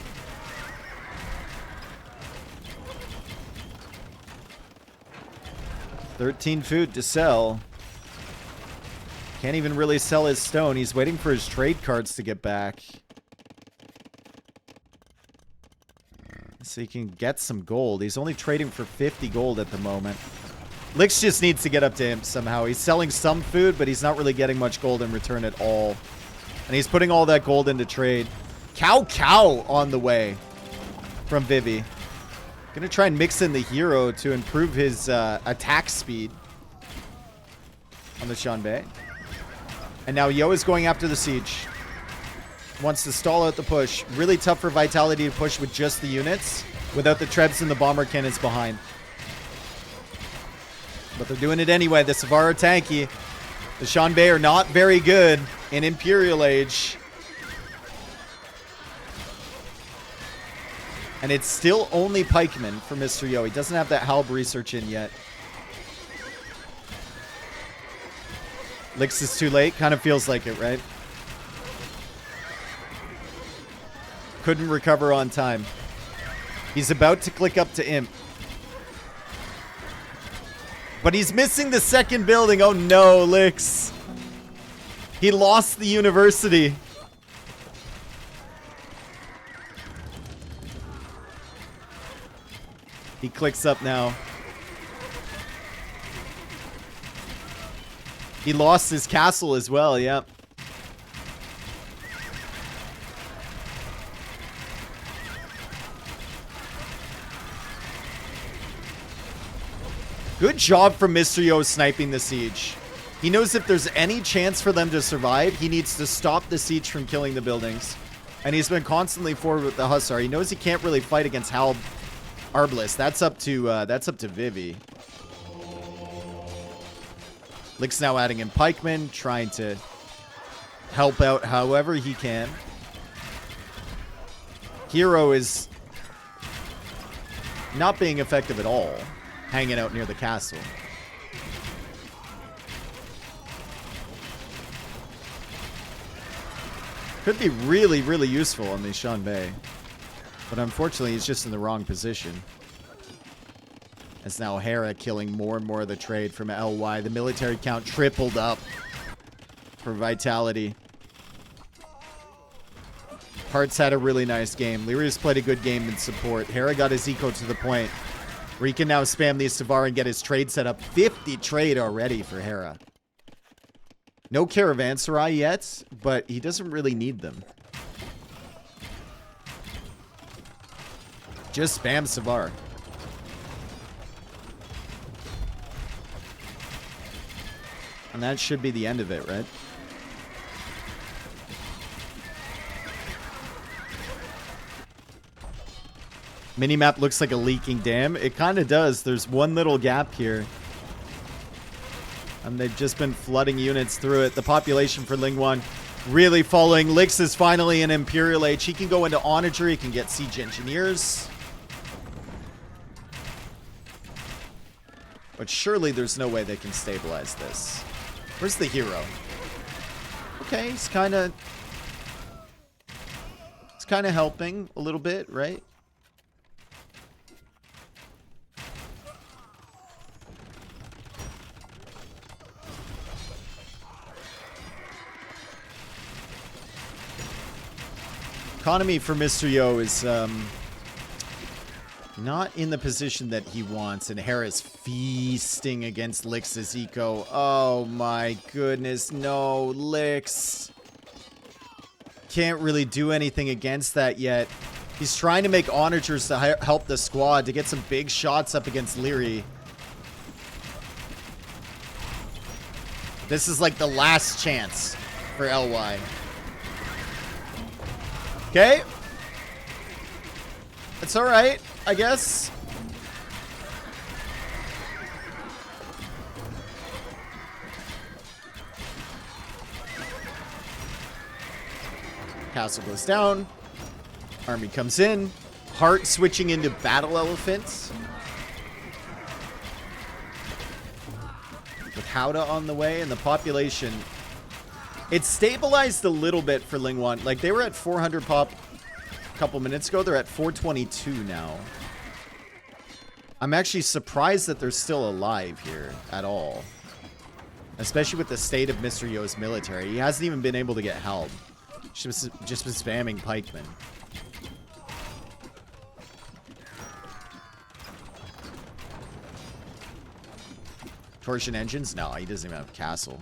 $13 food to sell. Can't even really sell his stone. He's waiting for his trade cards to get back. So he can get some gold. He's only trading for 50 gold at the moment. Licks just needs to get up to him somehow. He's selling some food, but he's not really getting much gold in return at all. And he's putting all that gold into trade. Cow on the way from Vivi. Gonna try and mix in the hero to improve his attack speed on the Xianbei. And now Yo is going after the siege. Wants to stall out the push. Really tough for Vitality to push with just the units without the Trebs and the bomber cannons behind. But they're doing it anyway. The Savar are tanky. The Xianbei are not very good in Imperial Age. And it's still only pikemen for Mr. Yo. He doesn't have that Halb research in yet. Licks is too late. Kind of feels like it, right? Couldn't recover on time. He's about to click up to Imp. But he's missing the second building. Oh no, Licks. He lost the university. He clicks up now. He lost his castle as well, yep. Good job from Mr. Yo sniping the siege. He knows if there's any chance for them to survive, he needs to stop the siege from killing the buildings. And he's been constantly forward with the Hussar. He knows he can't really fight against Halb Arbalest. That's up to Vivi. Lick's now adding in pikemen, trying to help out however he can. Hero is not being effective at all, hanging out near the castle. Could be really, really useful on the Shanbei. But unfortunately, he's just in the wrong position. As now Hera killing more and more of the trade from LY. The military count tripled up for Vitality. Hearts had a really nice game. Lyria's played a good game in support. Hera got his eco to the point where he can now spam these Savar and get his trade set up. 50 trade already for Hera. No Caravanserai yet, but he doesn't really need them. Just spam Savar. And that should be the end of it, right? Minimap looks like a leaking dam. It kind of does. There's one little gap here. And they've just been flooding units through it. The population for Lingwan really following. Lix is finally in Imperial Age. He can go into Onager. He can get Siege Engineers. But surely there's no way they can stabilize this. Where's the hero? Okay, he's kind of helping a little bit, right? Economy for Mr. Yo is not in the position that he wants, and Hera's feasting against Lix's eco. Oh my goodness, no, Lix. Can't really do anything against that yet. He's trying to make onagers to help the squad to get some big shots up against Lyri. This is like the last chance for LY. Okay. It's alright, I guess. Castle goes down. Army comes in. Heart switching into battle elephants. With Howda on the way and the population. It's stabilized a little bit for Lingwan. Like, they were at 400 pop a couple minutes ago. They're at 422 now. I'm actually surprised that they're still alive here at all. Especially with the state of Mr. Yo's military. He hasn't even been able to get help. Just been spamming pikemen. Torsion engines? No, he doesn't even have a castle.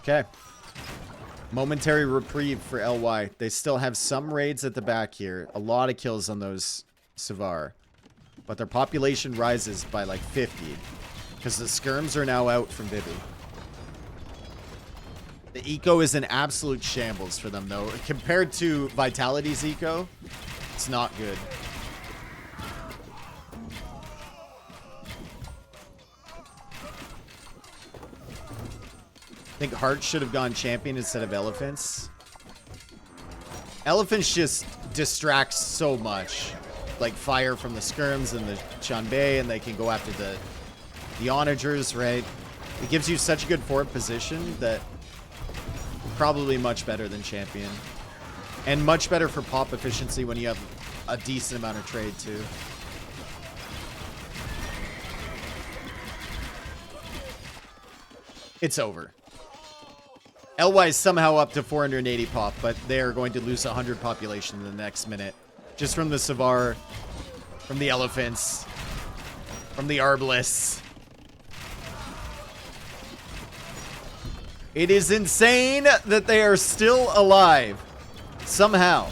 Okay. Momentary reprieve for LY. They still have some raids at the back here. A lot of kills on those Savar. But their population rises by like 50. Because the skirms are now out from Vivi. The eco is an absolute shambles for them, though. Compared to Vitality's eco, it's not good. I think Heart should have gone champion instead of elephants. Elephants just distracts so much. Like fire from the skirms and the Shanbei, and they can go after the onagers, right? It gives you such a good forward position that probably much better than champion. And much better for pop efficiency when you have a decent amount of trade too. It's over. LY is somehow up to 480 pop, but they are going to lose 100 population in the next minute. Just from the Savar, from the elephants, from the arbalists. It is insane that they are still alive. Somehow.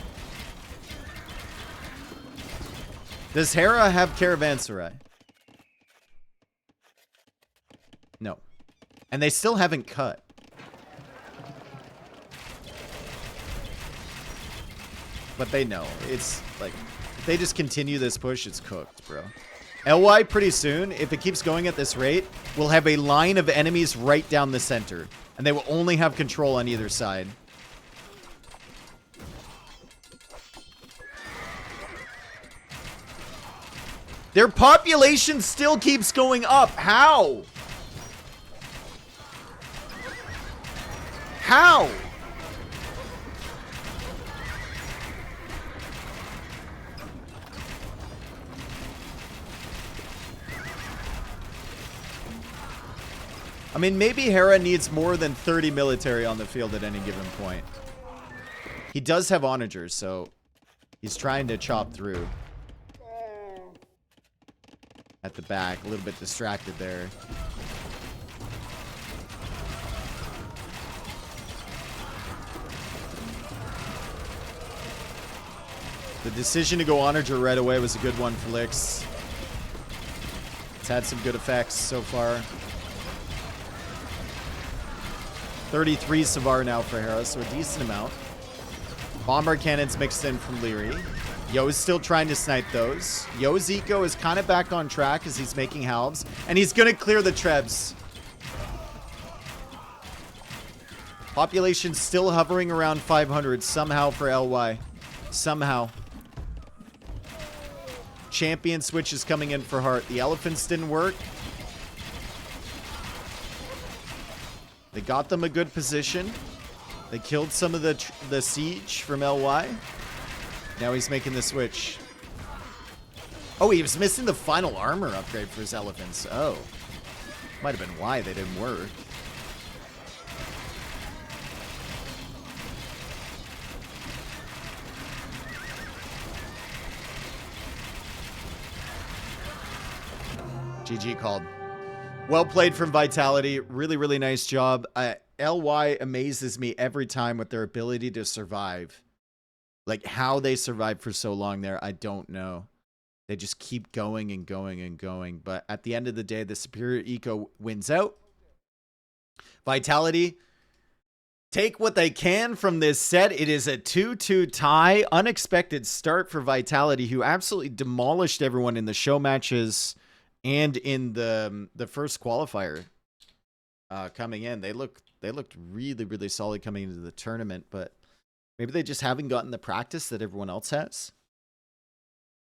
Does Hera have Caravanserai? No. And they still haven't cut. But they know. It's like, if they just continue this push, it's cooked, bro. LY pretty soon, if it keeps going at this rate, will have a line of enemies right down the center. And they will only have control on either side. Their population still keeps going up. How? How? I mean, maybe Hera needs more than 30 military on the field at any given point. He does have onagers, so he's trying to chop through. At the back, a little bit distracted there. The decision to go onager right away was a good one for Lix. It's had some good effects so far. 33 Savar now for Hera, so a decent amount. Bomber cannons mixed in from Leary. Yo is still trying to snipe those. Yo's eco is kind of back on track as he's making halves. And he's going to clear the trebs. Population still hovering around 500 somehow for LY. Somehow. Champion switch is coming in for Heart. The elephants didn't work. They got them a good position. They killed some of the siege from LY. Now he's making the switch. Oh, he was missing the final armor upgrade for his elephants. Oh. Might have been why they didn't work. GG called. Well played from Vitality. Really, really nice job. LY amazes me every time with their ability to survive. Like, how they survived for so long there, I don't know. They just keep going and going and going. But at the end of the day, the superior eco wins out. Vitality, take what they can from this set. It is a 2-2 tie. Unexpected start for Vitality, who absolutely demolished everyone in the show matches and in the first qualifier coming in. They looked really, really solid coming into the tournament, but maybe they just haven't gotten the practice that everyone else has.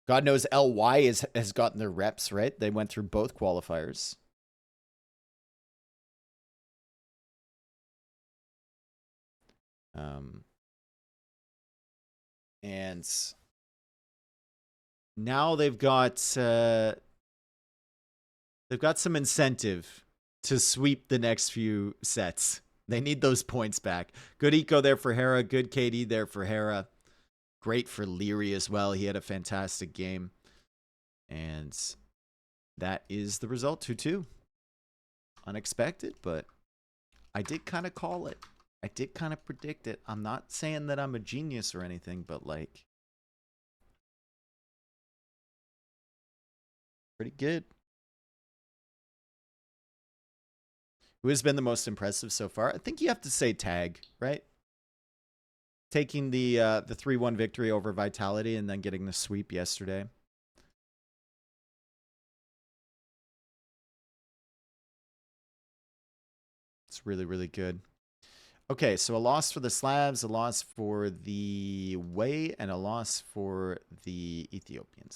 God knows LY has gotten their reps, right? They went through both qualifiers. And now they've got some incentive to sweep the next few sets. They need those points back. Good eco there for Hera. Good KD there for Hera. Great for Leary as well. He had a fantastic game. And that is the result, 2-2. Unexpected, but I did kind of call it. I did kind of predict it. I'm not saying that I'm a genius or anything, but like, pretty good. Who has been the most impressive so far? I think you have to say Tag, right? Taking the 3-1 victory over Vitality and then getting the sweep yesterday. It's really, really good. Okay, so a loss for the Slavs, a loss for the Wei, and a loss for the Ethiopians.